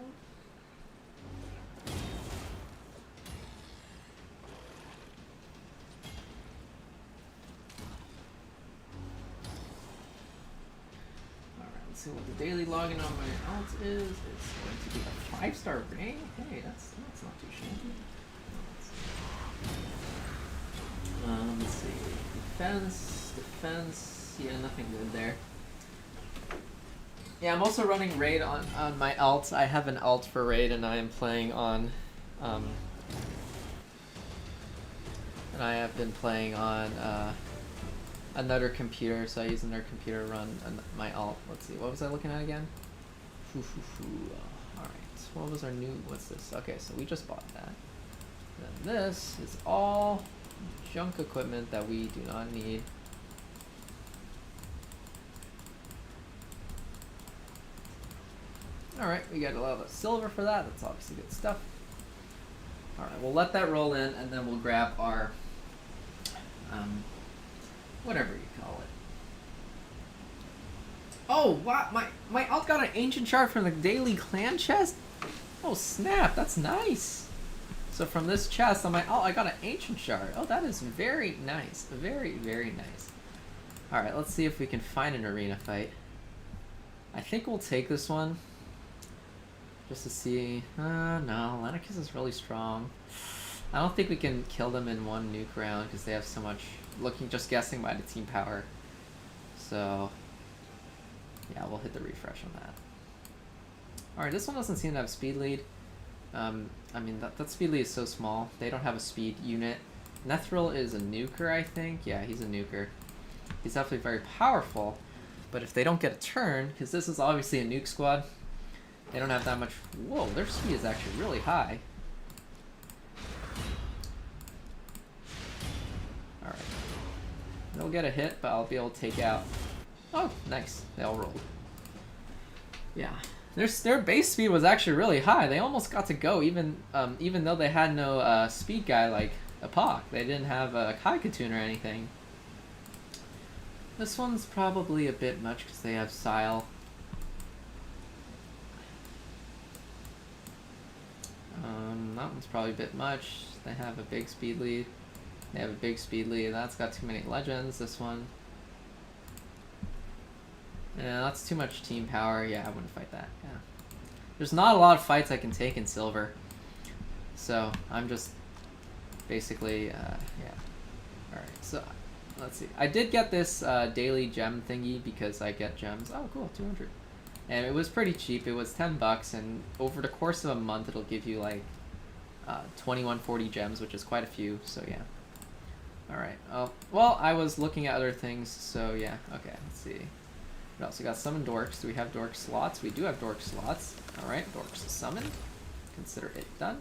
See what the daily login on my alt is. It's going to be a 5-star ring. Hey, that's not too shabby. Let's see. Defense. Yeah, nothing good there. Yeah, I'm also running raid on my alt. I have an alt for raid, and I am playing on. And I have been playing on. Another computer, so I use another computer to run my alt. Let's see, what was I looking at again? Alright, what was our new, what's this? Okay, so we just bought that. Then this is all junk equipment that we do not need. Alright, we got a lot of silver for that. That's obviously good stuff. Alright, we'll let that roll in, and then we'll grab our whatever you call it. Oh, wow, my alt got an ancient shard from the daily clan chest? Oh snap, that's nice. So from this chest on my alt, I got an ancient shard. Oh, that is very nice. Very, very nice. Alright, let's see if we can find an arena fight. I think we'll take this one. Just to see. No, Lennox is really strong. I don't think we can kill them in one nuke round because they have so much. Just guessing by the team power. So, yeah, we'll hit the refresh on that. Alright, this one doesn't seem to have speed lead. I mean, that speed lead is so small. They don't have a speed unit. Nethril is a nuker, I think. Yeah, he's a nuker. He's definitely very powerful. But if they don't get a turn, because this is obviously a nuke squad, they don't have that much. Whoa, their speed is actually really high. Alright. They'll get a hit, but I'll be able to take out. Oh, nice. They all rolled. Yeah. Their base speed was actually really high. They almost got to go, even though they had no speed guy like a Pock. They didn't have a Kaikatoon or anything. This one's probably a bit much because they have Sile. That one's probably a bit much. They have a big speed lead. They have a big speed lead. That's got too many legends, this one. Yeah, that's too much team power. Yeah, I wouldn't fight that. Yeah. There's not a lot of fights I can take in silver. So, I'm just basically, yeah. Alright, so, let's see. I did get this daily gem thingy because I get gems. Oh, cool, 200. And it was pretty cheap. It was $10, and over the course of a month, it'll give you like 2140 gems, which is quite a few, so yeah. Alright, well, I was looking at other things, so yeah, okay, let's see. We also got summon dorks. Do we have dork slots? We do have dork slots. Alright, dorks summoned. Consider it done.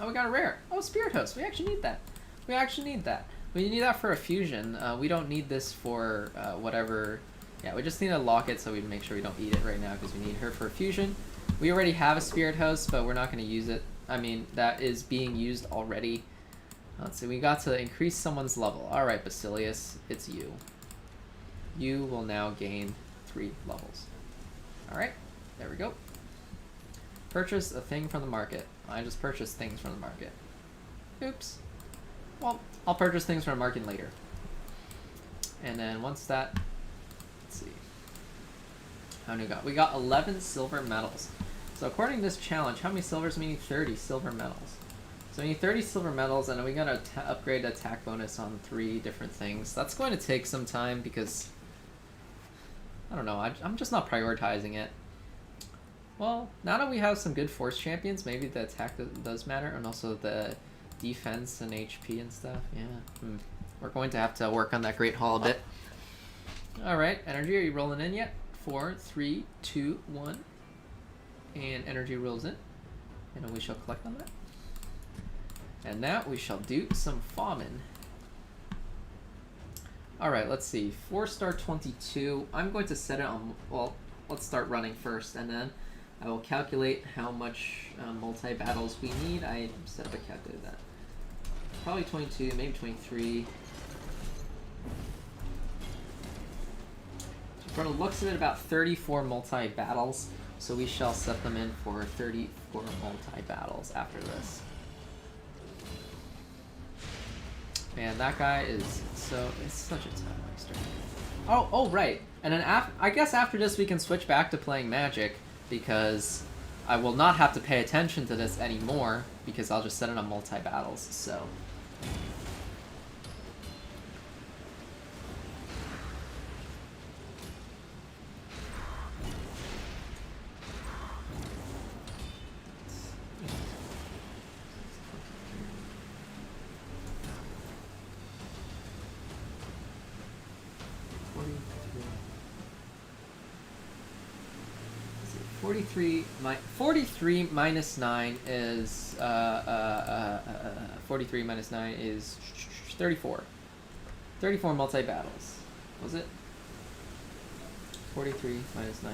Oh, we got a rare. Oh, Spirit Host. We actually need that. We actually need that. We need that for a fusion. We don't need this for whatever. Yeah, we just need to lock it so we make sure we don't eat it right now because we need her for a fusion. We already have a Spirit Host, but we're not going to use it. I mean, that is being used already. Let's see, we got to increase someone's level. Alright, Basilius, it's you. You will now gain 3 levels. Alright, there we go. Purchase a thing from the market. I just purchased things from the market. Oops. Well, I'll purchase things from the market later. And then once that, let's see, how many we got? We got 11 silver medals. So according to this challenge, how many silvers? We need 30 silver medals. So we need 30 silver medals, and we gotta upgrade the attack bonus on 3 different things. That's going to take some time because, I don't know, I'm just not prioritizing it. Well, now that we have some good force champions, maybe the attack does matter, and also the defense and HP and stuff. Yeah, we're going to have to work on that Great Hall a bit. Alright, energy, are you rolling in yet? 4, 3, 2, 1. And energy rolls in. And then we shall collect on that. And now we shall do some farming. Alright, let's see. 4-star 22. I'm going to set it on... Well, let's start running first, and then I will calculate how much multi-battles we need. I set up a calculator that. Probably 22, maybe 23. From the looks of it, about 34 multi-battles. So we shall set them in for 34 multi-battles after this. Man, that guy is so... It's such a time waster. Oh, right. And then I guess after this we can switch back to playing Magic, because I will not have to pay attention to this anymore, because I'll just set it on multi-battles, so... Forty-three minus 9 is 43 minus 9 is 34. 34 multi-battles. Was it? 43 minus 9.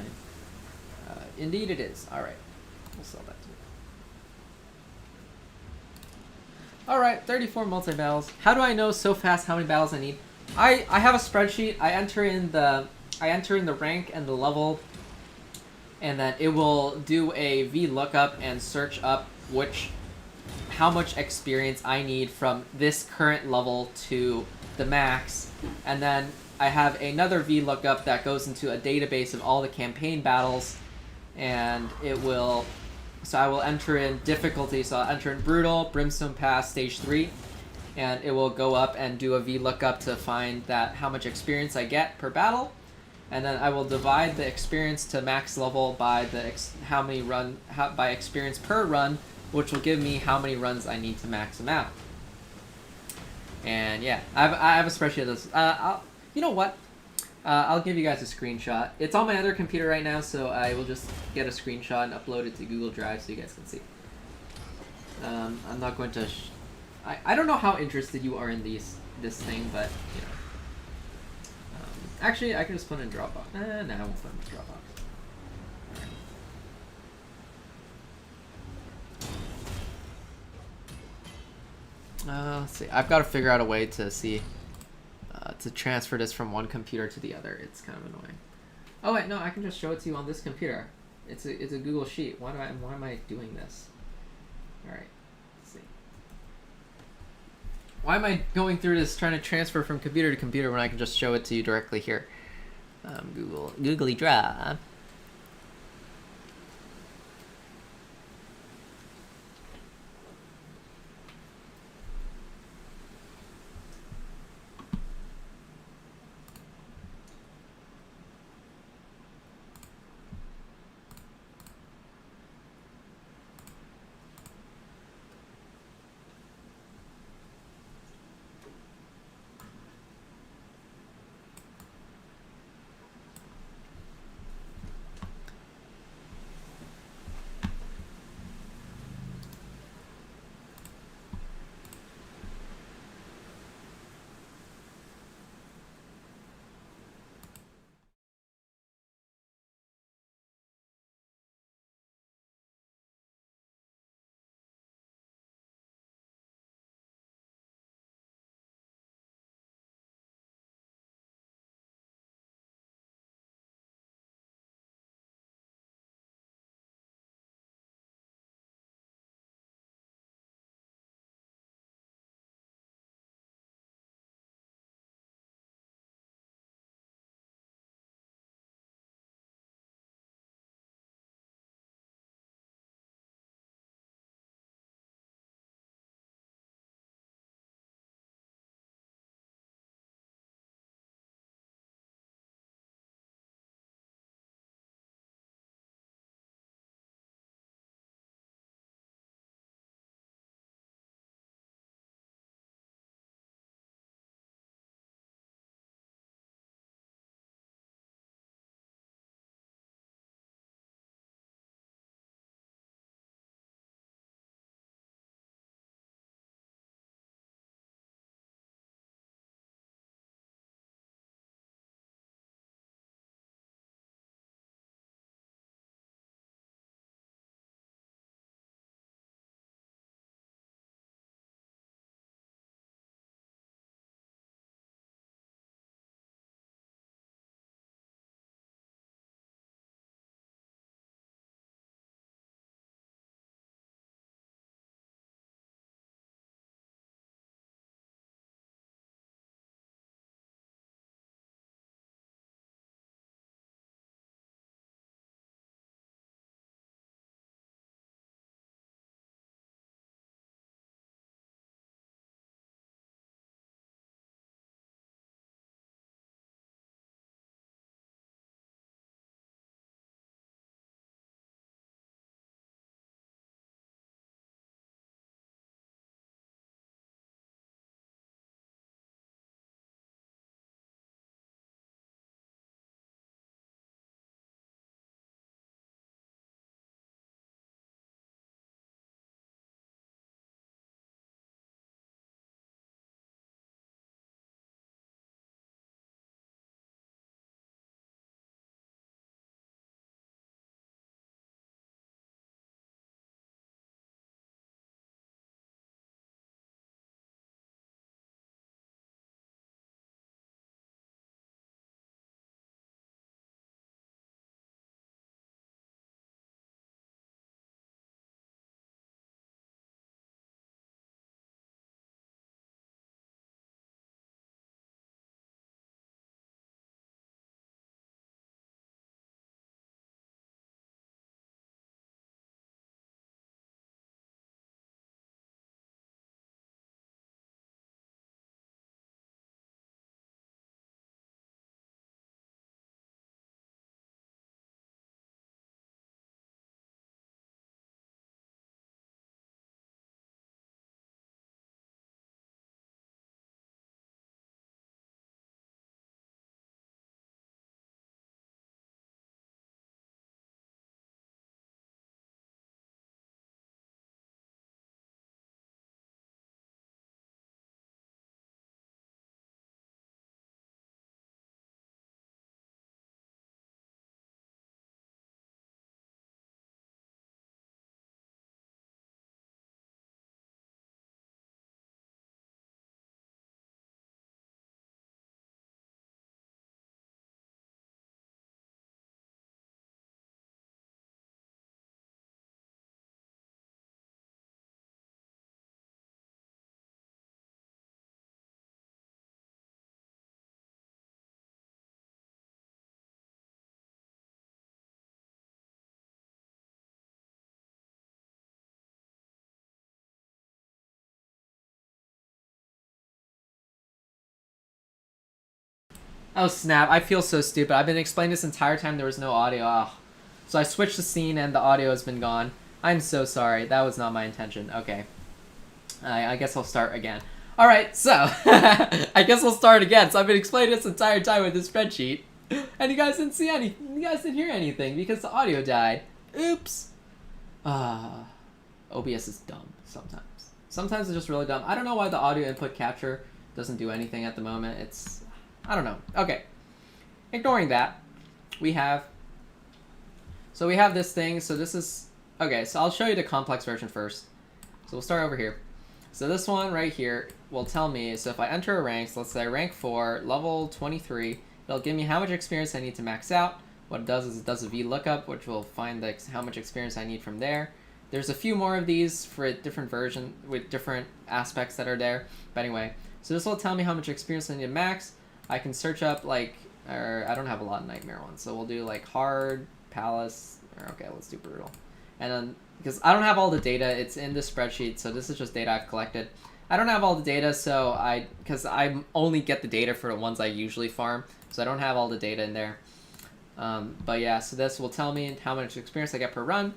Indeed it is. Alright. We'll sell that to Alright, 34 multi-battles. How do I know so fast how many battles I need? I have a spreadsheet. I enter in the rank and the level, and then it will do a VLOOKUP and search up how much experience I need from this current level to the max. And then I have another VLOOKUP that goes into a database of all the campaign battles, and it will... So I will enter in difficulty, so I'll enter in Brutal, Brimstone Pass, Stage 3, and it will go up and do a VLOOKUP to find that how much experience I get per battle. And then I will divide the experience to max level by the by experience per run, which will give me how many runs I need to max them out. And yeah, I have a spreadsheet of this. You know what? I'll give you guys a screenshot. It's on my other computer right now, so I will just get a screenshot and upload it to Google Drive so you guys can see. I'm not going to... I don't know how interested you are in this thing, but you know. Actually, I can just put it in Dropbox. Nah, I won't put it in Dropbox. Let's see. I've got to figure out a way to see to transfer this from one computer to the other. It's kind of annoying. Oh wait, no, I can just show it to you on this computer. It's a Google Sheet. Why am I doing this? All right. Let's see. Why am I going through this trying to transfer from computer to computer when I can just show it to you directly here? Googly Drive. Oh snap, I feel so stupid. I've been explaining this entire time there was no audio. Oh. So I switched the scene and the audio has been gone. I'm so sorry. That was not my intention. Okay. I guess I'll start again. Alright, so I guess I'll start again. So I've been explaining this entire time with this spreadsheet. And you guys didn't see anything. You guys didn't hear anything because the audio died. Oops. OBS is dumb sometimes. Sometimes it's just really dumb. I don't know why the audio input capture doesn't do anything at the moment. I don't know. Okay. Ignoring that, we have this thing. So this is, okay, so I'll show you the complex version first. So we'll start over here. So this one right here will tell me, so if I enter a rank, so let's say rank 4, level 23, it'll give me how much experience I need to max out. What it does is it does a VLOOKUP, which will find how much experience I need from there. There's a few more of these for a different version with different aspects that are there. But anyway, so this will tell me how much experience I need to max. I can search up like, or I don't have a lot of nightmare ones, so we'll do like hard, palace, or okay, let's do brutal. And then, because I don't have all the data, it's in this spreadsheet, so this is just data I've collected. I don't have all the data, so because I only get the data for the ones I usually farm, so I don't have all the data in there. But yeah, so this will tell me how much experience I get per run.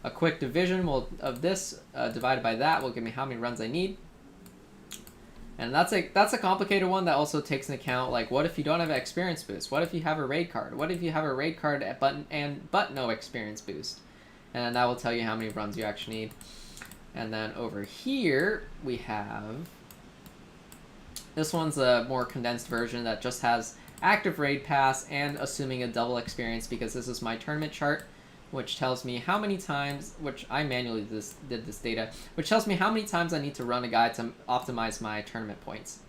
A quick division of this divided by that will give me how many runs I need. And that's a complicated one that also takes into account, like, what if you don't have an experience boost? What if you have a raid card? What if you have a raid card but no experience boost? And that will tell you how many runs you actually need. And then over here we have, this one's a more condensed version that just has active raid pass and assuming a double experience, because this is my tournament chart, which tells me how many times, which I manually did this data, which tells me how many times I need to run a guide to optimize my tournament points.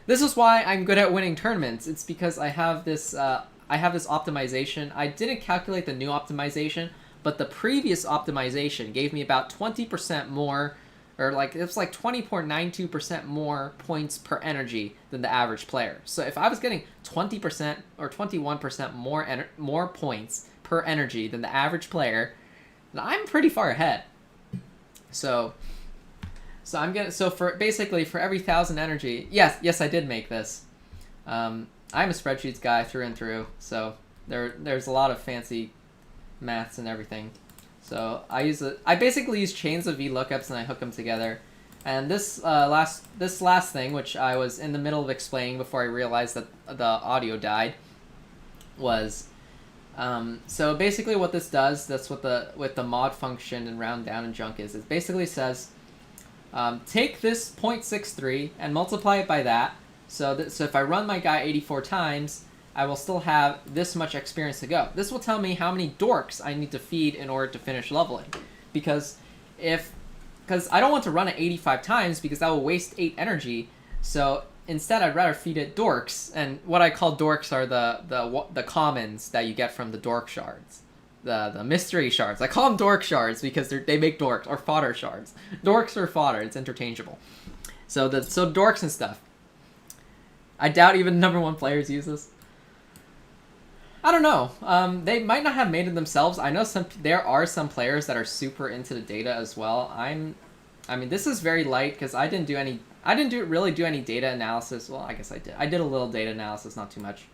This is why I'm good at winning tournaments. It's because I have this optimization. I didn't calculate the new optimization, but the previous optimization gave me about 20% more, or like it was like 20.92% more points per energy than the average player. So if I was getting 20% or 21% more points per energy than the average player, I'm pretty far ahead. So for basically for every 1,000 energy, yes, I did make this. I'm a spreadsheets guy through and through, so there's a lot of fancy maths and everything. So I basically use chains of VLOOKUPs and I hook them together. And this last thing, which I was in the middle of explaining before I realized that the audio died, was so basically what this does, that's what with the mod function and round down and junk is. It basically says take this 0.63 and multiply it by that. So if I run my guy 84 times, I will still have this much experience to go. This will tell me how many dorks I need to feed in order to finish leveling. Because I don't want to run it 85 times because that will waste 8 energy. So instead I'd rather feed it dorks. And what I call dorks are the commons that you get from the dork shards. The mystery shards. I call them dork shards because they make dorks, or fodder shards. Dorks or fodder, it's interchangeable. So dorks and stuff. I doubt even number 1 players use this. I don't know. They might not have made it themselves. I know there are some players that are super into the data as well. I mean, this is very light because I didn't really do any data analysis. Well, I guess I did. I did a little data analysis, not too much.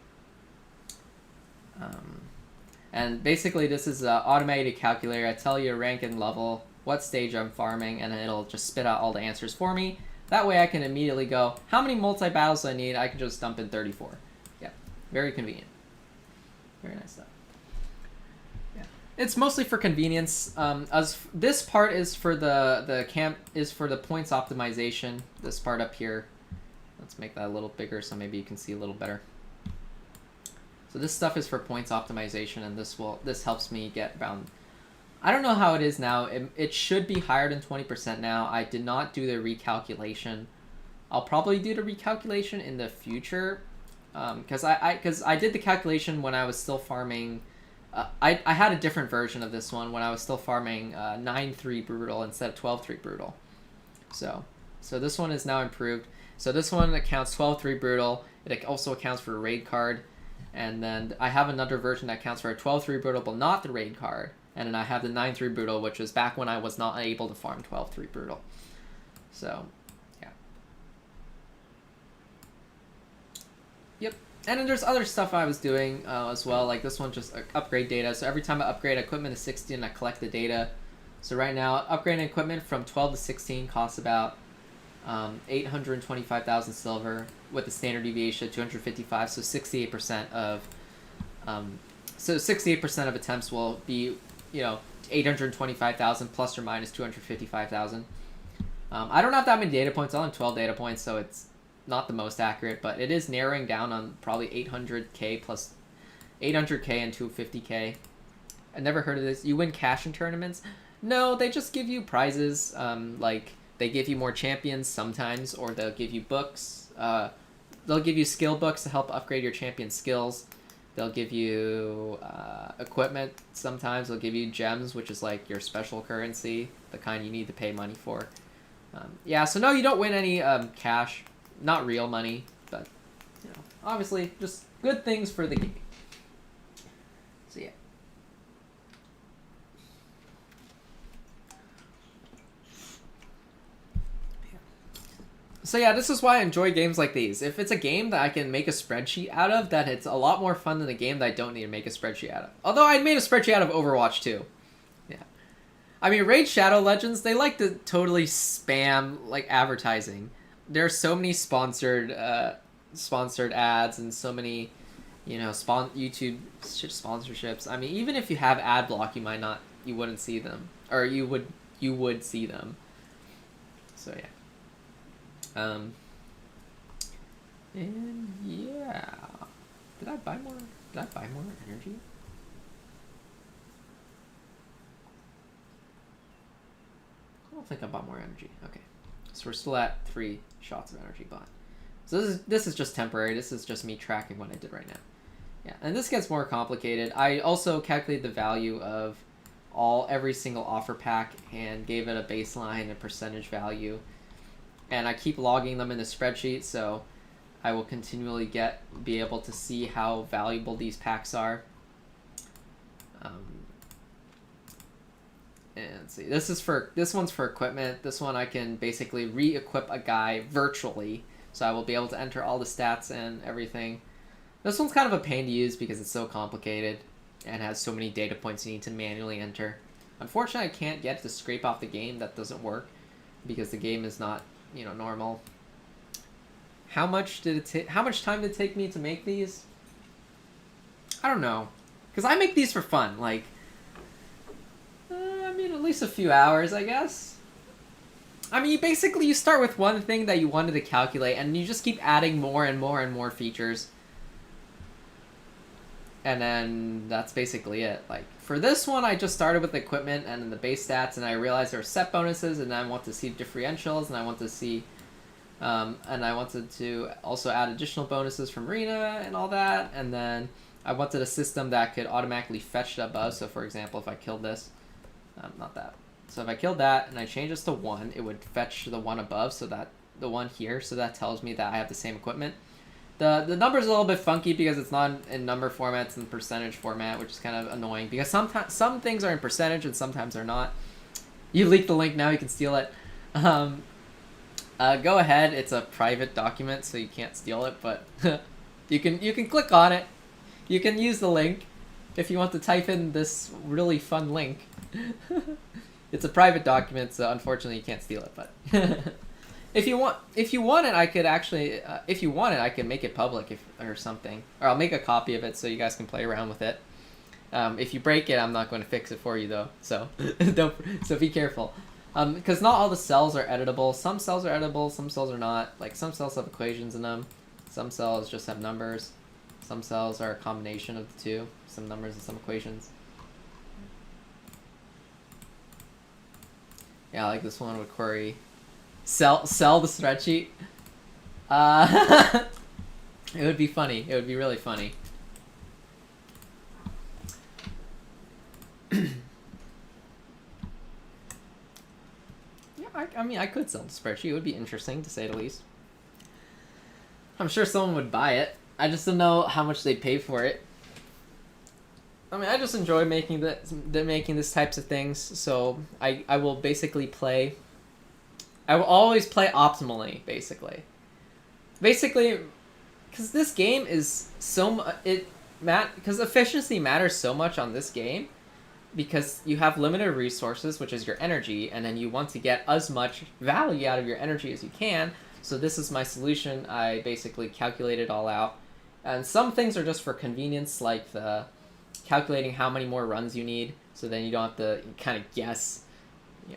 And basically, this is an automated calculator. I tell you rank and level, what stage I'm farming, and it'll just spit out all the answers for me. That way, I can immediately go, how many multi-battles do I need? I can just dump in 34. Yeah, very convenient. Very nice stuff. Yeah, it's mostly for convenience. This part is for the points optimization. This part up here, let's make that a little bigger so maybe you can see a little better. So this stuff is for points optimization, and this helps me get around. I don't know how it is now. It should be higher than 20% now. I did not do the recalculation. I'll probably do the recalculation in the future. Because I did the calculation when I was still farming. I had a different version of this one when I was still farming 9-3 brutal instead of 12-3 brutal. So this one is now improved. So this one accounts 12-3 brutal. It also accounts for a raid card, and then I have another version that accounts for a 12-3 brutal but not the raid card. And then I have the 9-3 brutal, which was back when I was not able to farm 12-3 brutal. So. And then there's other stuff I was doing as well, like this one, just upgrade data. So every time I upgrade equipment to 16, I collect the data. So right now, upgrading equipment from 12 to 16 costs about 825,000 silver with the standard deviation of 255. So 68% of 68% of attempts will be 825,000 plus or minus 255,000. I don't have that many data points. I only have 12 data points, so it's not the most accurate, but it is narrowing down on probably 800k plus 800k and 250k. I never heard of this. You win cash in tournaments? No, they just give you prizes. Like they give you more champions sometimes, or they'll give you books. They'll give you skill books to help upgrade your champion skills. They'll give you equipment sometimes. They'll give you gems, which is like your special currency, the kind you need to pay money for. Yeah, so no, you don't win any cash. Not real money, but obviously just good things for the game. So yeah. So yeah, this is why I enjoy games like these. If it's a game that I can make a spreadsheet out of, then it's a lot more fun than a game that I don't need to make a spreadsheet out of. Although I made a spreadsheet out of Overwatch too. Yeah. I mean, Raid Shadow Legends, they like to totally spam like advertising. There are so many sponsored ads and so many, YouTube sponsorships. I mean, even if you have ad block, you wouldn't see them, or you would see them. So yeah. And yeah, did I buy more energy? I don't think I bought more energy. Okay. So we're still at 3 shots of energy bought. So this is just temporary. This is just me tracking what I did right now. Yeah, and this gets more complicated. I also calculated the value of every single offer pack and gave it a baseline and percentage value. And I keep logging them in the spreadsheet, so I will continually be able to see how valuable these packs are. And let's see, this one's for equipment. This one I can basically re-equip a guy virtually, so I will be able to enter all the stats and everything. This one's kind of a pain to use because it's so complicated and has so many data points you need to manually enter. Unfortunately, I can't get it to scrape off the game. That doesn't work because the game is not, normal. How much time did it take me to make these? I don't know, because I make these for fun. Like, at least a few hours, I guess. I mean, you start with one thing that you wanted to calculate, and you just keep adding more and more and more features. And then that's basically it. Like, for this one, I just started with the equipment and then the base stats, and I realized there were set bonuses, and I want to see differentials, and I want to see... and I wanted to also add additional bonuses from Arena and all that, and then I wanted a system that could automatically fetch the above. So, for example, if I killed this... not that. So if I killed that and I change this to 1, it would fetch the one above, so that the one here, so that tells me that I have the same equipment. The number's a little bit funky because it's not in number format, it's in percentage format, which is kind of annoying because sometimes some things are in percentage and sometimes they're not. You leaked the link now, you can steal it. Go ahead, it's a private document, so you can't steal it, but you can click on it. You can use the link if you want to type in this really fun link. It's a private document, so unfortunately you can't steal it, but if you want it, I could actually I can make it public or something, or I'll make a copy of it so you guys can play around with it. If you break it, I'm not going to fix it for you though, so so be careful. Because not all the cells are editable. Some cells are editable, some cells are not. Like, some cells have equations in them, some cells just have numbers, some cells are a combination of the two, some numbers and some equations. Yeah, like this one would query sell the spreadsheet. It would be funny. It would be really funny. I mean, I could sell the spreadsheet. It would be interesting, to say the least. I'm sure someone would buy it. I just don't know how much they'd pay for it. I mean, I just enjoy making this types of things, so I will basically play... I will always play optimally, basically. Basically, because this game is because efficiency matters so much on this game, because you have limited resources, which is your energy, and then you want to get as much value out of your energy as you can. So this is my solution. I basically calculate it all out, and some things are just for convenience, like the calculating how many more runs you need, so then you don't have to kind of guess. Yeah.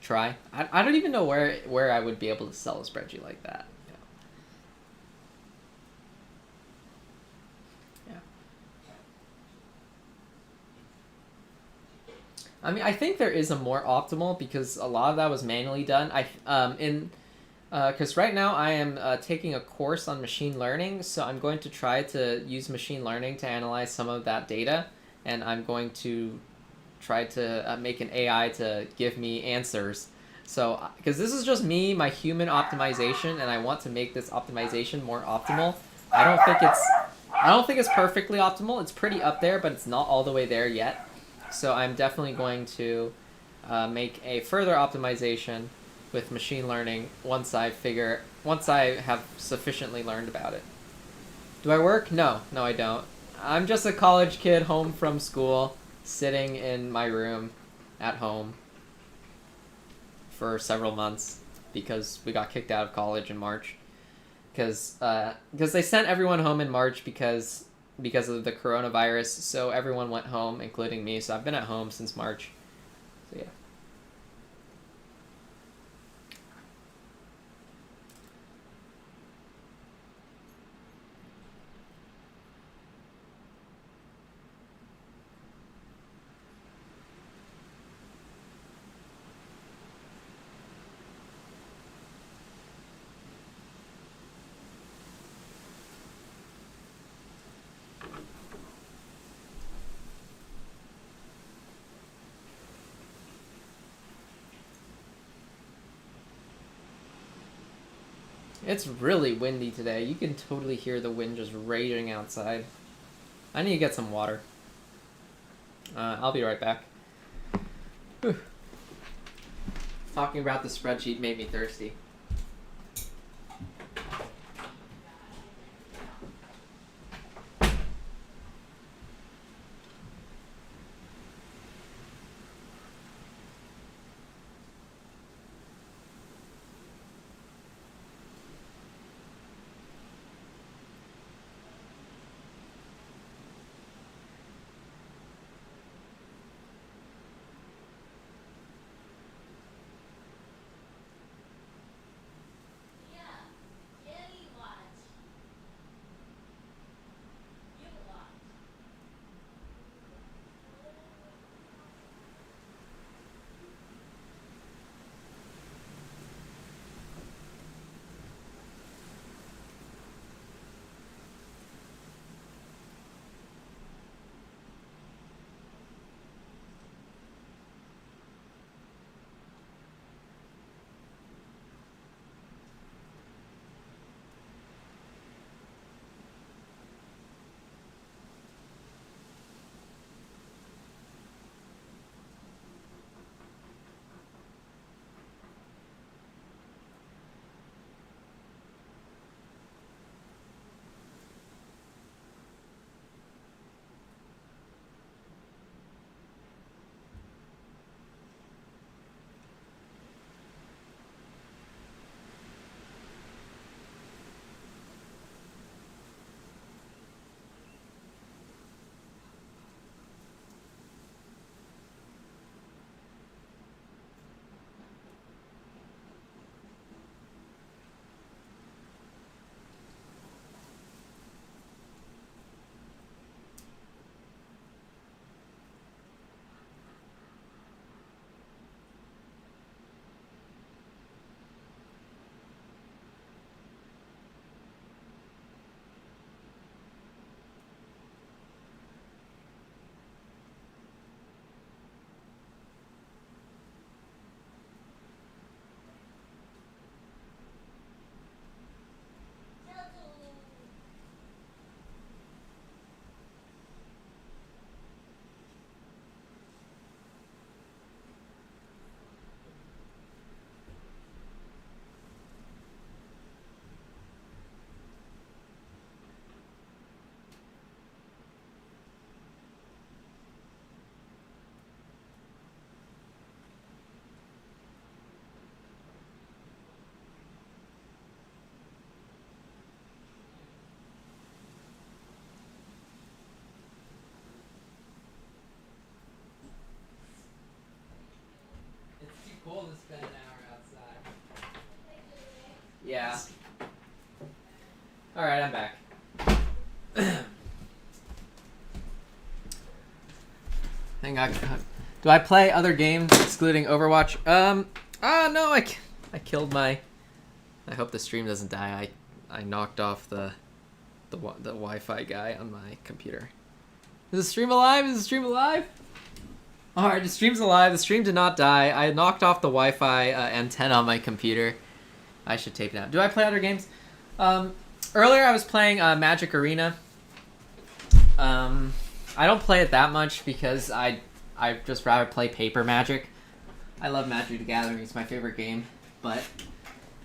Try. I don't even know where I would be able to sell a spreadsheet like that. I mean, I think there is a more optimal, because a lot of that was manually done. Because right now I am taking a course on machine learning, so I'm going to try to use machine learning to analyze some of that data, and I'm going to try to make an AI to give me answers. So, because this is just me, my human optimization, and I want to make this optimization more optimal. I don't think it's perfectly optimal. It's pretty up there, but it's not all the way there yet. So I'm definitely going to make a further optimization with machine learning once I have sufficiently learned about it. Do I work? No, I don't. I'm just a college kid home from school, sitting in my room at home for several months because we got kicked out of college in March. Because they sent everyone home in March because of the coronavirus, so everyone went home, including me. So I've been at home since March. So yeah. It's really windy today. You can totally hear the wind just raging outside. I need to get some water. I'll be right back. Whew. Talking about the spreadsheet made me thirsty. Alright, I'm back. Hang on. Do I play other games excluding Overwatch? No, I killed my... I hope the stream doesn't die. I knocked off the Wi-Fi guy on my computer. Is the stream alive? Is the stream alive? Alright, the stream's alive. The stream did not die. I knocked off the Wi-Fi antenna on my computer. I should tape it out. Do I play other games? Earlier I was playing Magic Arena. I don't play it that much because I just rather play paper Magic. I love Magic the Gathering. It's my favorite game. But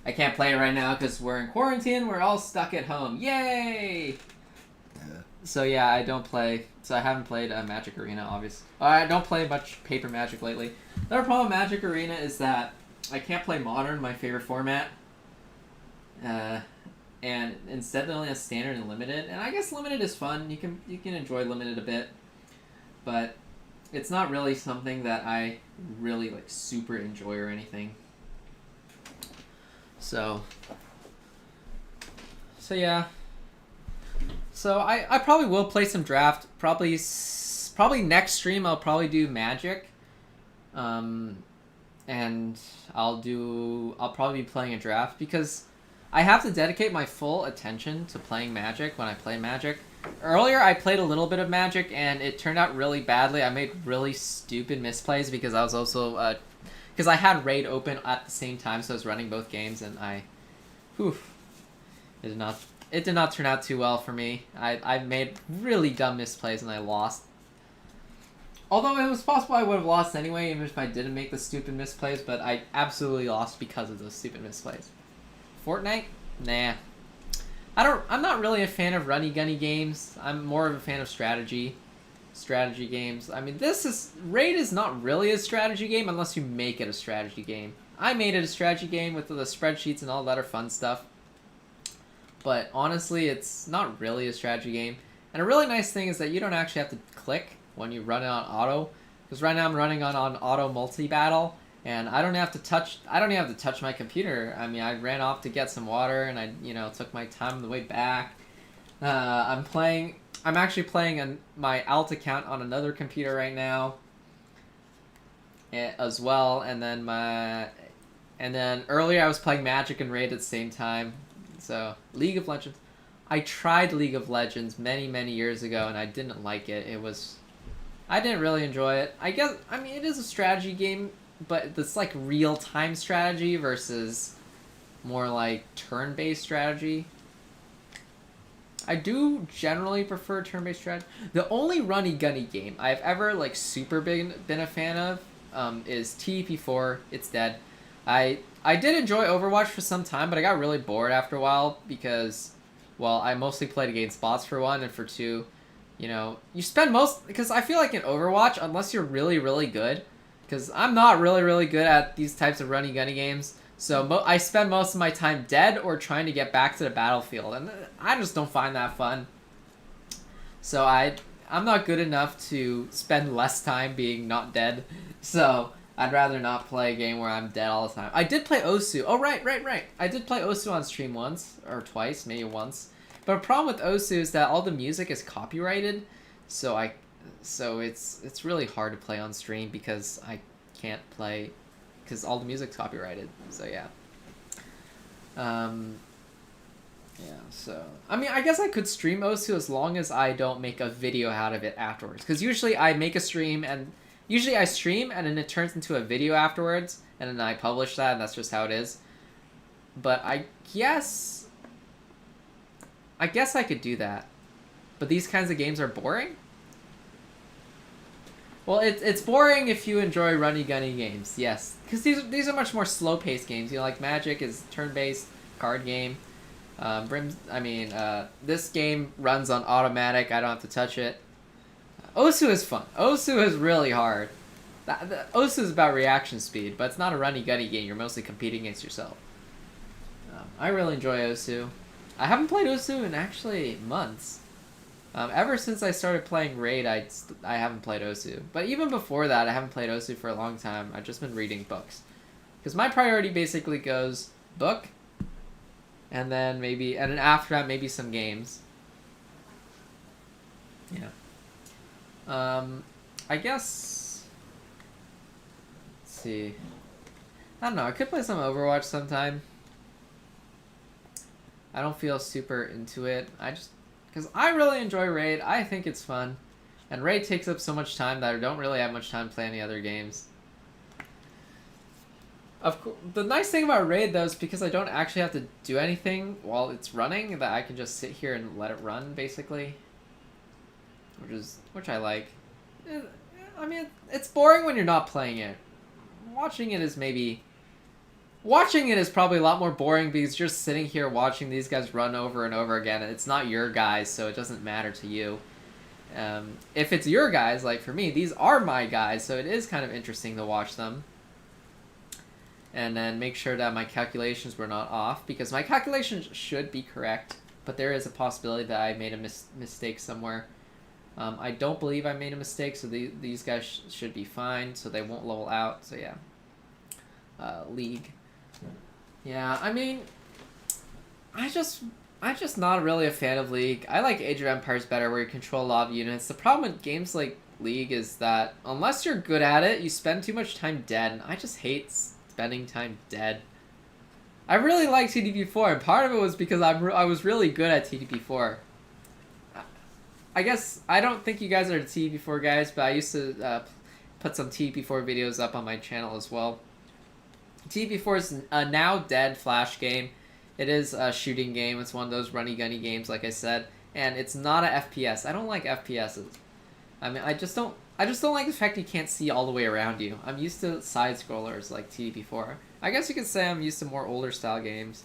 I can't play it right now because we're in quarantine. We're all stuck at home. Yay! So yeah, I don't play. So I haven't played Magic Arena, obviously. I don't play much paper Magic lately. The other problem with Magic Arena is that I can't play Modern, my favorite format. And instead they only have Standard and Limited. And I guess Limited is fun. You can enjoy Limited a bit. But it's not really something that I really like super enjoy or anything. So yeah. So I probably will play some draft. Probably next stream I'll probably do Magic. And I'll probably be playing a draft because I have to dedicate my full attention to playing Magic when I play Magic. Earlier I played a little bit of Magic and it turned out really badly. I made really stupid misplays because I was also because I had Raid open at the same time, so I was running both games and it did not turn out too well for me. I made really dumb misplays and I lost. Although it was possible I would have lost anyway, even if I didn't make the stupid misplays, but I absolutely lost because of those stupid misplays. Fortnite? Nah. I'm not really a fan of runny gunny games. I'm more of a fan of strategy games. I mean, Raid is not really a strategy game unless you make it a strategy game. I made it a strategy game with the spreadsheets and all that other fun stuff. But honestly, it's not really a strategy game. And a really nice thing is that you don't actually have to click when you run it on auto. Because right now I'm running on auto multi-battle. And I don't have to touch my computer. I mean, I ran off to get some water and I, took my time on the way back. I'm actually playing my alt account on another computer right now as well. And then earlier I was playing Magic and Raid at the same time. So, League of Legends. I tried League of Legends many, many years ago and I didn't like it. I didn't really enjoy it. It is a strategy game, but it's like real-time strategy versus more like turn-based strategy. I do generally prefer turn-based strategy. The only runny-gunny game I've ever super been a fan of is TEP4. It's dead. I did enjoy Overwatch for some time, but I got really bored after a while because, well, I mostly played against bots for one, and for two, you spend because I feel like in Overwatch, unless you're really, really good, because I'm not really, really good at these types of runny-gunny games, so I spend most of my time dead or trying to get back to the battlefield, and I just don't find that fun. So I'm not good enough to spend less time being not dead, so I'd rather not play a game where I'm dead all the time. I did play Osu. Oh, right. I did play Osu on stream once, or twice, maybe once. But a problem with Osu is that all the music is copyrighted, so it's really hard to play on stream because I can't play because all the music's copyrighted. So yeah. So I guess I could stream Osu as long as I don't make a video out of it afterwards. Because usually I make a stream and I stream and then it turns into a video afterwards and then I publish that and that's just how it is. But I guess I could do that. But these kinds of games are boring? Well, it's boring if you enjoy runny-gunny games, yes. Because these are much more slow-paced games. Like Magic is turn-based card game. This game runs on automatic. I don't have to touch it. Osu is fun. Osu is really hard. Osu is about reaction speed, but it's not a runny-gunny game. You're mostly competing against yourself. I really enjoy Osu. I haven't played Osu in actually months. Ever since I started playing Raid, I haven't played Osu. But even before that, I haven't played Osu for a long time. I've just been reading books. Because my priority basically goes book, and then after that, maybe some games. Yeah. I guess. Let's see. I don't know. I could play some Overwatch sometime. I don't feel super into it. Because I really enjoy Raid. I think it's fun. And Raid takes up so much time that I don't really have much time to play any other games. Of course, the nice thing about Raid, though, is because I don't actually have to do anything while it's running, that I can just sit here and let it run, basically. Which I like. I mean, it's boring when you're not playing it. Watching it is probably a lot more boring because you're just sitting here watching these guys run over and over again. It's not your guys, so it doesn't matter to you. If it's your guys, like for me, these are my guys, so it is kind of interesting to watch them. And then make sure that my calculations were not off, because my calculations should be correct, but there is a possibility that I made a mistake somewhere. I don't believe I made a mistake, so these guys should be fine, so they won't level out. So yeah. League. Yeah, I mean, I'm just not really a fan of League. I like Age of Empires better, where you control a lot of units. The problem with games like League is that unless you're good at it, you spend too much time dead, and I just hate spending time dead. I really like TDP4, and part of it was because I was really good at TDP4. I guess I don't think you guys are TDP4 guys, but I used to put some TDP4 videos up on my channel as well. TDP4 is a now dead Flash game. It is a shooting game. It's one of those runny-gunny games, like I said, and it's not a FPS. I don't like FPSs. I mean, I just don't like the fact you can't see all the way around you. I'm used to side-scrollers like TDP4. I guess you could say I'm used to more older-style games,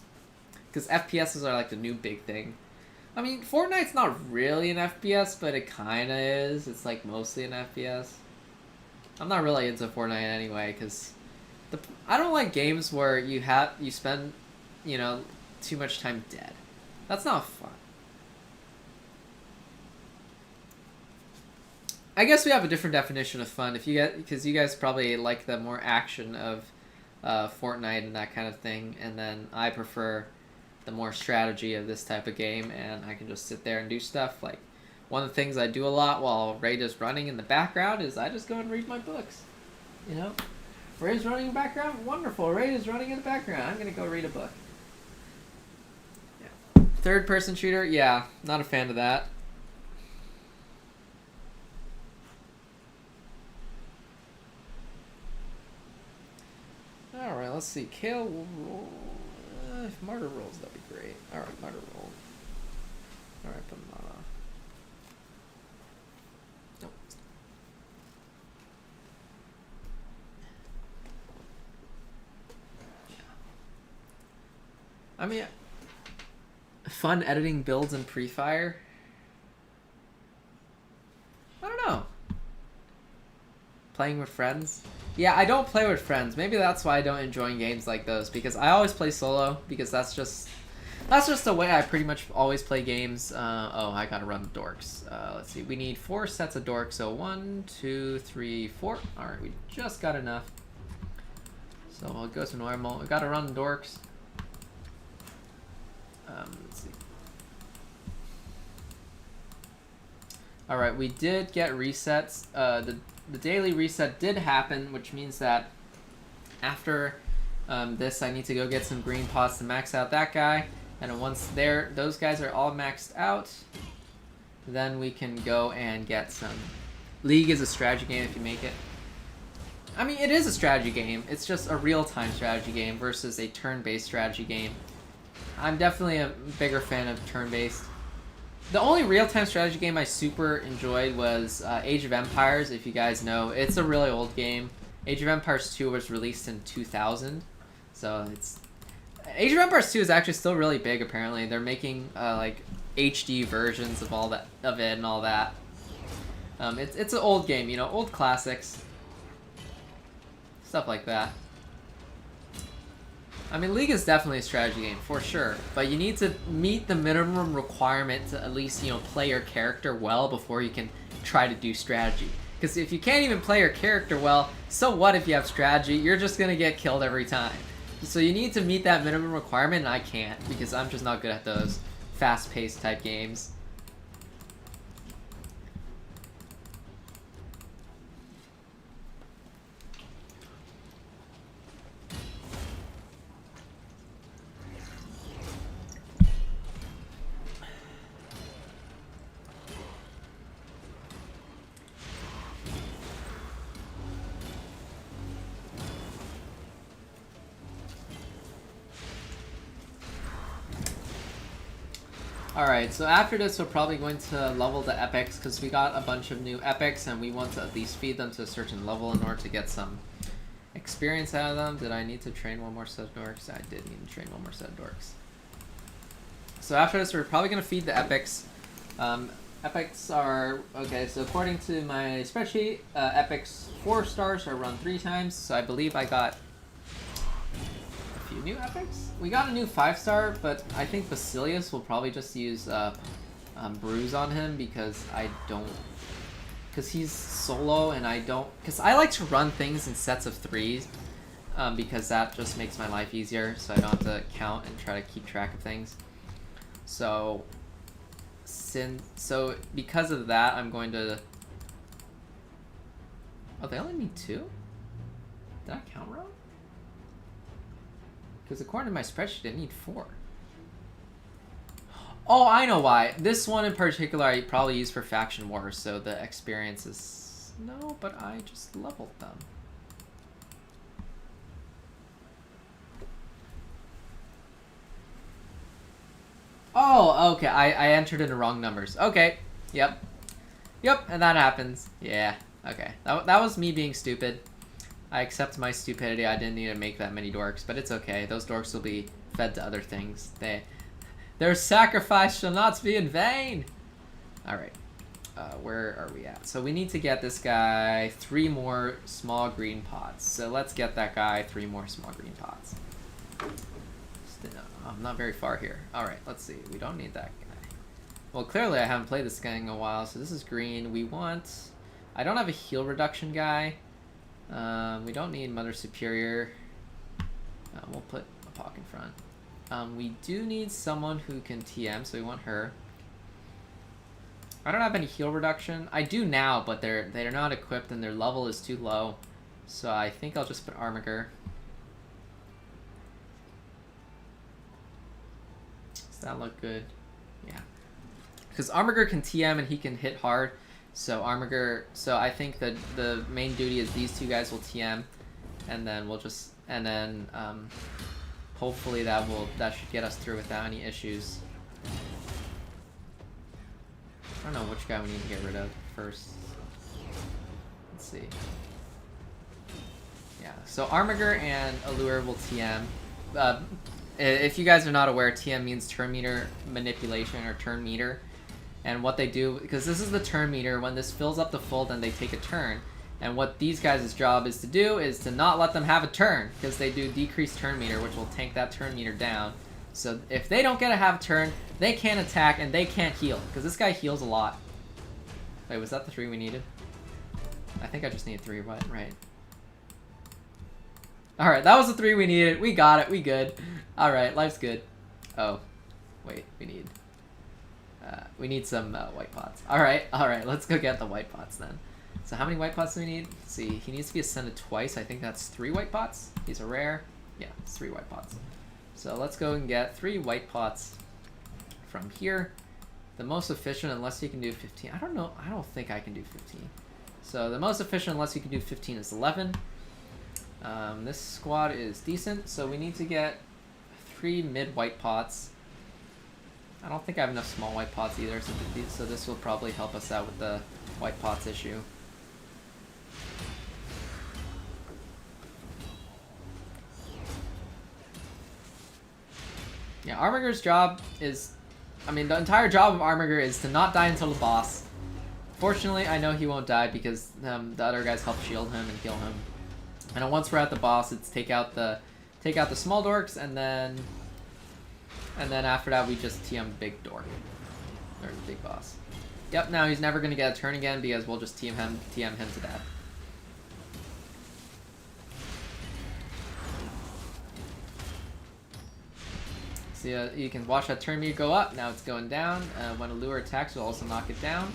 because FPSs are like the new big thing. I mean, Fortnite's not really an FPS, but it kind of is. It's like mostly an FPS. I'm not really into Fortnite anyway, because I don't like games where you spend, too much time dead. That's not fun. I guess we have a different definition of fun because you guys probably like the more action of Fortnite and that kind of thing, and then I prefer the more strategy of this type of game, and I can just sit there and do stuff. Like, one of the things I do a lot while Raid is running in the background is I just go and read my books. Raid is running in the background? Wonderful. Raid is running in the background. I'm going to go read a book. Yeah. Third-person shooter? Yeah, not a fan of that. Alright, let's see. Kale will roll. If Martyr rolls, that'd be great. Alright, Martyr roll. Alright, put him on. Nope. I mean, fun editing builds in pre-fire? I don't know. Playing with friends? Yeah, I don't play with friends. Maybe that's why I don't enjoy games like those, because I always play solo, because that's just the way I pretty much always play games. Oh, I gotta run the dorks. Let's see, we need 4 sets of dorks, so 1, 2, 3, 4. Alright, we just got enough. So I'll go to normal. I gotta run the dorks. Let's see. Alright, we did get resets. The daily reset did happen, which means that after this, I need to go get some green pots to max out that guy. And once those guys are all maxed out, then we can go and get some. League is a strategy game if you make it. I mean, it is a strategy game. It's just a real-time strategy game versus a turn-based strategy game. I'm definitely a bigger fan of turn-based. The only real-time strategy game I super enjoyed was Age of Empires, if you guys know. It's a really old game. Age of Empires 2 was released in 2000. So it's... Age of Empires 2 is actually still really big, apparently. They're making, like, HD versions of it and all that. It's an old game, old classics. Stuff like that. I mean, League is definitely a strategy game, for sure. But you need to meet the minimum requirement to at least, play your character well before you can try to do strategy. Because if you can't even play your character well, so what if you have strategy? You're just going to get killed every time. So you need to meet that minimum requirement, and I can't because I'm just not good at those fast-paced type games. Alright, so after this we're probably going to level the epics because we got a bunch of new epics and we want to at least feed them to a certain level in order to get some experience out of them. Did I need to train one more set of dorks? I did need to train one more set of dorks. So after this we're probably going to feed the epics. Epics are, okay, so according to my spreadsheet, epics 4 stars are run 3 times, so I believe I got a few new epics. We got a new 5-star, but I think Basilius will probably just use Bruise on him because because he's solo and because I like to run things in sets of 3s because that just makes my life easier, so I don't have to count and try to keep track of things. So because of that, I'm going to... Oh, they only need 2? Did I count wrong? Because according to my spreadsheet, I need 4. Oh, I know why. This one in particular I probably use for Faction Wars, so the experience is... No, but I just leveled them. Oh, okay. I entered in the wrong numbers. Okay. Yep. Yep, and that happens. Yeah. Okay. That was me being stupid. I accept my stupidity. I didn't need to make that many dorks, but it's okay. Those dorks will be fed to other things. Their sacrifice shall not be in vain. All right. Where are we at? So we need to get this guy 3 more small green pots. So let's get that guy 3 more small green pots. I'm not very far here. All right, let's see. We don't need that guy. Well, clearly I haven't played this guy in a while, so this is green. We want... I don't have a heal reduction guy. We don't need Mother Superior. We'll put a Pog in front. We do need someone who can TM, so we want her. I don't have any heal reduction. I do now, but they're not equipped and their level is too low. So I think I'll just put Armiger. Does that look good? Yeah. Because Armiger can TM and he can hit hard. So Armiger, so I think that the main duty is these 2 guys will TM, and then we'll just, and then hopefully that should get us through without any issues. I don't know which guy we need to get rid of first. Let's see. Yeah, so Armiger and Allure will TM. If you guys are not aware, TM means turn meter manipulation or turn meter. And what they do, because this is the turn meter, when this fills up to full, then they take a turn. And what these guys' job is to do is to not let them have a turn, because they do decreased turn meter, which will tank that turn meter down. So if they don't get to have a turn, they can't attack and they can't heal, because this guy heals a lot. Wait, was that the 3 we needed? I think I just needed 3, right? Alright, that was the 3 we needed. We got it, we good. Alright, life's good. Oh, wait, we need some white pots. Alright, let's go get the white pots then. So how many white pots do we need? Let's see, he needs to be ascended twice. I think that's 3 white pots. He's a rare. Yeah, it's 3 white pots. So let's go and get 3 white pots from here. The most efficient, unless you can do 15. I don't know. I don't think I can do 15. So the most efficient, unless you can do 15, is 11. This squad is decent, so we need to get 3 mid white pots. I don't think I have enough small white pots either, so this will probably help us out with the white pots issue. Yeah, Armiger's job is... I mean, the entire job of Armiger is to not die until the boss. Fortunately, I know he won't die because the other guys help shield him and heal him. And once we're at the boss, it's take out the small dorks, and then after that we just TM big dork, or the big boss. Yep, now he's never gonna get a turn again because we'll just TM him to death. So yeah, you can watch that turn meter go up. Now it's going down. When a lure attacks, will also knock it down.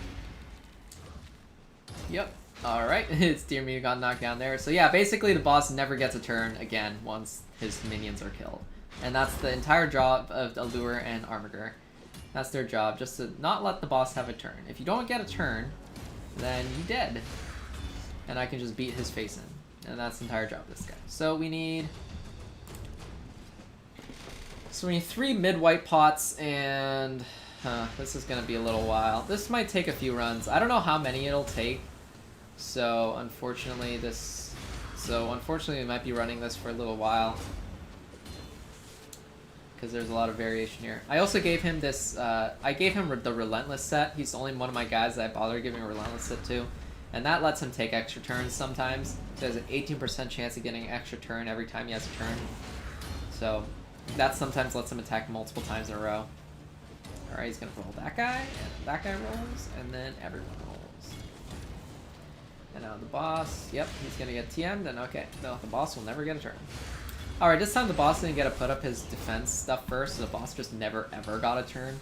Yep. Alright, its tier meter got knocked down there. So yeah, basically the boss never gets a turn again once his minions are killed. And that's the entire job of Allure and Armiger. That's their job, just to not let the boss have a turn. If you don't get a turn, then you're dead. And I can just beat his face in. And that's the entire job of this guy. So we need 3 mid-white pots, and this is going to be a little while. This might take a few runs. I don't know how many it'll take. So unfortunately we might be running this for a little while. Because there's a lot of variation here. I also gave him this, I gave him the Relentless set. He's the only one of my guys that I bother giving a Relentless set to. And that lets him take extra turns sometimes. So there's an 18% chance of getting an extra turn every time he has a turn. So that sometimes lets him attack multiple times in a row. Alright, he's going to roll that guy, and that guy rolls, and then everyone rolls. And now the boss, yep, he's going to get TM'd, and okay, no, the boss will never get a turn. Alright, this time the boss didn't get to put up his defense stuff first, so the boss just never ever got a turn.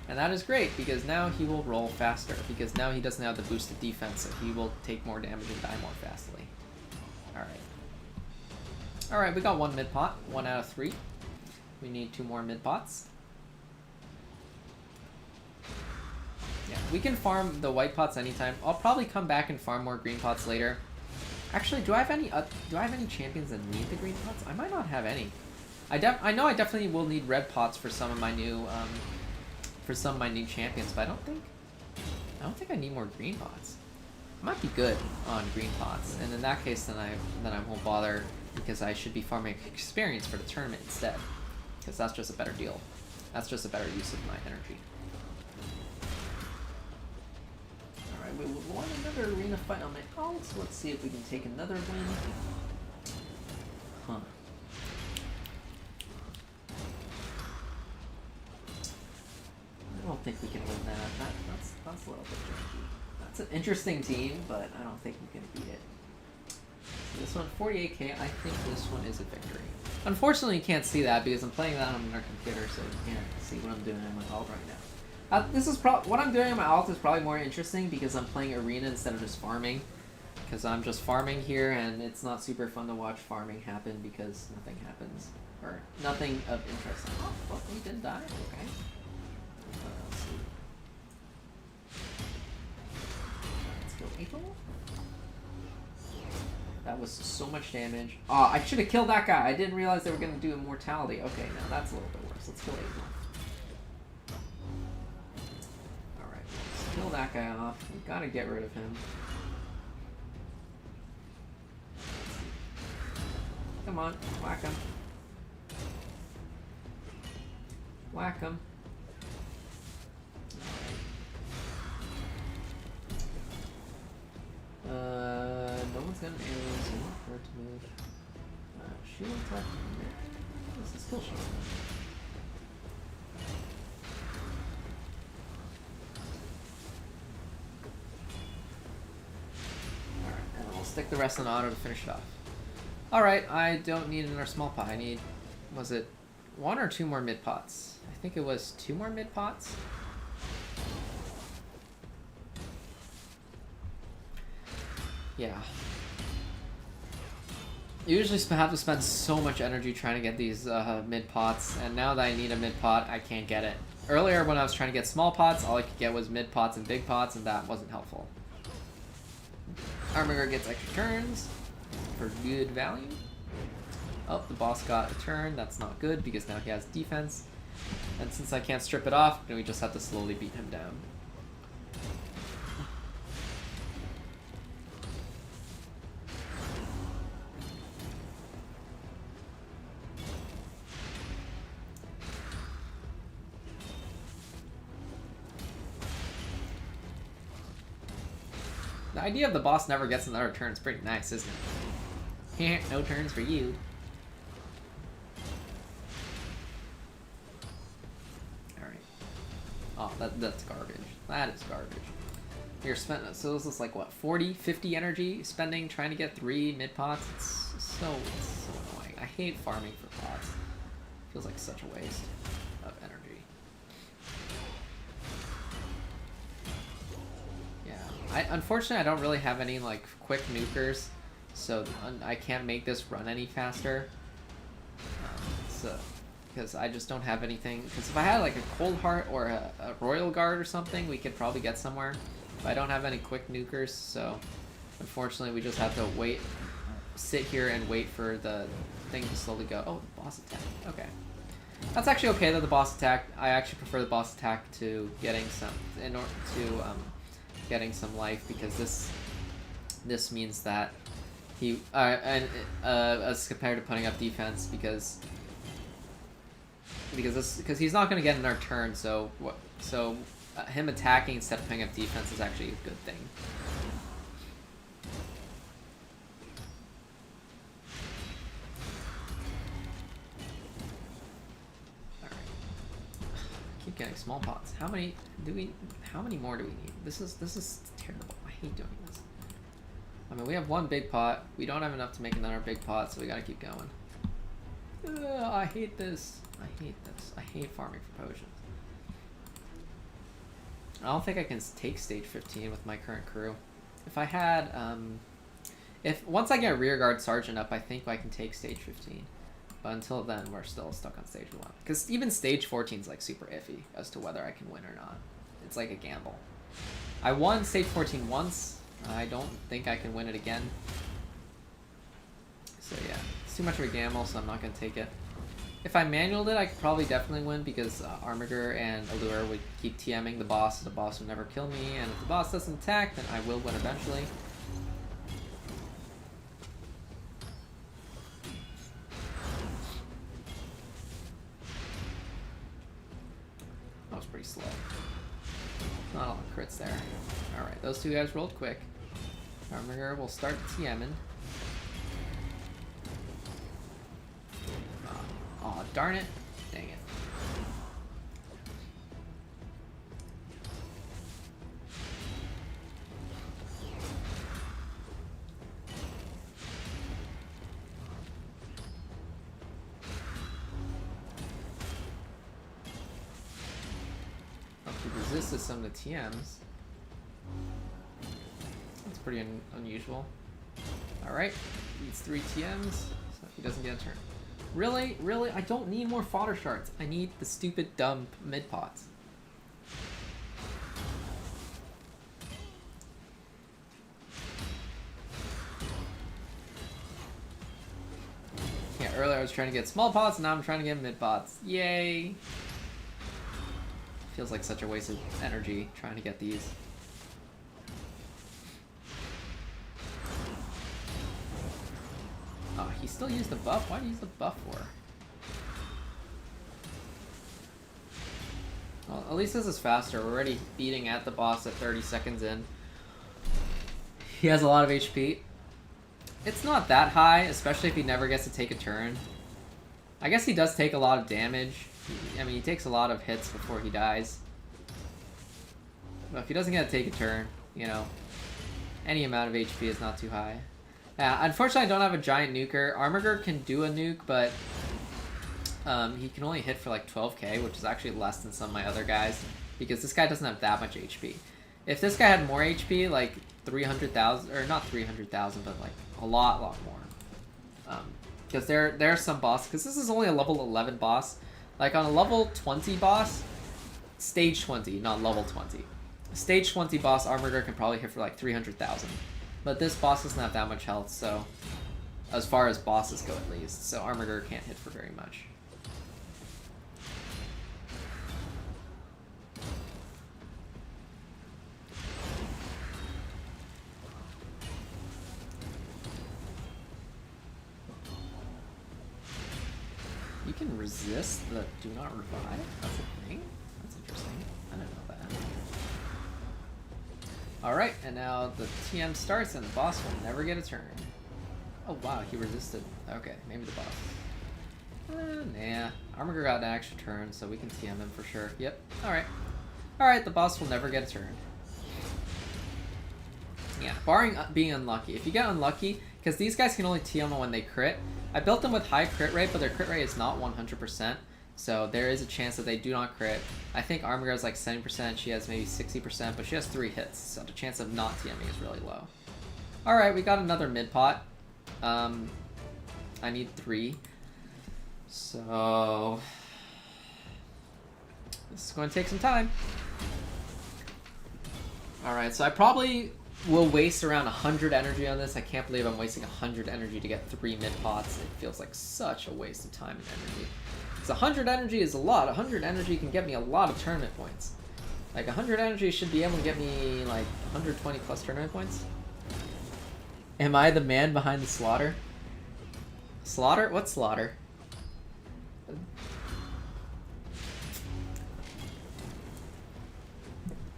And that is great, because now he will roll faster, because now he doesn't have the boosted defense, so he will take more damage and die more fastly. Alright. Alright, we got 1 mid pot, 1 out of 3. We need 2 more mid pots. Yeah, we can farm the white pots anytime. I'll probably come back and farm more green pots later. Actually, do I have any champions that need the green pots? I might not have any. I know I definitely will need red pots for some of my new champions, but I don't think I need more green pots. I might be good on green pots, and in that case, then I won't bother, because I should be farming experience for the tournament instead, because that's just a better deal. That's just a better use of my energy. We won another arena fight on my alt, so let's see if we can take another win. Huh. I don't think we can win that. That's a little bit tricky. That's an interesting team, but I don't think we can beat it. So this one, 48k, I think this one is a victory. Unfortunately, you can't see that because I'm playing that on our computer, so you can't see what I'm doing on my alt right now. This is what I'm doing on my alt is probably more interesting because I'm playing arena instead of just farming. Because I'm just farming here, and it's not super fun to watch farming happen because nothing happens. Or nothing of interest. Oh, well, he did die. Okay. Let's see. Let's kill April. That was so much damage. Oh, I should have killed that guy. I didn't realize they were going to do immortality. Okay, now that's a little bit worse. Let's kill April. Kill that guy off. We gotta get rid of him. Come on, whack him. Whack him. No one's got an arrow, so not hard to move. Shield attack. What's this kill shot? Stick the rest on auto to finish it off. Alright, I don't need another small pot. I need, was it 1 or 2 more mid pots? I think it was 2 more mid pots. Yeah. You usually have to spend so much energy trying to get these mid pots, and now that I need a mid pot, I can't get it. Earlier when I was trying to get small pots, all I could get was mid pots and big pots, and that wasn't helpful. Armiger gets extra turns for good value. Oh, the boss got a turn. That's not good because now he has defense. And since I can't strip it off, then we just have to slowly beat him down. The idea of the boss never gets another turn is pretty nice, isn't it? No turns for you. Alright. Oh, that's garbage. That is garbage. You're spending, so this is like what, 40, 50 energy spending trying to get 3 mid pots? It's so annoying. I hate farming for pots. Feels like such a waste of energy. Yeah, unfortunately I don't really have any like quick nukers, so I can't make this run any faster. Because I just don't have anything. Because if I had like a Cold Heart or a Royal Guard or something, we could probably get somewhere. But I don't have any quick nukers, so unfortunately we just have to wait, sit here and wait for the thing to slowly go. Oh, the boss attack. Okay. That's actually okay that the boss attack. I actually prefer the boss attack to getting some getting some life, because this means that he as compared to putting up defense, because he's not going to get in our turn, so him attacking instead of putting up defense is actually a good thing. All right. Keep getting small pots. How many more do we need? This is terrible. I hate doing this. I mean, we have one big pot. We don't have enough to make another big pot, so we got to keep going. I hate this. I hate this. I hate farming for potions. I don't think I can take stage 15 with my current crew. If I had, once I get rear guard sergeant up, I think I can take stage 15. But until then, we're still stuck on stage 1. Because even stage 14 is like super iffy as to whether I can win or not. It's like a gamble. I won stage 14 once. I don't think I can win it again. So yeah, it's too much of a gamble, so I'm not going to take it. If I manualed it, I could probably definitely win, because Armiger and Allure would keep TMing the boss, so the boss would never kill me, and if the boss doesn't attack, then I will win eventually. That was pretty slow. Not a lot of crits there. Alright, those two guys rolled quick. Armiger will start TMing. Aw, darn it. Dang it. Oh, he resisted some of the TMs. That's pretty unusual. Alright, needs 3 TMs, so he doesn't get a turn. Really? Really? I don't need more fodder shards. I need the stupid, dumb mid-pots. Yeah, earlier I was trying to get small pots, and now I'm trying to get mid-pots. Yay! Feels like such a waste of energy trying to get these. Oh, he still used the buff? Why did he use the buff for? Well, at least this is faster. We're already beating at the boss at 30 seconds in. He has a lot of HP. It's not that high, especially if he never gets to take a turn. I guess he does take a lot of damage. I mean, he takes a lot of hits before he dies. But if he doesn't get to take a turn, you know, any amount of HP is not too high. Yeah, unfortunately I don't have a giant nuker. Armiger can do a nuke, but he can only hit for like 12k, which is actually less than some of my other guys, because this guy doesn't have that much HP. If this guy had more HP, like 300,000, or not 300,000, but like a lot more. Because there are some bosses, because this is only a level 11 boss. Like on a level 20 boss, stage 20, not level 20. Stage 20 boss, Armiger can probably hit for like 300,000. But this boss doesn't have that much health, so as far as bosses go at least, so Armiger can't hit for very much. You can resist the do not revive? That's a thing? That's interesting. I didn't know that. Alright, and now the TM starts and the boss will never get a turn. Oh wow, he resisted. Okay, maybe the boss. Nah. Armiger got an extra turn, so we can TM him for sure. Yep. Alright. Alright, the boss will never get a turn. Yeah, barring being unlucky. If you get unlucky, because these guys can only TM when they crit, I built them with high crit rate, but their crit rate is not 100%. So there is a chance that they do not crit. I think Armagar is like 70%, she has maybe 60%, but she has 3 hits, so the chance of not TMing is really low. Alright, we got another mid pot. I need 3. So this is going to take some time. Alright, so I probably will waste around 100 energy on this. I can't believe I'm wasting 100 energy to get 3 mid pots. It feels like such a waste of time and energy. Because 100 energy is a lot. 100 energy can get me a lot of tournament points. Like 100 energy should be able to get me like 120 plus tournament points. Am I the man behind the slaughter? Slaughter? What slaughter?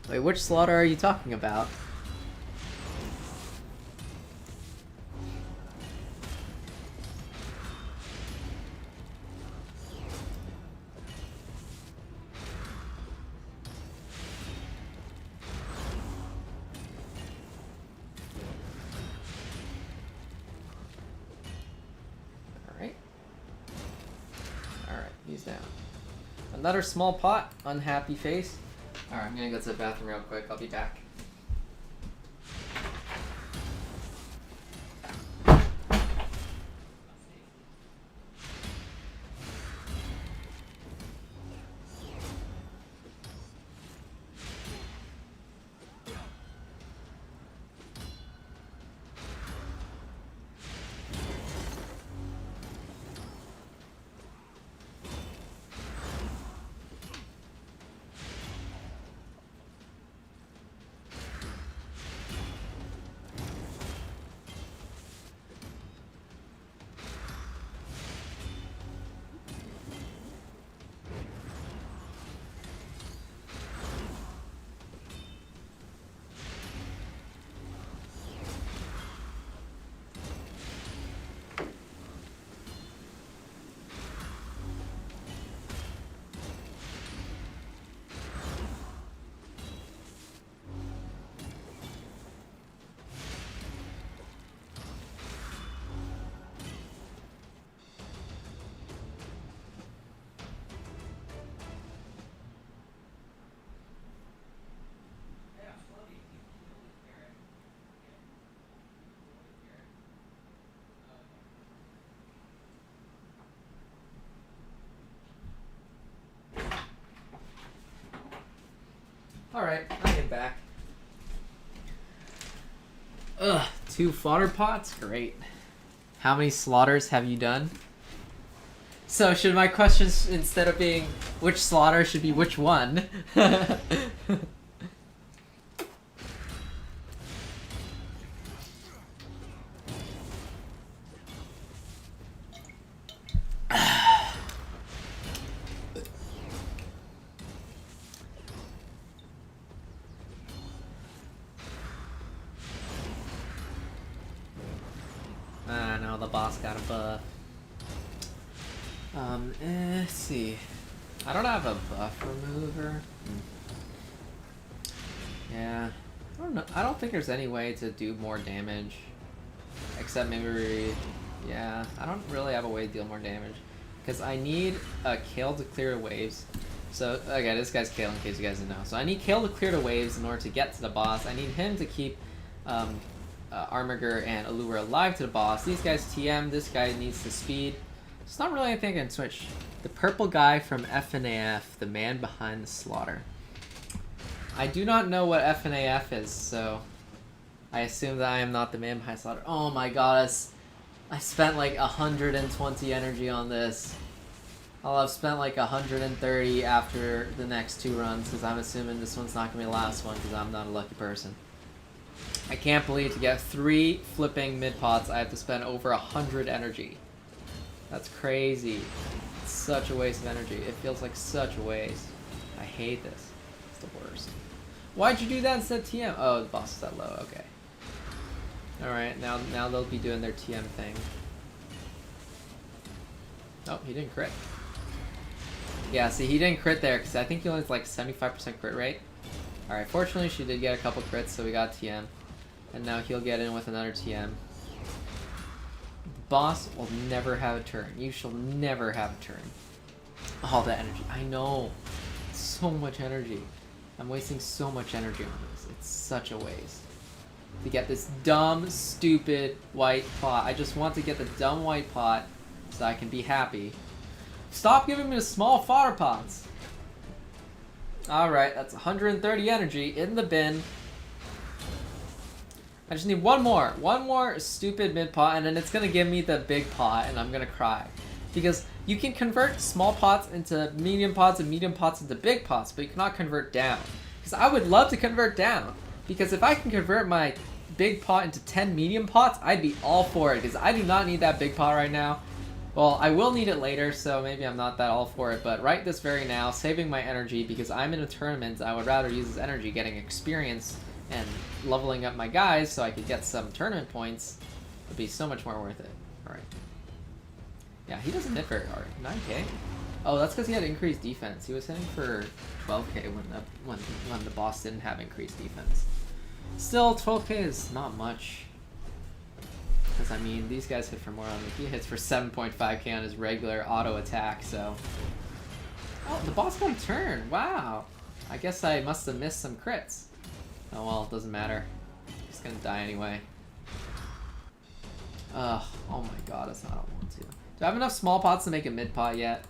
Wait, which slaughter are you talking about? He's down. Another small pot. Unhappy face. Alright, I'm gonna go to the bathroom real quick. I'll be back. Alright, I am back. Ugh, 2 fodder pots? Great. How many slaughters have you done? So should my questions, instead of being which slaughter, should be which one? No, the boss got a buff. Let's see. I don't have a buff remover. Yeah. I don't know. I don't think there's any way to do more damage. Except maybe... Yeah, I don't really have a way to deal more damage. Because I need a Kale to clear the waves. So, okay, this guy's Kale in case you guys didn't know. So I need Kale to clear the waves in order to get to the boss. I need him to keep... Armagar and Allure alive to the boss. These guys TM, this guy needs to speed. It's not really anything I can switch. The purple guy from FNAF, the man behind the slaughter. I do not know what FNAF is, so I assume that I am not the man behind the slaughter. Oh my god, I spent like 120 energy on this. I'll have spent like 130 after the next 2 runs, because I'm assuming this one's not going to be the last one, because I'm not a lucky person. I can't believe to get 3 flipping mid pots, I have to spend over 100 energy. That's crazy. It's such a waste of energy. It feels like such a waste. I hate this. It's the worst. Why'd you do that instead of TM? Oh, the boss is that low. Okay. Alright, now they'll be doing their TM thing. Oh, he didn't crit. Yeah, see, he didn't crit there, because I think he only has like 75% crit rate. Alright, fortunately she did get a couple crits, so we got TM. And now he'll get in with another TM. boss will never have a turn. You shall never have a turn. All the energy. I know. So much energy. I'm wasting so much energy on this. It's such a waste. To get this dumb, stupid white pot. I just want to get the dumb white pot so I can be happy. Stop giving me the small fodder pots. Alright, that's 130 energy in the bin. I just need one more stupid mid pot, and then it's gonna give me the big pot, and I'm gonna cry. Because you can convert small pots into medium pots and medium pots into big pots, but you cannot convert down. Because I would love to convert down. Because if I can convert my big pot into 10 medium pots, I'd be all for it. Because I do not need that big pot right now. Well, I will need it later, so maybe I'm not that all for it. But right this very now, saving my energy, because I'm in a tournament, I would rather use this energy getting experience and leveling up my guys so I could get some tournament points. Would be so much more worth it. Alright. Yeah, he doesn't hit very hard. 9k? Oh, that's because he had increased defense. He was hitting for 12k when the boss didn't have increased defense. Still, 12k is not much. Because, I mean, these guys hit for more on me. He hits for 7.5k on his regular auto attack, so... Oh, the boss got a turn! Wow! I guess I must have missed some crits. Oh well, it doesn't matter. He's gonna die anyway. Ugh, oh my god, that's not what I want to. Do I have enough small pots to make a mid pot yet?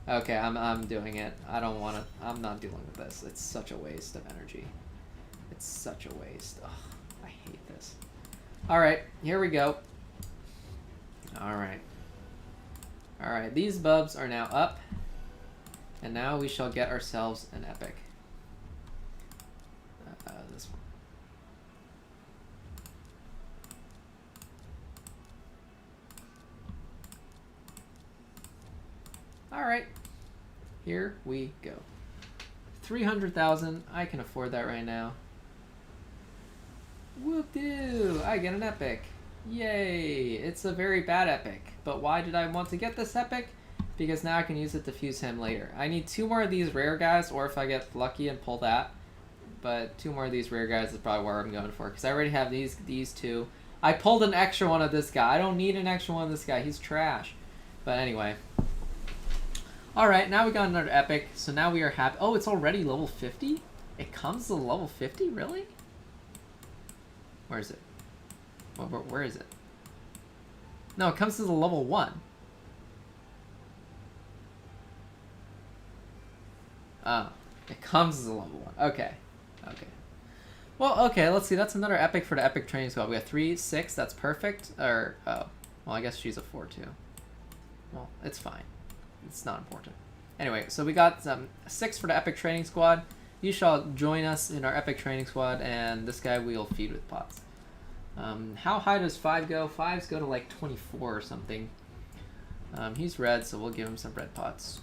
Okay, I'm doing it. I don't want to. I'm not dealing with this. It's such a waste of energy. It's such a waste. Ugh, I hate this. Alright, here we go. Alright. Alright, these bubs are now up. And now we shall get ourselves an epic. This one. Alright, here we go. 300,000, I can afford that right now. Whoop-doo, I get an epic. Yay, it's a very bad epic. But why did I want to get this epic? Because now I can use it to fuse him later. I need 2 more of these rare guys, or if I get lucky and pull that. But 2 more of these rare guys is probably where I'm going for, because I already have these 2. I pulled an extra one of this guy. I don't need an extra one of this guy. He's trash. But anyway. Alright, now we got another epic, so now we are happy. Oh, it's already level 50? It comes to level 50? Really? Where is it? Where is it? No, it comes to the level 1. Oh, it comes as a level 1. Okay. Okay. Well, okay, let's see. That's another epic for the epic training squad. We got 3, 6. That's perfect. Or, oh. Well, I guess she's a 4, too. Well, it's fine. It's not important. Anyway, so we got 6 for the epic training squad. You shall join us in our epic training squad, and this guy we'll feed with pots. How high does 5 go? 5s go to like 24 or something. He's red, so we'll give him some red pots.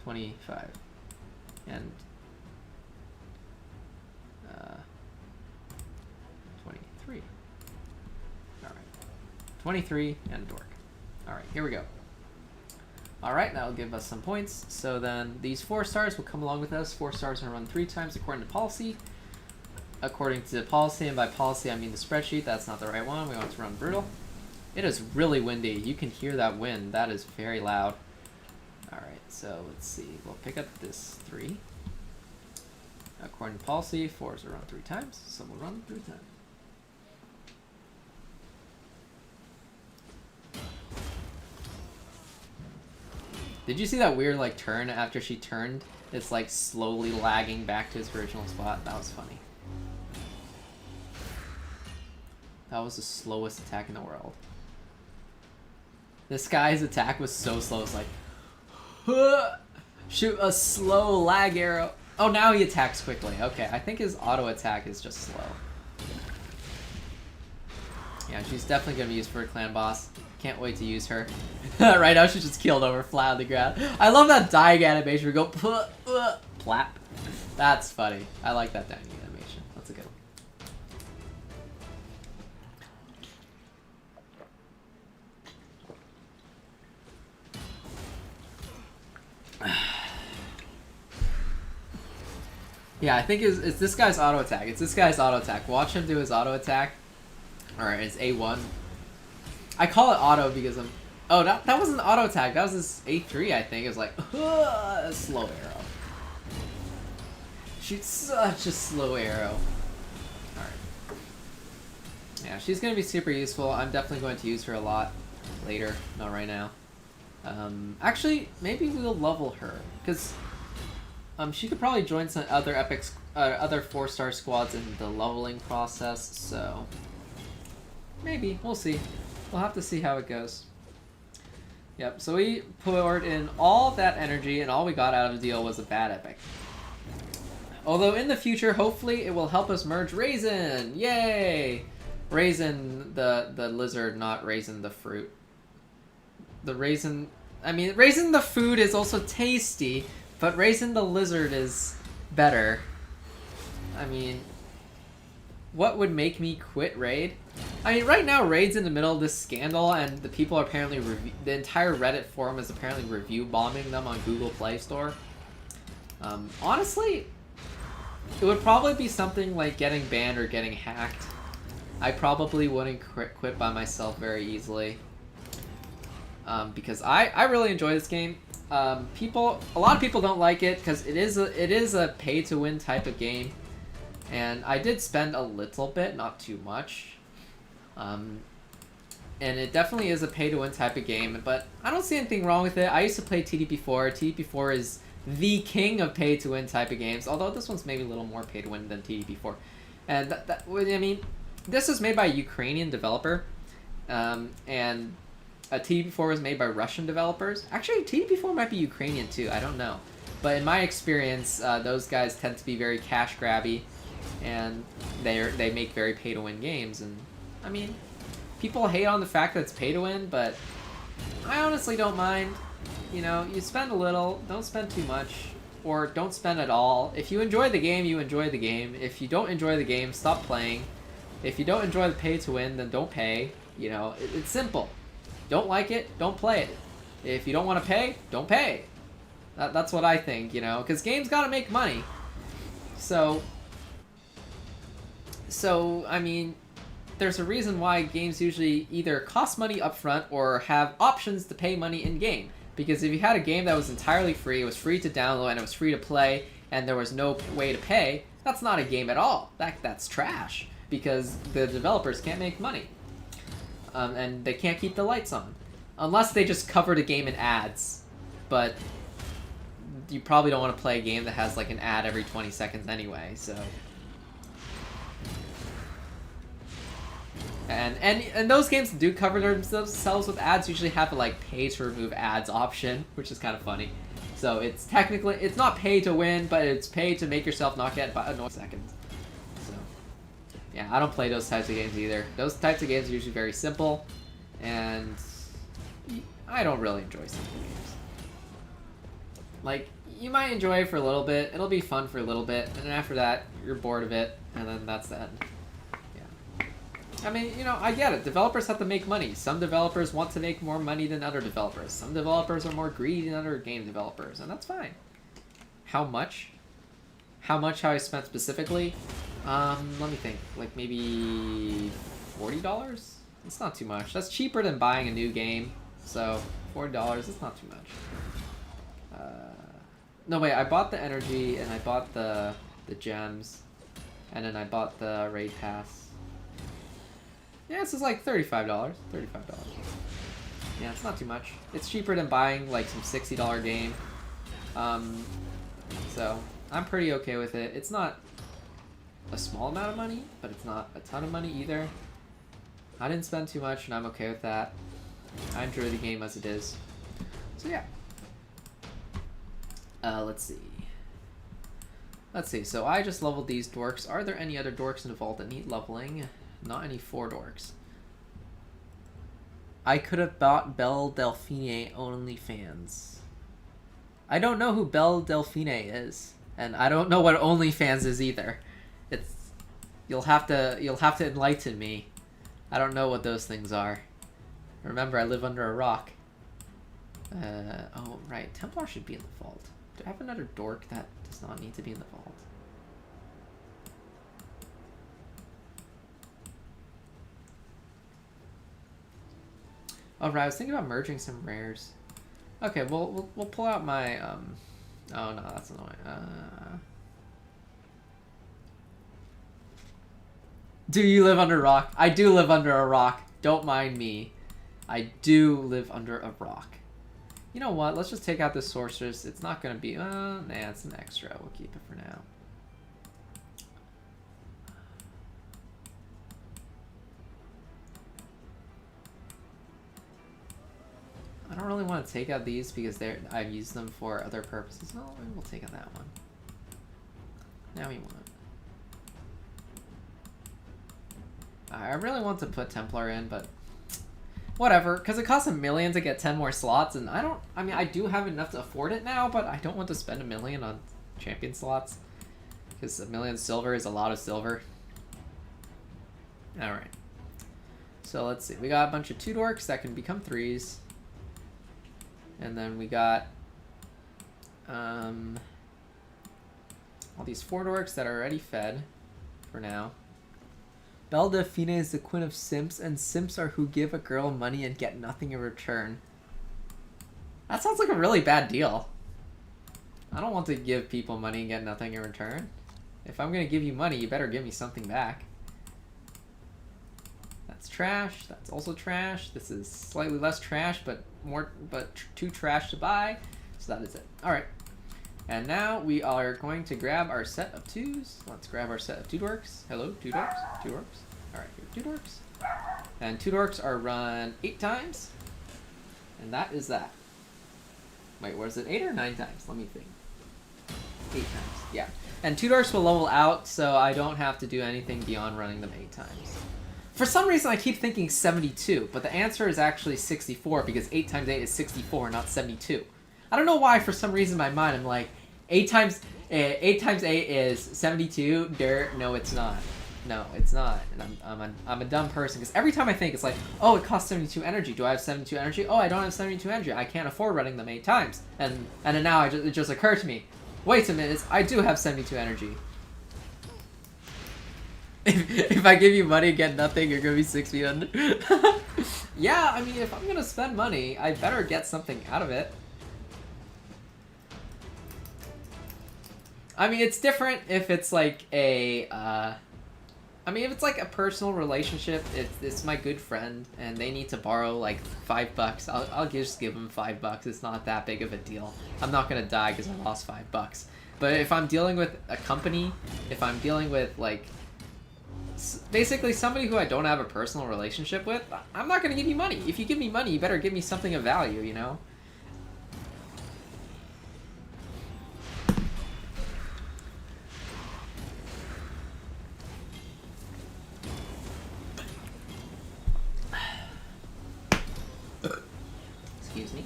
25 and 23. All right, 23 and dork. All right, here we go. All right, that'll give us some points. So then these 4 stars will come along with us. 4 stars are run 3 times according to policy. According to policy, and by policy I mean the spreadsheet. That's not the right one. We want to run brutal. It is really windy. You can hear that wind. That is very loud. Alright, so let's see. We'll pick up this 3. According to policy, 4s are run 3 times, so we'll run 3 times. Did you see that weird like turn after she turned? It's like slowly lagging back to its original spot. That was funny. That was the slowest attack in the world. This guy's attack was so slow. It's like, shoot a slow lag arrow. Oh, now he attacks quickly. Okay, I think his auto attack is just slow. Yeah, she's definitely gonna be used for a clan boss. Can't wait to use her. Right now she's just killed over flat on the ground. I love that dying animation. We go plap. That's funny. I like that dying animation. That's a good one. Yeah, I think it's this guy's auto attack. It's this guy's auto attack. Watch him do his auto attack. Or his A1. I call it auto because I'm... Oh, that wasn't the auto attack. That was his A3, I think. It was like, a slow arrow. Shoots such a slow arrow. Alright. Yeah, she's going to be super useful. I'm definitely going to use her a lot later. Not right now. Actually, maybe we'll level her. Because she could probably join some other other 4-star squads in the leveling process, so... Maybe. We'll see. We'll have to see how it goes. Yep, so we poured in all that energy, and all we got out of the deal was a bad epic. Although in the future, hopefully, it will help us merge Raisin! Yay! Raisin, the lizard, not Raisin the fruit. The Raisin... I mean, Raisin the food is also tasty, but Raisin the lizard is better. I mean... What would make me quit Raid? I mean, right now Raid's in the middle of this scandal, and the people are apparently the entire Reddit forum is apparently review bombing them on Google Play Store. Honestly, it would probably be something like getting banned or getting hacked. I probably wouldn't quit by myself very easily, because I really enjoy this game. A lot of people don't like it because it is a pay-to-win type of game. And I did spend a little bit, not too much. And it definitely is a pay-to-win type of game, but I don't see anything wrong with it. I used to play TDP4. TDP4 is the king of pay-to-win type of games, although this one's maybe a little more pay-to-win than TDP4. And I mean, this was made by a Ukrainian developer, and TDP4 was made by Russian developers. Actually, TDP4 might be Ukrainian too, I don't know. But in my experience, those guys tend to be very cash grabby. And they make very pay-to-win games, and I mean, people hate on the fact that it's pay-to-win, but I honestly don't mind. You know, you spend a little, don't spend too much, or don't spend at all. If you enjoy the game, you enjoy the game. If you don't enjoy the game, stop playing. If you don't enjoy the pay-to-win, then don't pay. You know, it's simple. Don't like it, don't play it. If you don't want to pay, don't pay. That's what I think, you know, because games gotta make money. So, I mean, there's a reason why games usually either cost money upfront or have options to pay money in-game. Because if you had a game that was entirely free, it was free to download, and it was free to play, and there was no way to pay, that's not a game at all. That's trash. Because the developers can't make money. And they can't keep the lights on. Unless they just cover the game in ads. But you probably don't want to play a game that has like an ad every 20 seconds anyway, so... And those games that do cover themselves with ads usually have a like pay to remove ads option, which is kind of funny. So it's technically, it's not pay to win, but it's pay to make yourself not get annoyed seconds. So yeah, I don't play those types of games either. Those types of games are usually very simple, and I don't really enjoy simple games. Like, you might enjoy it for a little bit, it'll be fun for a little bit, and then after that, you're bored of it, and then that's the end. I mean, you know, I get it. Developers have to make money. Some developers want to make more money than other developers. Some developers are more greedy than other game developers, and that's fine. How much? How much have I spent specifically? Let me think. Like maybe $40? It's not too much. That's cheaper than buying a new game. So $40 is not too much. No, wait. I bought the energy, and I bought the gems, and then I bought the raid pass. Yeah, this is like $35. $35. Yeah, it's not too much. It's cheaper than buying like some $60 game. So I'm pretty okay with it. It's not a small amount of money, but it's not a ton of money either. I didn't spend too much, and I'm okay with that. I enjoy the game as it is. So yeah. Let's see. Let's see. So I just leveled these dorks. Are there any other dorks in the vault that need leveling? Not any 4 dorks. I could have bought Belle Delphine OnlyFans. I don't know who Belle Delphine is, and I don't know what OnlyFans is either. You'll have to enlighten me. I don't know what those things are. Remember, I live under a rock. Oh right, Templar should be in the vault. Do I have another dork that does not need to be in the vault? Oh right, I was thinking about merging some rares. Okay, we'll pull out my oh no, that's annoying. Do you live under a rock? I do live under a rock. Don't mind me. I do live under a rock. You know what? Let's just take out this sorceress. It's not gonna be nah, it's an extra. We'll keep it for now. I don't really want to take out these because I've used them for other purposes. No, maybe we'll take out that one. Now we want. I really want to put Templar in, but whatever, because it costs $1 million to get 10 more slots, and I mean, I do have enough to afford it now, but I don't want to spend $1 million on champion slots, because $1 million silver is a lot of silver. Alright. So let's see, we got a bunch of 2 dorks that can become 3s. And then we got all these 4 dorks that are already fed for now. Belle Delphine is the queen of simps, and simps are who give a girl money and get nothing in return. That sounds like a really bad deal. I don't want to give people money and get nothing in return. If I'm going to give you money, you better give me something back. That's trash. That's also trash. This is slightly less trash, but too trash to buy. So that is it. All right. And now we are going to grab our set of 2s. Let's grab our set of 2 dorks. Hello, 2 dorks. 2 dorks. All right, here, 2 dorks. And 2 dorks are run 8 times. And that is that. Wait, was it 8 or 9 times? Let me think. 8 times, yeah. And 2 dorks will level out, so I don't have to do anything beyond running them 8 times. For some reason, I keep thinking 72, but the answer is actually 64 because 8 times 8 is 64, not 72. I don't know why, for some reason in my mind, I'm like, 8 times 8 is 72. No, it's not. No, it's not. And I'm a dumb person because every time I think, it's like, oh, it costs 72 energy. Do I have 72 energy? Oh, I don't have 72 energy. I can't afford running them 8 times. And then now it just occurred to me, wait a minute, I do have 72 energy. If I give you money and get nothing, you're gonna be 6 feet under. Yeah, I mean, if I'm gonna spend money, I better get something out of it. I mean, it's different if it's like a, I mean, if it's like a personal relationship, it's my good friend, and they need to borrow like $5, I'll just give them $5. It's not that big of a deal. I'm not gonna die because I lost $5. But if I'm dealing with a company, if I'm dealing with like, basically somebody who I don't have a personal relationship with, I'm not gonna give you money. If you give me money, you better give me something of value, you know? Excuse me.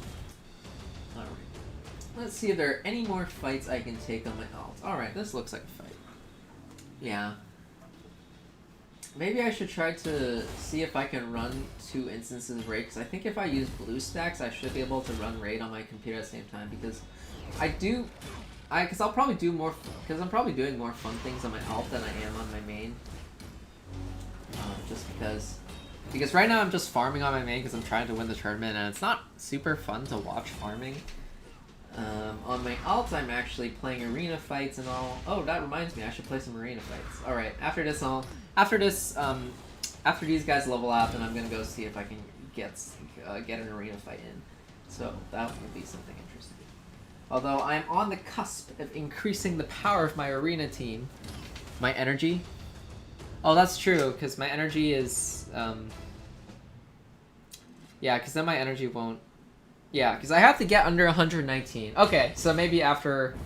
Alright. Let's see if there are any more fights I can take on my alt. Alright, this looks like a fight. Yeah. Maybe I should try to see if I can run 2 instances of raid, because I think if I use blue stacks, I should be able to run raid on my computer at the same time, because because I'll probably do more, because I'm probably doing more fun things on my alt than I am on my main. Just because right now I'm just farming on my main because I'm trying to win the tournament, and it's not super fun to watch farming. On my alt, I'm actually playing arena fights and all. Oh, that reminds me, I should play some arena fights. All right, after these guys level out, then I'm gonna go see if I can get an arena fight in. So that will be something interesting. Although I'm on the cusp of increasing the power of my arena team, my energy. Oh, that's true, because my energy is yeah, because then my energy won't. Yeah, because I have to get under 119. Okay, so maybe after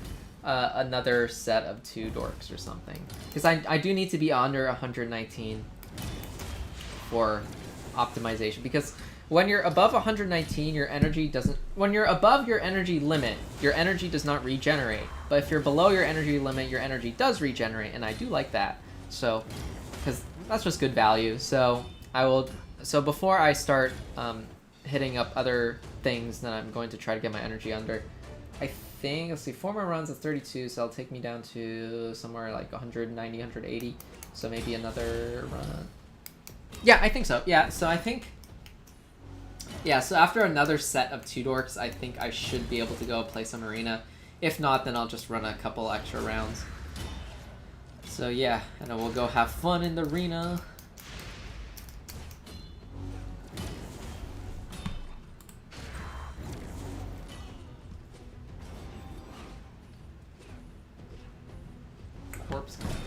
another set of 2 dorks or something. Because I do need to be under 119 for optimization. Because when you're above 119, your energy doesn't... When you're above your energy limit, your energy does not regenerate. But if you're below your energy limit, your energy does regenerate, and I do like that. So, because that's just good value. So, So before I start hitting up other things, then I'm going to try to get my energy under. I think, let's see, 4 more runs of 32, so it'll take me down to somewhere like 190, 180. So maybe another run. Yeah, I think so. Yeah, so I think Yeah, so after another set of 2 dorks, I think I should be able to go play some arena. If not, then I'll just run a couple extra rounds. So yeah, and then we'll go have fun in the arena. Corpse Collector.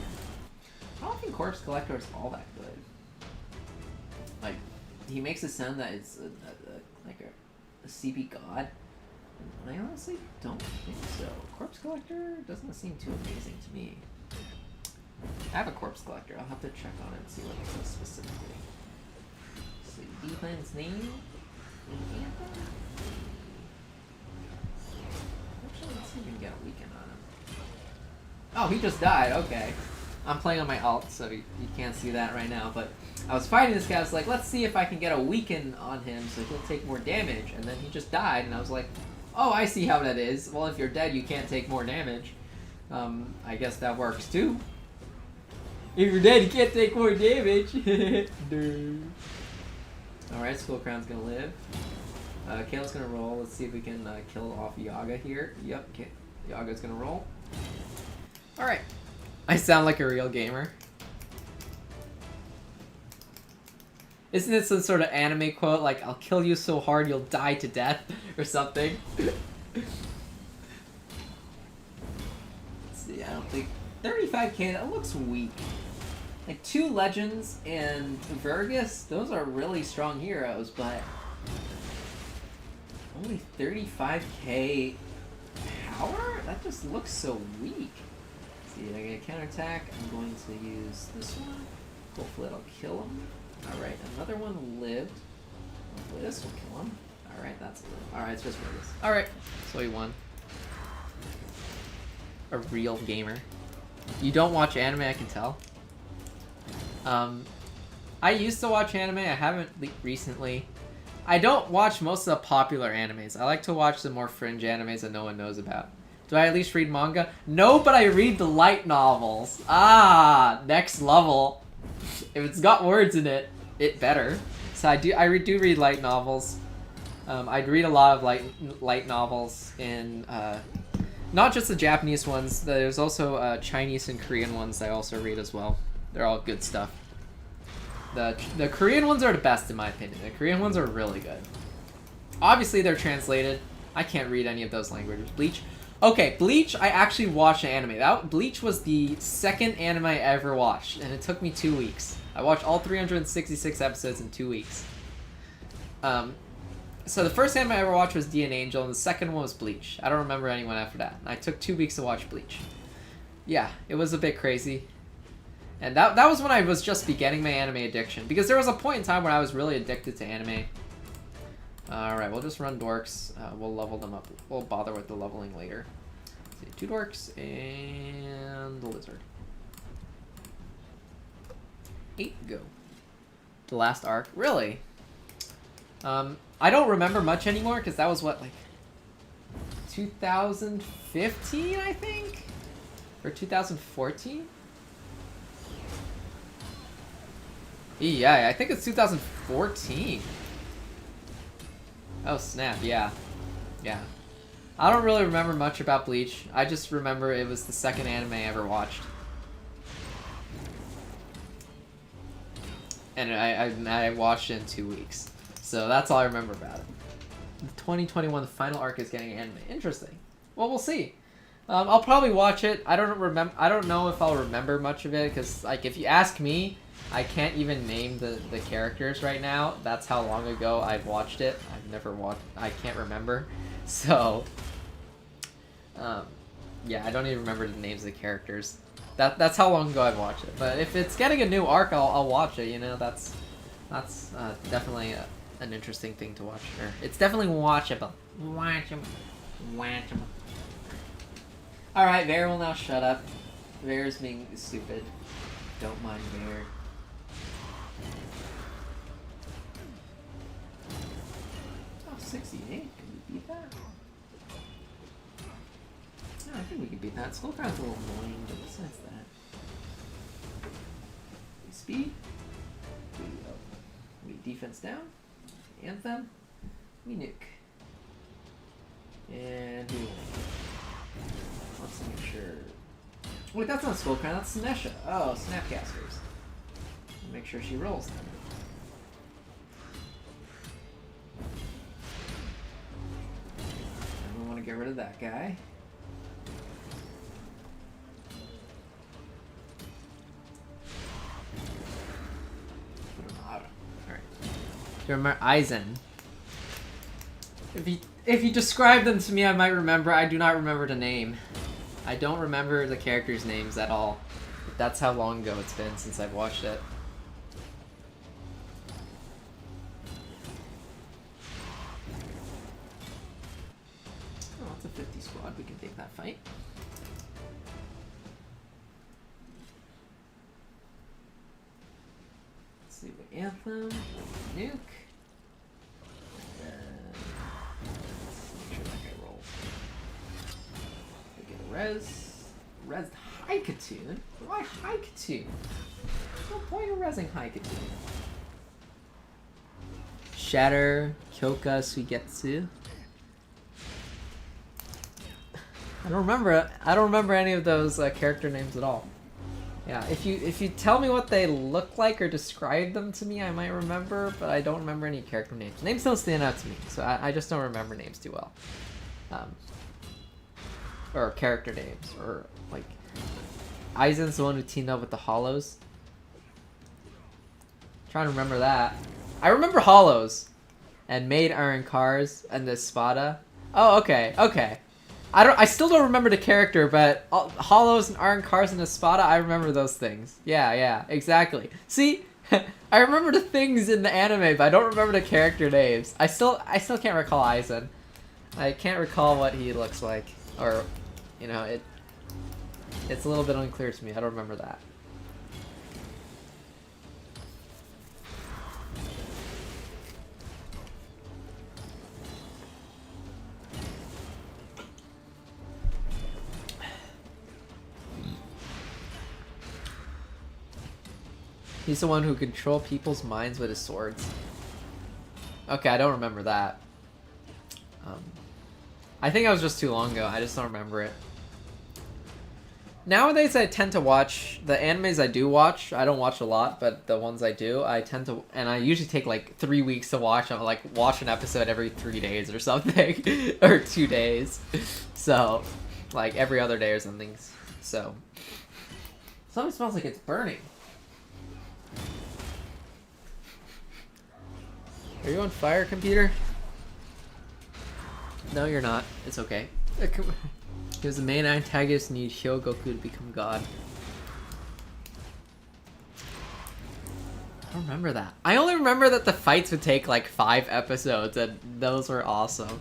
I don't think Corpse Collector is all that good. Like, he makes it sound that it's like a CP god. And I honestly don't think so. Corpse Collector doesn't seem too amazing to me. I have a Corpse Collector. I'll have to check on it and see what it does specifically. So, defense name? Actually, let's see if we can get a weekend on him. Oh, he just died. Okay. I'm playing on my alt, so you can't see that right now, but I was fighting this guy. I was like, let's see if I can get a weaken on him so he'll take more damage, and then he just died, and I was like, oh, I see how that is. Well, if you're dead, you can't take more damage. I guess that works too. If you're dead, you can't take more damage. Alright, Skull Crown's gonna live. Kale's gonna roll. Let's see if we can kill off Yaga here. Yep, okay. Yaga's gonna roll. Alright. I sound like a real gamer. Isn't it some sort of anime quote like, I'll kill you so hard you'll die to death or something? Let's see, I don't think... 35k, that looks weak. Like 2 legends and Vergus, those are really strong heroes, but only 35k power? That just looks so weak. See, I get a counterattack. I'm going to use this one. Hopefully it'll kill him. Alright, another one lived. Hopefully this will kill him. Alright, that's a live. Alright, it's just Vergus. Alright, so he won. A real gamer. You don't watch anime, I can tell. I used to watch anime. I haven't recently. I don't watch most of the popular animes. I like to watch the more fringe animes that no one knows about. Do I at least read manga? No, but I read the light novels. Ah, next level. If it's got words in it, it better. So I do read light novels. I'd read a lot of light novels in not just the Japanese ones. There's also Chinese and Korean ones I also read as well. They're all good stuff. The Korean ones are the best in my opinion. The Korean ones are really good. Obviously they're translated. I can't read any of those languages. Bleach. Okay, Bleach, I actually watched an anime. Bleach was the second anime I ever watched, and it took me 2 weeks. I watched all 366 episodes in 2 weeks. So the first anime I ever watched was D and Angel, and the second one was Bleach. I don't remember anyone after that. I took 2 weeks to watch Bleach. Yeah, it was a bit crazy. And that was when I was just beginning my anime addiction, because there was a point in time when I was really addicted to anime. Alright, we'll just run dorks. We'll level them up. We'll bother with the leveling later. See, 2 dorks and the lizard. 8 go. The last arc. Really? I don't remember much anymore, because that was what, like 2015, I think? Or 2014? Yeah, I think it's 2014. Oh snap, yeah. Yeah. I don't really remember much about Bleach. I just remember it was the second anime I ever watched. And I watched it in 2 weeks. So that's all I remember about it. 2021, the final arc is getting anime. Interesting. Well, we'll see. I'll probably watch it. I don't know if I'll remember much of it, because like if you ask me, I can't even name the characters right now. That's how long ago I've watched it. I've never watched. I can't remember. So, yeah, I don't even remember the names of the characters. That's how long ago I've watched it. But if it's getting a new arc, I'll watch it. You know, that's definitely an interesting thing to watch. Or it's definitely watchable. Watchable. All right, Veyr will now shut up. Veyr's being stupid. Don't mind Veyr. Oh, 68. Can we beat that? No, I think we can beat that. Skull Crown's a little annoying, but besides that. Speed. We defense down. Anthem. Nuke. And who? Let's make sure. Wait, that's not Skullcrown, that's Sinesha. Oh, Snapcasters. Make sure she rolls them. And we want to get rid of that guy. Alright. Do you remember Aizen? If you describe them to me, I might remember. I do not remember the name. I don't remember the characters' names at all. That's how long ago it's been since I've watched it. Oh, it's a 50 squad. We can take that fight. Let's see what Anthem, Nuke. Res Haikatoon? Why Haikatoon? There's no point in resing Haikatoon. Shatter, Kyoka, Suigetsu. I don't remember any of those character names at all. Yeah, if you tell me what they look like or describe them to me, I might remember, but I don't remember any character names. Names don't stand out to me, so I just don't remember names too well. Or character names, or like Aizen's the one who teamed up with the Hollows. Trying to remember that. I remember Hollows and made Iron Cars and the Spada. Oh, okay. I still don't remember the character, but Hollows and Iron Cars and the Spada, I remember those things. Yeah, exactly. See, I remember the things in the anime, but I don't remember the character names. I still can't recall Aizen. I can't recall what he looks like, or. You know, it's a little bit unclear to me. I don't remember that. He's the one who controls people's minds with his swords. Okay, I don't remember that. I think it was just too long ago. I just don't remember it. Nowadays, I tend to watch the animes I do watch. I don't watch a lot, but the ones I do, I tend to, and I usually take like 3 weeks to watch. I like watch an episode every 3 days or something, or 2 days. So, like every other day or something. So, something smells like it's burning. Are you on fire, computer? No, you're not. It's okay. Because the main antagonists need Hyogoku to become god. I don't remember that. I only remember that the fights would take like 5 episodes, and those were awesome.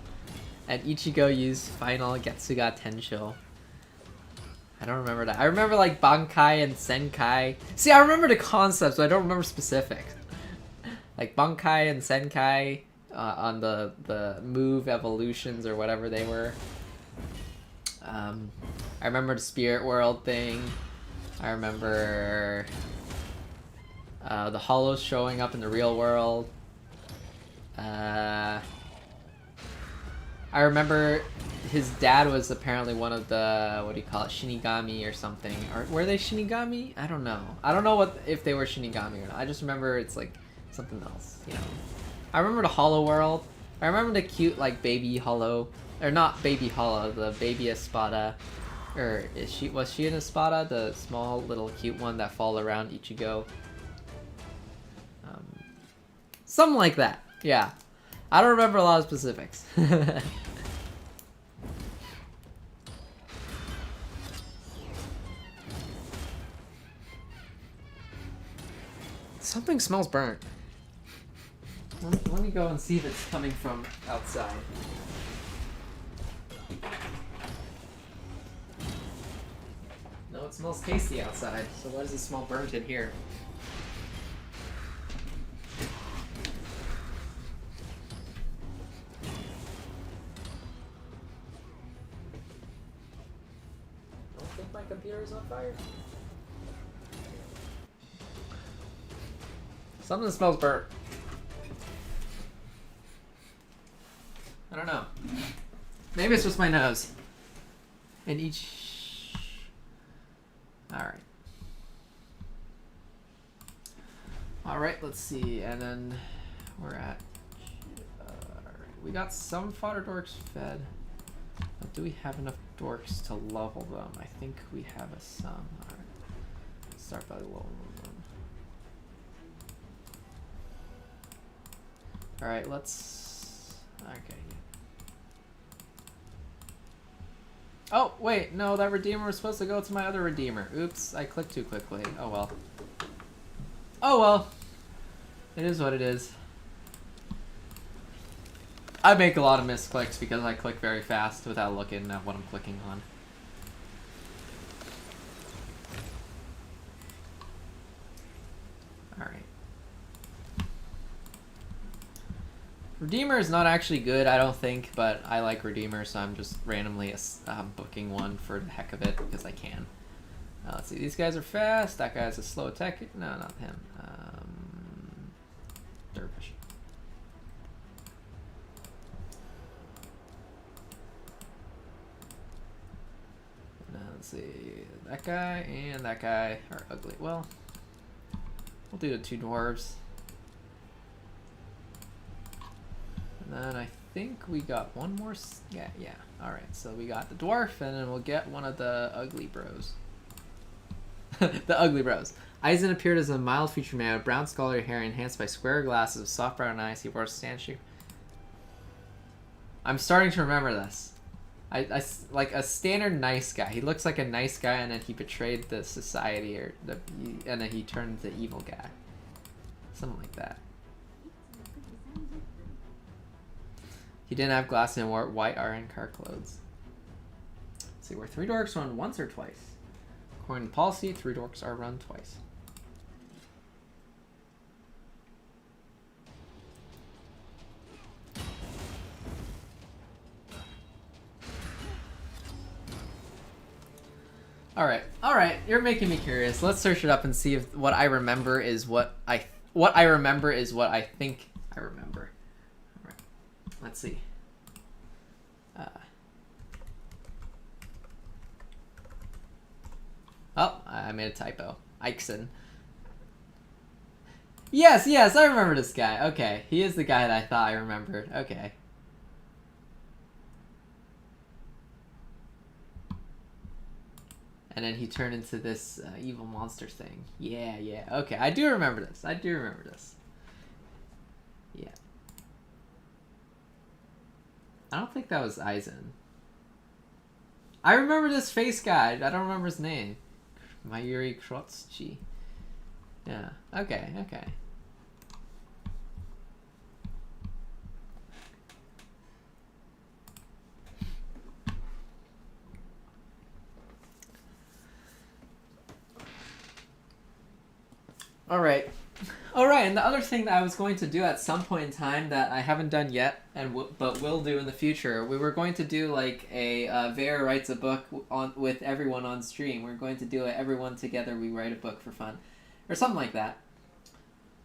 And Ichigo used Final Getsuga Tensho. I don't remember that. I remember like Bankai and Senkai. See, I remember the concepts, but I don't remember specifics. Like Bankai and Senkai on the move evolutions or whatever they were. I remember the Spirit World thing. I remember the Hollows showing up in the real world. I remember his dad was apparently one of the, what do you call it, Shinigami or something. Or were they Shinigami? I don't know. I don't know if they were Shinigami or not. I just remember it's like something else, you know. I remember the Hollow World. I remember the cute like baby Hollow. Or not baby Hollow, the baby Espada. Or was she an Espada? The small little cute one that fall around Ichigo. Something like that. Yeah. I don't remember a lot of specifics. Something smells burnt. Let me go and see if it's coming from outside. No, it smells tasty outside, so why does it smell burnt in here? Don't think my computer is on fire? Something smells burnt. Maybe it's just my nose. And each... Alright. Alright, let's see. And then we're at... we got some fodder dorks fed. But do we have enough dorks to level them? I think we have some. Alright. Start by leveling them. Alright, let's... Okay. Oh, wait, no, that Redeemer was supposed to go to my other Redeemer. Oops, I clicked too quickly. Oh well. Oh well. It is what it is. I make a lot of misclicks because I click very fast without looking at what I'm clicking on. Alright. Redeemer is not actually good, I don't think, but I like Redeemer, so I'm just randomly booking one for the heck of it because I can. Let's see, these guys are fast. That guy's a slow attack. No, not him. Dervish. Now let's see, that guy and that guy are ugly. Well, we'll do the two dwarves. And then I think we got one more. Yeah. All right, so we got the dwarf, and then we'll get one of the ugly bros. The ugly bros. Eisen appeared as a mild-featured man with brown scholarly hair enhanced by square glasses, soft brown eyes. He wore a stand-shoe. I'm starting to remember this. I like a standard nice guy. He looks like a nice guy, and then he betrayed the society, and then he turned into evil guy. Something like that. He didn't have glasses and wore white RN car clothes. Let's see, were 3 dorks run once or twice? According to policy, 3 dorks are run twice. All right, you're making me curious. Let's search it up and see if what I remember is what I think I remember. All right, let's see. Oh, I made a typo. Ixon. Yes, I remember this guy. Okay, he is the guy that I thought I remembered. Okay. And then he turned into this evil monster thing. Yeah. Okay, I do remember this. Yeah. I don't think that was Eisen. I remember this face guy. I don't remember his name. Mayuri Krotschi. Yeah. Okay. All right, and the other thing that I was going to do at some point in time that I haven't done yet, but will do in the future, we were going to do like a Veyr writes a book with everyone on stream. We're going to do it, everyone together, we write a book for fun. Or something like that.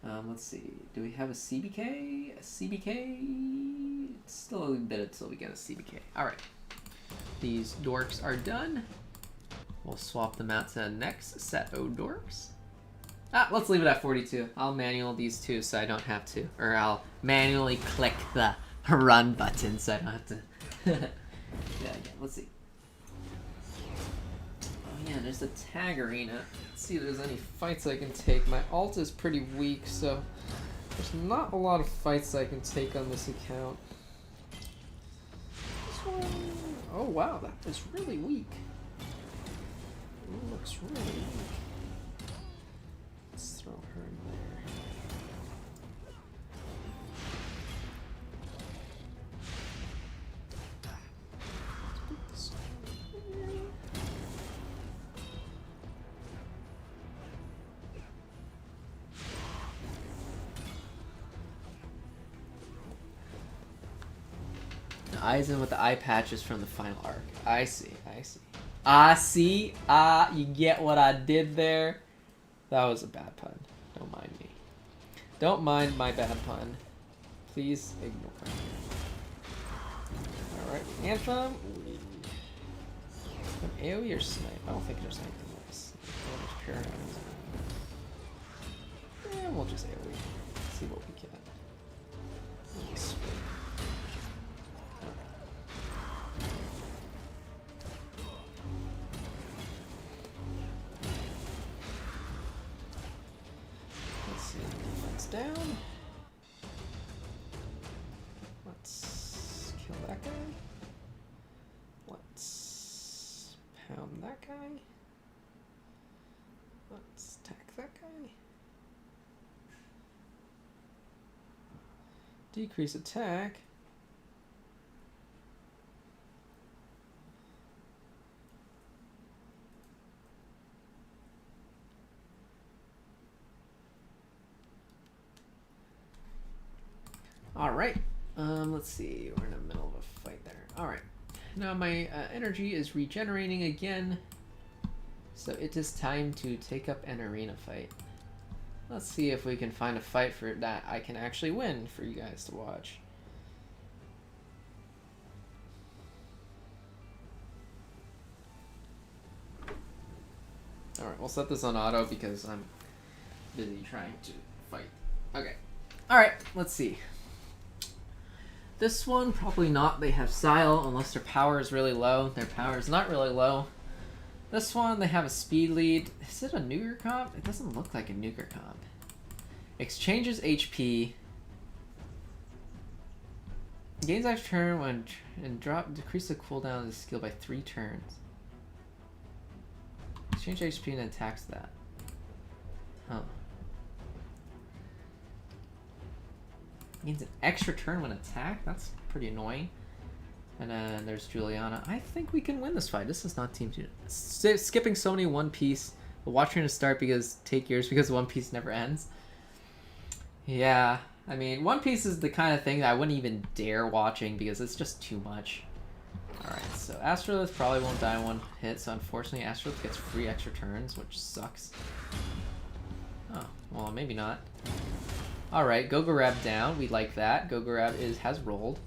Let's see, do we have a CBK? A CBK? It's still a bit until we get a CBK. All right, these dorks are done. We'll swap them out to the next set of dorks. Let's leave it at 42. I'll manual these two so I don't have to. Or I'll manually click the run button so I don't have to. Yeah, let's see. Oh yeah, there's the tag arena. Let's see if there's any fights I can take. My ult is pretty weak, so there's not a lot of fights I can take on this account. This one... Oh wow, that was really weak. It looks really weak. Let's throw her in there. Let's put this over here. Eisen with the eye patches from the final arc. I see. You get what I did there? That was a bad pun. Don't mind me. Don't mind my bad pun. Please ignore. Alright, Anthem. An AoE or snipe? I don't think there's anything else. Yeah, we'll just AoE. See what we get. Let's see, defense down. Let's kill that guy. Let's pound that guy. Let's attack that guy. Decrease attack. All right. Let's see. We're in the middle of a fight there. All right. Now my energy is regenerating again, so it is time to take up an arena fight. Let's see if we can find a fight for that I can actually win for you guys to watch. Alright, we'll set this on auto because I'm busy trying to fight. Okay. Alright, let's see. This one, probably not. They have Sile, unless their power is really low. Their power is not really low. This one, they have a speed lead. Is it a nuker comp? It doesn't look like a nuker comp. Exchanges HP. Gains extra turn when decrease the cooldown of the skill by 3 turns. Exchange HP and attacks that. Huh. Gains an extra turn when attacked? That's pretty annoying. And then there's Juliana. I think we can win this fight. This is not Team 2. Skipping so many One Piece. Watching to start because take years because One Piece never ends. Yeah, I mean, One Piece is the kind of thing that I wouldn't even dare watching because it's just too much. Alright, so Astrolith probably won't die in one hit, so unfortunately Astrolith gets free extra turns, which sucks. Oh, well, maybe not. Alright, Gogorab down. We like that. Gogorab has rolled.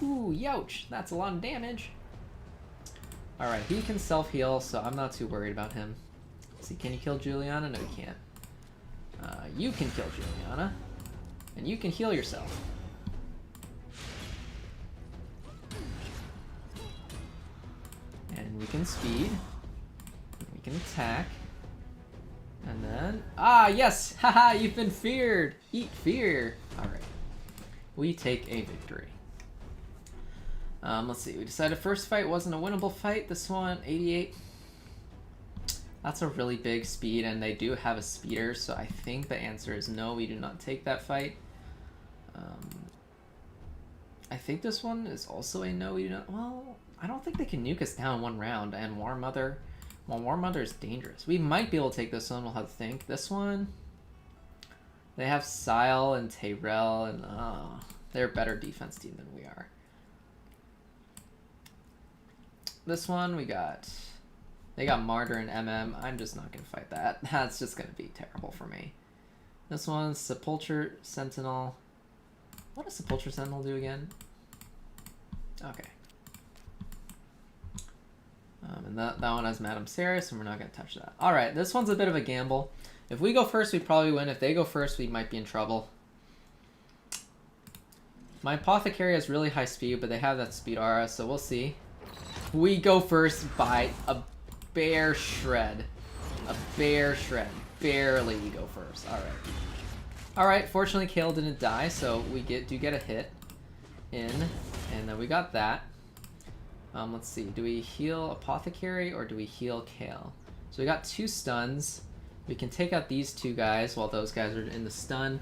Ooh, youch. That's a lot of damage. Alright, he can self-heal, so I'm not too worried about him. See, can you kill Juliana? No, you can't. You can kill Juliana. And you can heal yourself. And we can speed. We can attack. And then... Ah, yes! Haha, you've been feared! Eat fear! Alright. We take a victory. Let's see. We decided first fight wasn't a winnable fight. This one, 88. That's a really big speed, and they do have a speeder, so I think the answer is no, we do not take that fight. I think this one is also a no, we do not... Well, I don't think they can nuke us down in one round, and War Mother... Well, War Mother is dangerous. We might be able to take this one, we'll have to think. This one... They have Sile and Tyrell, and they're a better defense team than we are. This one, we got... They got Martyr and MM. I'm just not going to fight that. That's just going to be terrible for me. This one's Sepulture Sentinel. What does Sepulture Sentinel do again? Okay. And that one has Madame Ceres, and we're not going to touch that. Alright, this one's a bit of a gamble. If we go first, we probably win. If they go first, we might be in trouble. My Apothecary has really high speed, but they have that speed aura, so we'll see. We go first by a bare shred. A bare shred. Barely we go first. Alright. Alright, fortunately Kale didn't die, so we do get a hit in. And then we got that. Let's see. Do we heal Apothecary or do we heal Kale? So we got 2 stuns. We can take out these 2 guys while those guys are in the stun.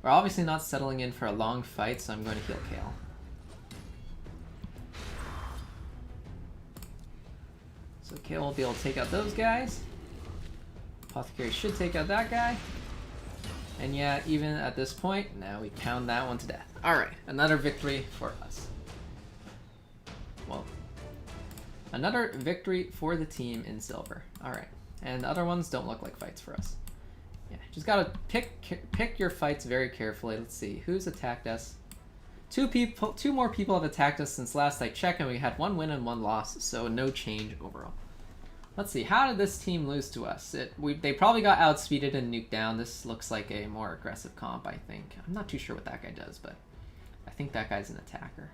We're obviously not settling in for a long fight, so I'm going to heal Kale. So Kale will be able to take out those guys. Apothecary should take out that guy. And yeah, even at this point, now we pound that one to death. Alright, another victory for us. Well, another victory for the team in silver. Alright, and the other ones don't look like fights for us. Yeah, just gotta pick your fights very carefully. Let's see, who's attacked us? Two more people have attacked us since last I checked, and we had 1 win and 1 loss, so no change overall. Let's see, how did this team lose to us? They probably got outspeeded and nuked down. This looks like a more aggressive comp, I think. I'm not too sure what that guy does, but I think that guy's an attacker.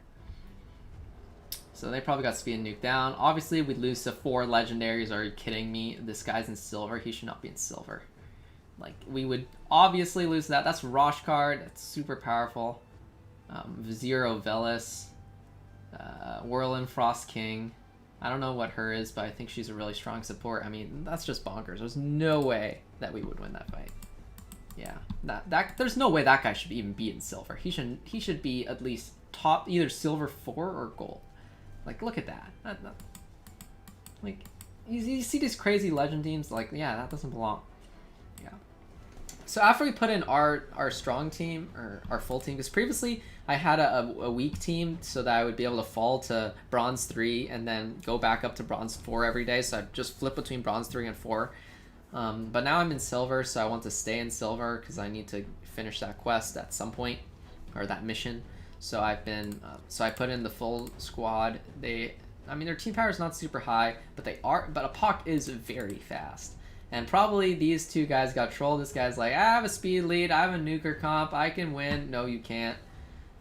So they probably got speed and nuked down. Obviously, we'd lose to 4 legendaries. Are you kidding me? This guy's in silver. He should not be in silver. Like, we would obviously lose that. That's Rosh card. That's super powerful. Zero Velis. Whirlin Frost King. I don't know what her is, but I think she's a really strong support. I mean, that's just bonkers. There's no way that we would win that fight. Yeah, there's no way that guy should even be in silver. He should be at least top, either silver 4 or gold. Like, look at that. Like, you see these crazy legend teams, like, yeah, that doesn't belong. Yeah. So after we put in our strong team, or our full team, because previously I had a weak team so that I would be able to fall to bronze 3 and then go back up to bronze 4 every day. So I'd just flip between bronze 3 and 4. But now I'm in silver, so I want to stay in silver because I need to finish that quest at some point, or that mission. So I've been, so I put in the full squad. I mean, their team power is not super high, but but Apoc is very fast. And probably these two guys got trolled. This guy's like, I have a speed lead, I have a nuker comp, I can win. No, you can't.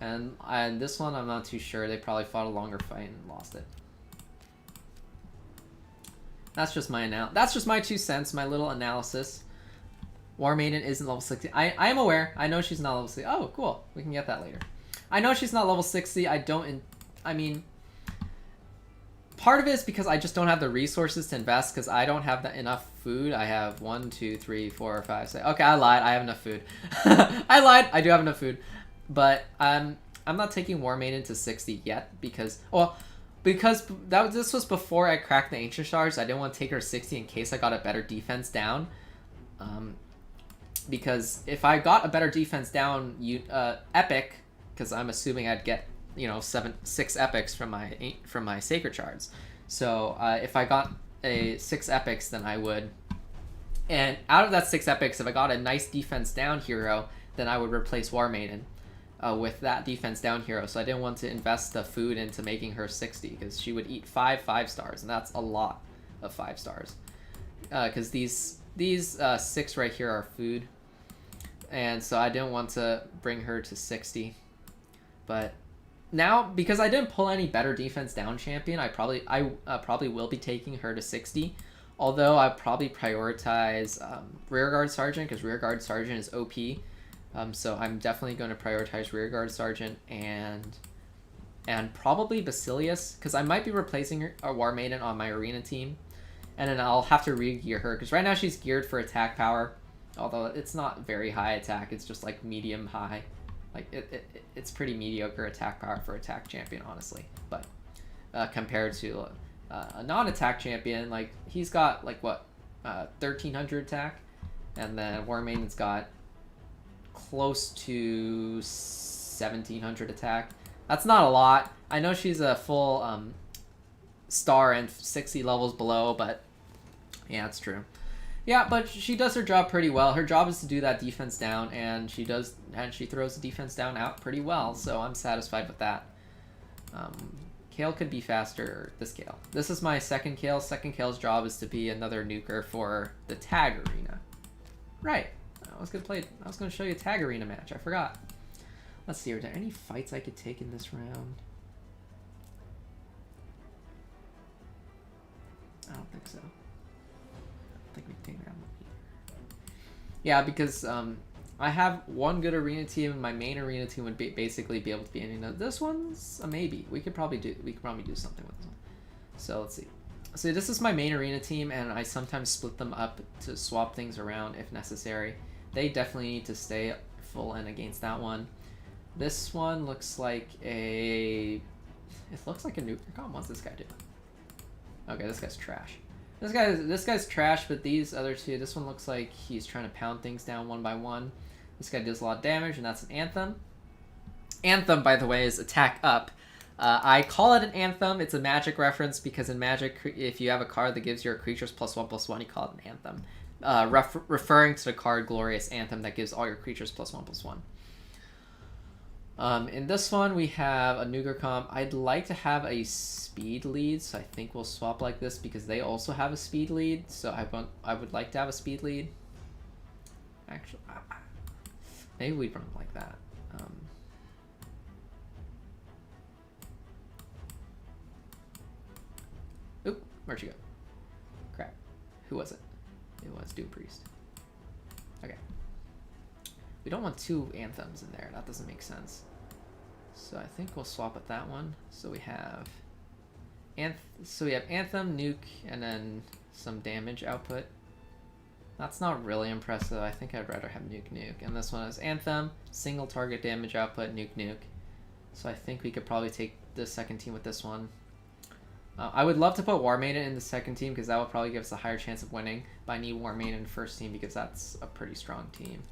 And this one, I'm not too sure. They probably fought a longer fight and lost it. That's just my 2 cents, my little analysis. War Maiden isn't level 60. I am aware. I know she's not level 60. Oh, cool. We can get that later. I know she's not level 60. I mean, part of it is because I just don't have the resources to invest because I don't have enough food. I have 1, 2, 3, 4, 5, 6. Okay, I lied. I have enough food. I lied. I do have enough food. But I'm not taking War Maiden to 60 yet because this was before I cracked the Ancient Shards. I didn't want to take her to 60 in case I got a better defense down. Because if I got a better defense down, epic, because I'm assuming I'd get 6 epics from my Sacred Shards. So if I got 6 epics, then I would. And out of that 6 epics, if I got a nice defense down hero, then I would replace War Maiden with that defense down hero. So I didn't want to invest the food into making her 60 because she would eat 5 stars, and that's a lot of 5 stars. Because these 6 right here are food, and so I didn't want to bring her to 60. But now, because I didn't pull any better defense down champion, I probably will be taking her to 60. Although I probably prioritize Rearguard Sergeant because Rearguard Sergeant is OP. So I'm definitely going to prioritize Rearguard Sergeant and probably Basilius because I might be replacing a War Maiden on my arena team, and then I'll have to re-gear her because right now she's geared for attack power, although it's not very high attack. It's just like medium high. Like it's pretty mediocre attack power for attack champion, honestly. But compared to a non-attack champion, like he's got like what 1300 attack, and then War Maiden's got close to 1700 attack. That's not a lot. I know she's a full star and 60 levels below, but yeah, it's true. Yeah, but she does her job pretty well. Her job is to do that defense down, and she throws the defense down out pretty well, so I'm satisfied with that. Kale could be faster, this Kale. This is my second Kale. Second Kale's job is to be another nuker for the tag arena. Right. I was gonna show you a tag arena match. I forgot. Let's see, are there any fights I could take in this round? I don't think so. I think we can take that one. Yeah, because I have one good arena team, and my main arena team would basically be able to be any of this one's a maybe. We could probably do something with this one. So let's see. So this is my main arena team, and I sometimes split them up to swap things around if necessary. They definitely need to stay full in against that one. This one looks like it looks like a nuker comp. What's this guy do? Okay, this guy's trash. This guy's trash, but these other two, this one looks like he's trying to pound things down one by one. This guy does a lot of damage, and that's an Anthem. Anthem, by the way, is attack up. I call it an Anthem. It's a Magic reference because in Magic, if you have a card that gives your creatures +1/+1, you call it an Anthem. Referring to the card Glorious Anthem that gives all your creatures +1/+1. In this one, we have a Nuger comp. I'd like to have a speed lead, so I think we'll swap like this because they also have a speed lead. So I would like to have a speed lead. Actually, maybe we'd run like that. Oop, where'd you go? Crap. Who was it? It was Doom Priest. Okay. We don't want 2 Anthems in there. That doesn't make sense. So I think we'll swap with that one. So we have Anthem, Nuke, and then some damage output. That's not really impressive. I think I'd rather have Nuke, Nuke. And this one is Anthem, single target damage output, Nuke, Nuke. So I think we could probably take the second team with this one. I would love to put War Maiden in the second team because that would probably give us a higher chance of winning. But I need War Maiden in the first team because that's a pretty strong team.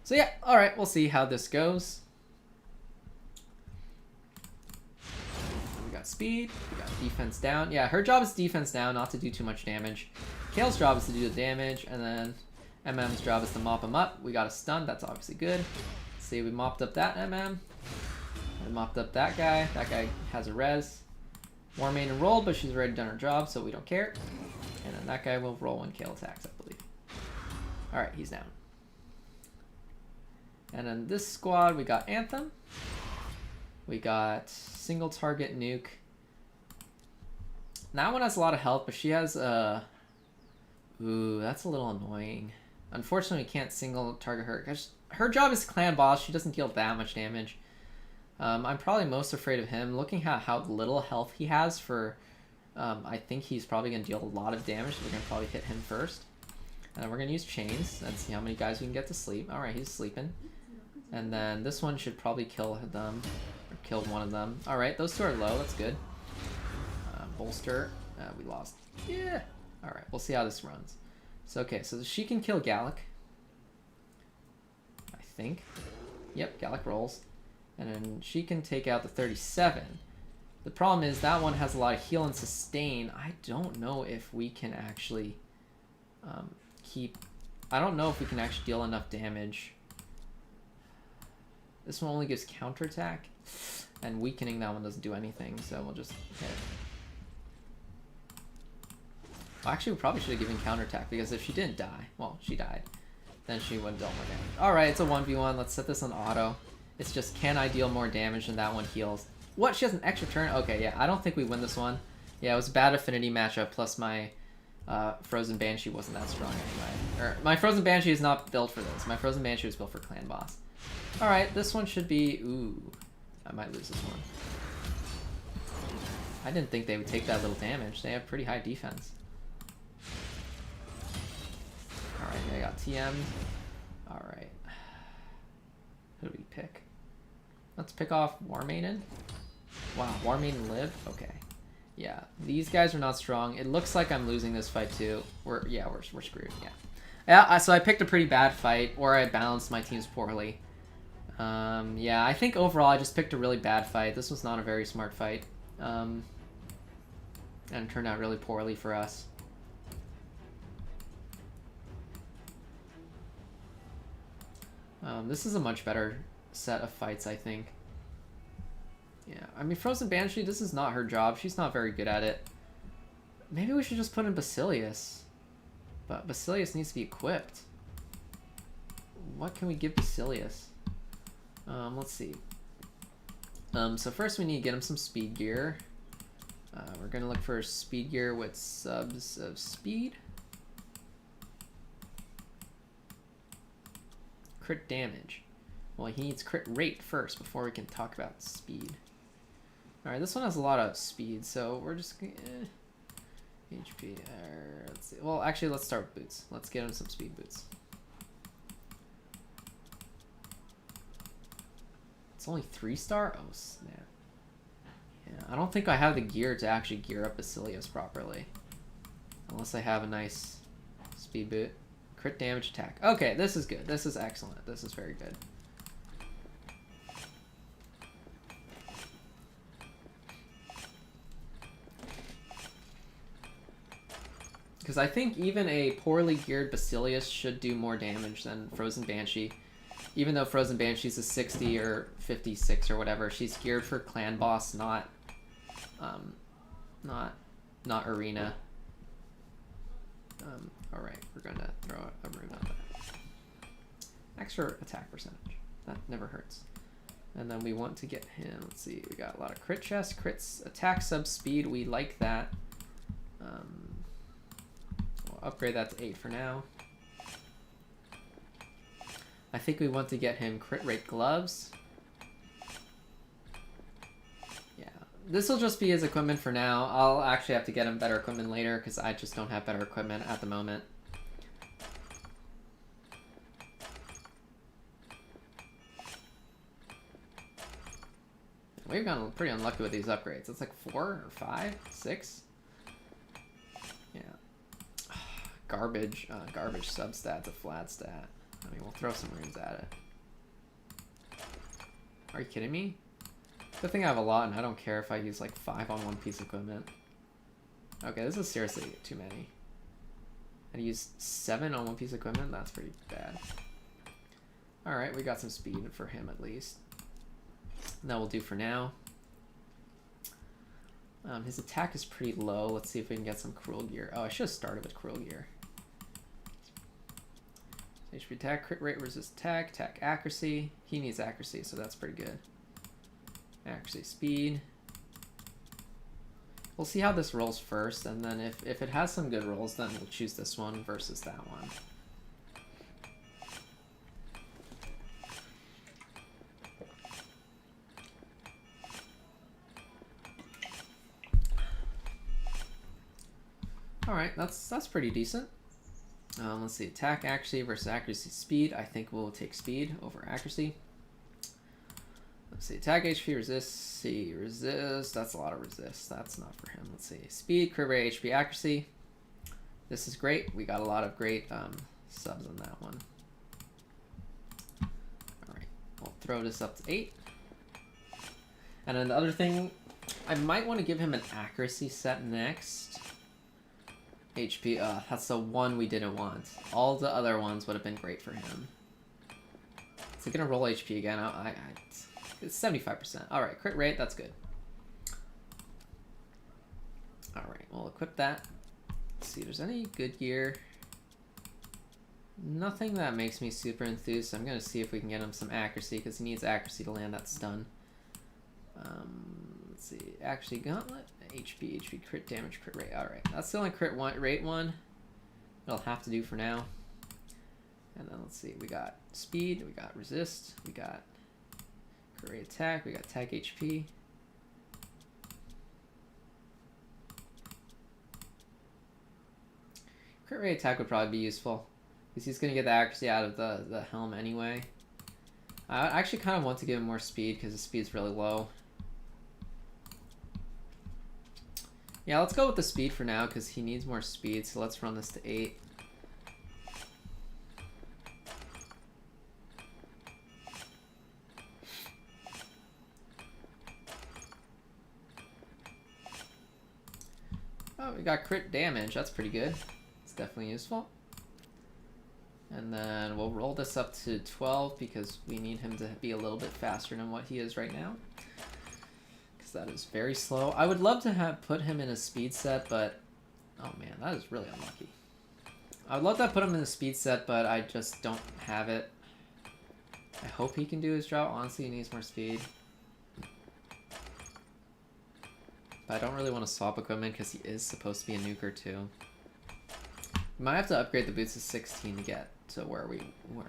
So yeah, alright, we'll see how this goes. We got speed, we got defense down. Yeah, her job is defense down, not to do too much damage. Kale's job is to do the damage, and then MM's job is to mop him up. We got a stun, that's obviously good. Let's see, we mopped up that MM. We mopped up that guy. That guy has a res. War Maiden rolled, but she's already done her job, so we don't care. And then that guy will roll when Kale attacks, I believe. Alright, he's down. And then this squad, we got Anthem. We got single target Nuke. That one has a lot of health, but she has ooh, that's a little annoying. Unfortunately, we can't single target her because her job is clan boss. She doesn't deal that much damage. I'm probably most afraid of him. Looking at how little health he has for, I think he's probably going to deal a lot of damage. So we're going to probably hit him first. And then we're going to use chains and see how many guys we can get to sleep. Alright, he's sleeping. And then this one should probably kill them. Or kill one of them. Alright, those 2 are low. That's good. Bolster. We lost. Yeah. Alright, we'll see how this runs. So, okay, so she can kill Gallic. I think. Yep, Gallic rolls. And then she can take out the 37. The problem is that one has a lot of heal and sustain. I don't know if we can actually I don't know if we can actually deal enough damage. This one only gives counterattack. And weakening, that one doesn't do anything, so we'll just hit. Well, actually, we probably should have given counterattack, because if she didn't die, well, she died, then she wouldn't deal more damage. Alright, it's a 1v1. Let's set this on auto. It's just, can I deal more damage than that one heals? What? She has an extra turn? Okay, yeah, I don't think we win this one. Yeah, it was a bad affinity matchup, plus my Frozen Banshee wasn't that strong anyway. Or, my Frozen Banshee is not built for this. My Frozen Banshee was built for Clan Boss. Alright, this one should be... Ooh, I might lose this one. I didn't think they would take that little damage. They have pretty high defense. Alright, I got TM. Alright. Who do we pick? Let's pick off War Maiden. Wow, War Maiden lived? Okay. Yeah, these guys are not strong. It looks like I'm losing this fight too. We're screwed, yeah. Yeah, so I picked a pretty bad fight, or I balanced my teams poorly. Yeah, I think overall I just picked a really bad fight. This was not a very smart fight. And it turned out really poorly for us. This is a much better set of fights, I think. Yeah, I mean, Frozen Banshee, this is not her job. She's not very good at it. Maybe we should just put in Basilius. But Basilius needs to be equipped. What can we give Basilius? Let's see. So first we need to get him some speed gear. We're going to look for speed gear with subs of speed. Crit damage. Well, he needs crit rate first before we can talk about speed. Alright, this one has a lot of speed, so we're just gonna... HP... let's see. Well, actually, let's start with boots. Let's get him some speed boots. It's only 3-star? Oh, snap. Yeah, I don't think I have the gear to actually gear up Basilius properly. Unless I have a nice speed boot. Crit damage attack. Okay, this is good. This is excellent. This is very good. Because I think even a poorly geared Basilius should do more damage than Frozen Banshee. Even though Frozen Banshee's a 60 or 56 or whatever, she's geared for clan boss, not arena. Alright, we're gonna throw a rune on that. Extra attack percentage. That never hurts. And then we want to get him, let's see, we got a lot of crit chests, crits, attack sub speed, we like that. We'll upgrade that to 8 for now. I think we want to get him crit rate gloves. Yeah, this will just be his equipment for now. I'll actually have to get him better equipment later because I just don't have better equipment at the moment. We've gotten pretty unlucky with these upgrades. It's like 4 or 5, 6. Yeah. Garbage substat's a flat stat. I mean, we'll throw some runes at it. Are you kidding me? Good thing I have a lot and I don't care if I use like 5 on one piece of equipment. Okay, this is seriously too many. I use 7 on one piece of equipment? That's pretty bad. Alright, we got some speed for him at least. That will do for now. His attack is pretty low. Let's see if we can get some cruel gear. Oh, I should have started with cruel gear. HP attack, crit rate, resist attack, attack accuracy. He needs accuracy, so that's pretty good. Accuracy, speed. We'll see how this rolls first, and then if it has some good rolls, then we'll choose this one versus that one. Alright, that's pretty decent. Let's see, attack accuracy versus accuracy speed. I think we'll take speed over accuracy. Let's see, attack HP, resist, see, resist. That's a lot of resist. That's not for him. Let's see, speed, crit rate, HP, accuracy. This is great. We got a lot of great subs on that one. Alright, we'll throw this up to 8. And then the other thing, I might want to give him an accuracy set next. HP, that's the one we didn't want. All the other ones would have been great for him. Is he gonna roll HP again? It's 75%. Alright, crit rate, that's good. Alright, we'll equip that. Let's see if there's any good gear. Nothing that makes me super enthused, so I'm gonna see if we can get him some accuracy, because he needs accuracy to land that stun. Let's see, accuracy gauntlet. HP, crit damage, crit rate. Alright, that's the only crit rate one. It'll have to do for now. And then let's see, we got speed, we got resist, we got crit rate attack, we got attack HP. Crit rate attack would probably be useful, because he's going to get the accuracy out of the helm anyway. I actually kind of want to give him more speed, because his speed's really low. Yeah, let's go with the speed for now, because he needs more speed, so let's run this to 8. Oh, we got crit damage. That's pretty good. It's definitely useful. And then we'll roll this up to 12, because we need him to be a little bit faster than what he is right now. That is very slow. I would love to have put him in a speed set, but oh man, that is really unlucky. I would love to put him in a speed set, but I just don't have it. I hope he can do his job. Honestly, he needs more speed. But I don't really want to swap equipment because he is supposed to be a nuker too. We might have to upgrade the boots to 16 to get to where we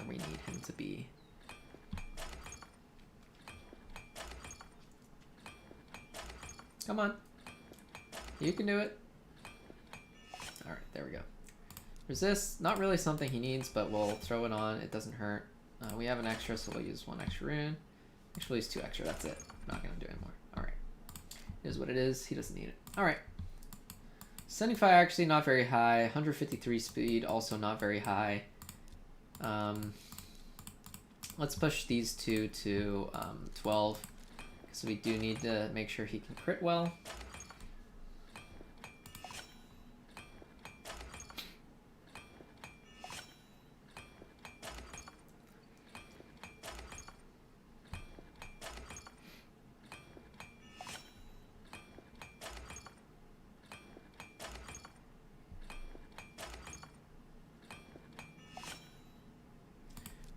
need him to be. Come on. You can do it. Alright, there we go. Resist, not really something he needs, but we'll throw it on. It doesn't hurt. We have an extra, so we'll use 1 extra rune. Actually, we'll use 2 extra. That's it. Not going to do anymore. Alright. It is what it is. He doesn't need it. Alright. 75 accuracy, not very high. 153 speed, also not very high. Let's push these two to 12. So we do need to make sure he can crit well.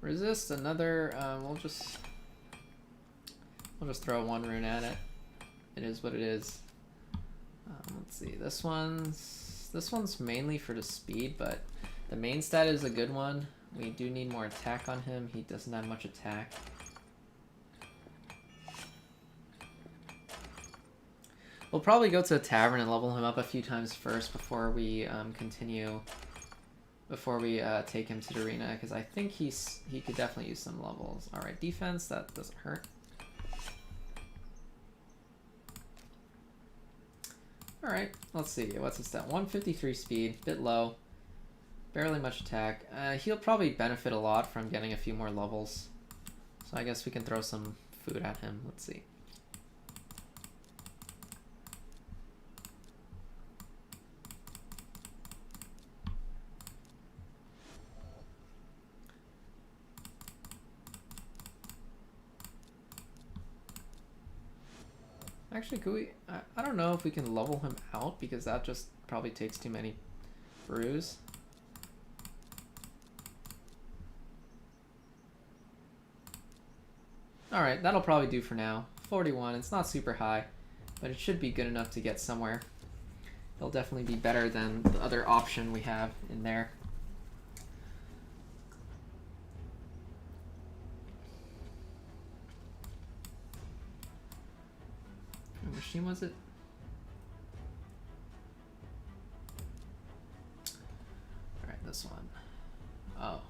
Resist another. We'll just throw one rune at it. It is what it is. Let's see. This one's mainly for the speed, but the main stat is a good one. We do need more attack on him. He doesn't have much attack. We'll probably go to a tavern and level him up a few times first before we continue. Before we take him to the arena, because I think he could definitely use some levels. All right, defense, that doesn't hurt. All right, let's see. What's his stat? 153 speed, bit low. Barely much attack. He'll probably benefit a lot from getting a few more levels. So I guess we can throw some food at him. Let's see. Actually, could we... I don't know if we can level him out, because that just probably takes too many brews. Alright, that'll probably do for now. 41, it's not super high, but it should be good enough to get somewhere. It'll definitely be better than the other option we have in there. What machine was it? Alright, this one. Oh.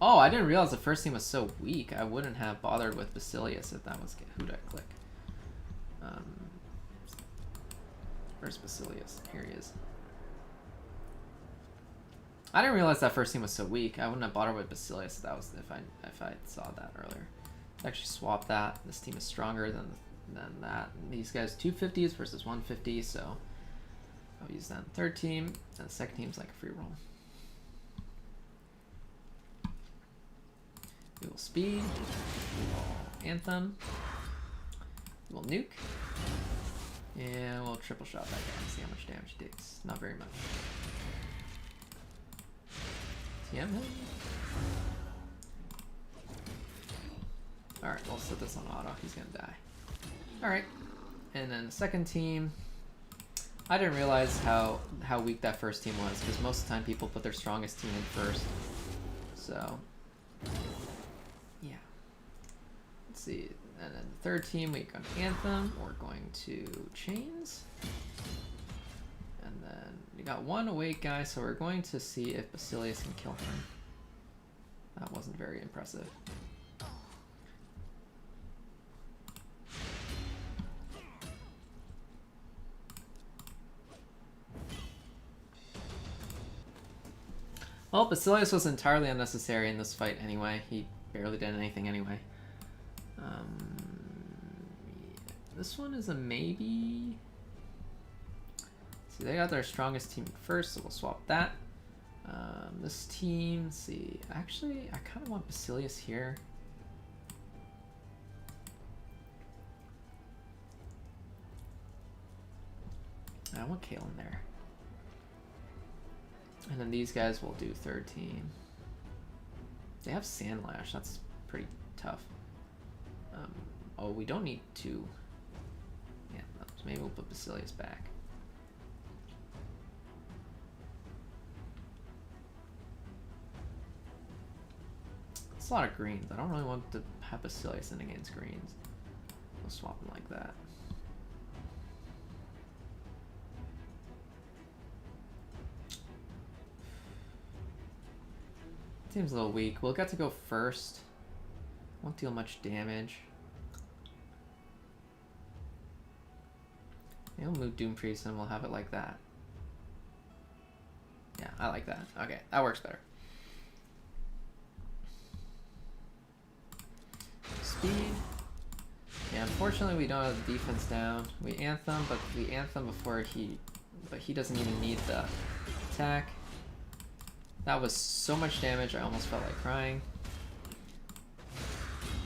Oh, I didn't realize the first team was so weak. I wouldn't have bothered with Basilius if that was... Who'd I click? Where's Basilius? Here he is. I didn't realize that first team was so weak. I wouldn't have bothered with Basilius if that was if I saw that earlier. Let's actually swap that. This team is stronger than that. And these guys 250s versus 150, so I'll use that in third team. And the second team's like a free roll. We will speed. We will anthem. We will nuke. And we'll triple shot that guy and see how much damage he takes. Not very much. TM him. Alright, we'll set this on auto. He's gonna die. Alright. And then the second team. I didn't realize how weak that first team was, because most of the time people put their strongest team in first. So, yeah. Let's see. And then the third team, we got Anthem. We're going to Chains. And then we got one awake guy, so we're going to see if Basilius can kill him. That wasn't very impressive. Well, Basilius was entirely unnecessary in this fight anyway. He barely did anything anyway. This one is a maybe. See, they got their strongest team first, so we'll swap that. This team, let's see. Actually, I kind of want Basilius here. I want Kaelin there. And then these guys will do third team. They have Sandlash, that's pretty tough. Oh, we don't need to. Yeah, so maybe we'll put Basilius back. It's a lot of greens. I don't really want to have Basilius in against greens. We'll swap them like that. Seems a little weak. We'll get to go first. Won't deal much damage. Maybe we'll move Doom Priest and we'll have it like that. Yeah, I like that. Okay, that works better. Speed. Yeah, unfortunately we don't have the defense down. We Anthem, but we Anthem before he doesn't even need the attack. That was so much damage, I almost felt like crying.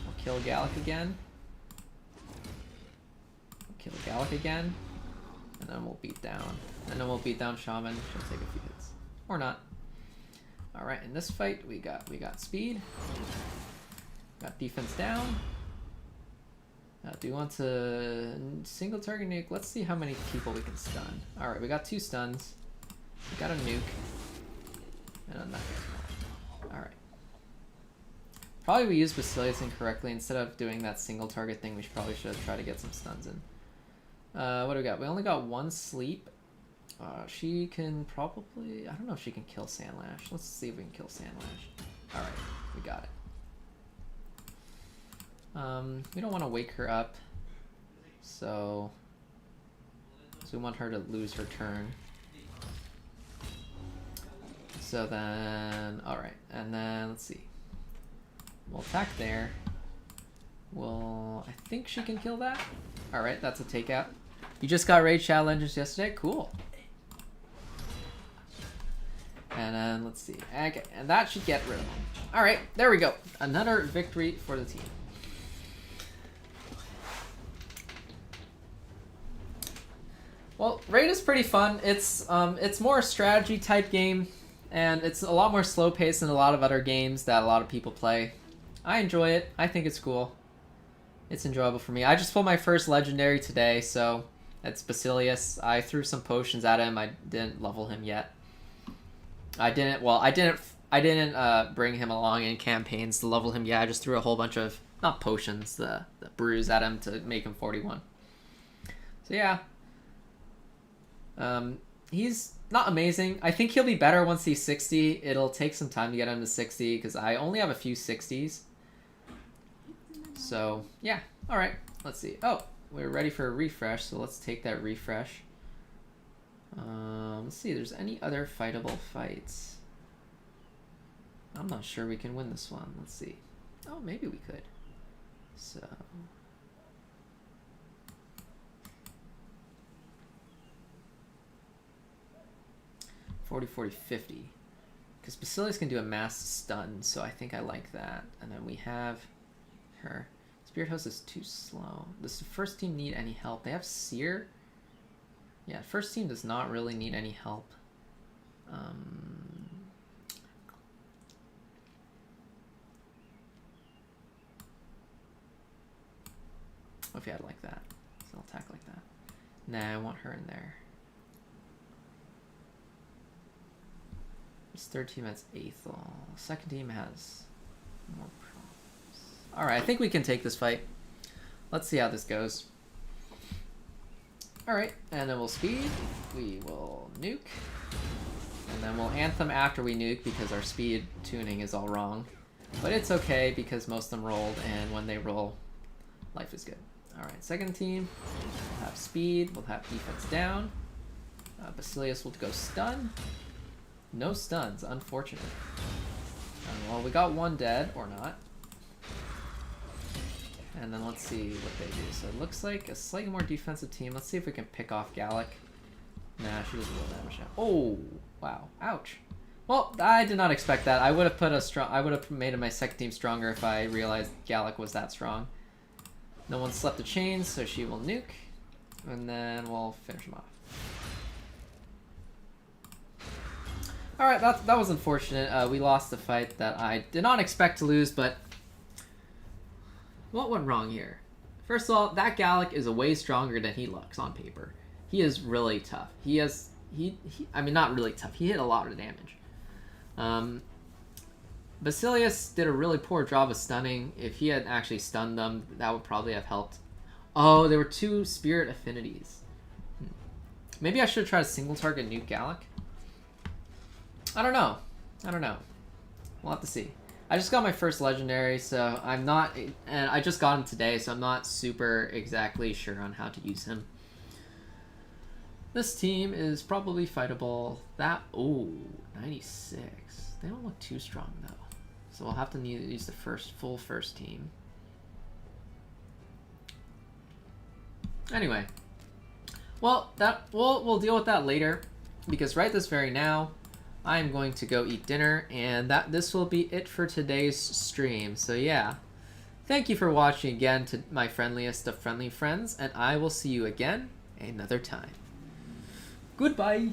We'll kill Gallic again. We'll kill Gallic again. And then we'll beat down. And then we'll beat down Shaman. She'll take a few hits. Or not. All right, in this fight, we got speed. Got defense down. Do we want to single target nuke? Let's see how many people we can stun. All right, we got 2 stuns. We got a nuke. And a knife. All right. Probably we used Basilius incorrectly. Instead of doing that single target thing, we probably should have tried to get some stuns in. What do we got? We only got 1 sleep. She can probably... I don't know if she can kill Sandlash. Let's see if we can kill Sandlash. Alright, we got it. We don't want to wake her up. So we want her to lose her turn. So then... Alright, and then let's see. We'll attack there. I think she can kill that. Alright, that's a takeout. You just got Raid Shadow Legends yesterday? Cool. And then, let's see. Okay, and that should get rid of him. Alright, there we go. Another victory for the team. Well, Raid is pretty fun. It's more a strategy type game, and it's a lot more slow paced than a lot of other games that a lot of people play. I enjoy it. I think it's cool. It's enjoyable for me. I just pulled my first legendary today, so it's Basilius. I threw some potions at him. I didn't level him yet. I didn't bring him along in campaigns to level him yet. I just threw a whole bunch of, not potions, the brews at him to make him 41. So yeah. He's not amazing. I think he'll be better once he's 60. It'll take some time to get him to 60 because I only have a few 60s. So, yeah. Alright, let's see. Oh, we're ready for a refresh, so let's take that refresh. Let's see, there's any other fightable fights. I'm not sure we can win this one. Let's see. Oh, maybe we could. So... 40, 40, 50. Because Basilius can do a mass stun, so I think I like that. And then we have her. Spirit Host is too slow. Does the first team need any help? They have Seer. Yeah, first team does not really need any help. What if you had like that? So I'll attack like that. Nah, I want her in there. This third team has Aethel. Second team has more problems. Alright, I think we can take this fight. Let's see how this goes. Alright, and then we'll speed. We will nuke. And then we'll anthem after we nuke because our speed tuning is all wrong. But it's okay because most of them rolled, and when they roll, life is good. Alright, second team. We'll have speed. We'll have defense down. Basilius will go stun. No stuns, unfortunate. Well, we got 1 dead, or not. And then let's see what they do. So it looks like a slightly more defensive team. Let's see if we can pick off Gallic. Nah, she doesn't roll damage now. Oh, wow. Ouch. Well, I did not expect that. I would have put a strong. I would have made my second team stronger if I realized Gallic was that strong. No one slept the chains, so she will nuke. And then we'll finish him off. Alright, that was unfortunate. We lost the fight that I did not expect to lose, but... What went wrong here? First of all, that Gallic is way stronger than he looks on paper. He is really tough. I mean, not really tough. He hit a lot of damage. Basilius did a really poor job of stunning. If he had actually stunned them, that would probably have helped. Oh, there were 2 spirit affinities. Maybe I should have tried a single target nuke Gallic. I don't know. We'll have to see. I just got my first legendary, so I'm not... And I just got him today, so I'm not super exactly sure on how to use him. This team is probably fightable. That... Oh, 96. They don't look too strong, though. So we'll have to use the full first team. Anyway. Well, we'll deal with that later. Because right this very now... I'm going to go eat dinner, and this will be it for today's stream. So yeah, thank you for watching again to my friendliest of friendly friends, and I will see you again another time. Goodbye!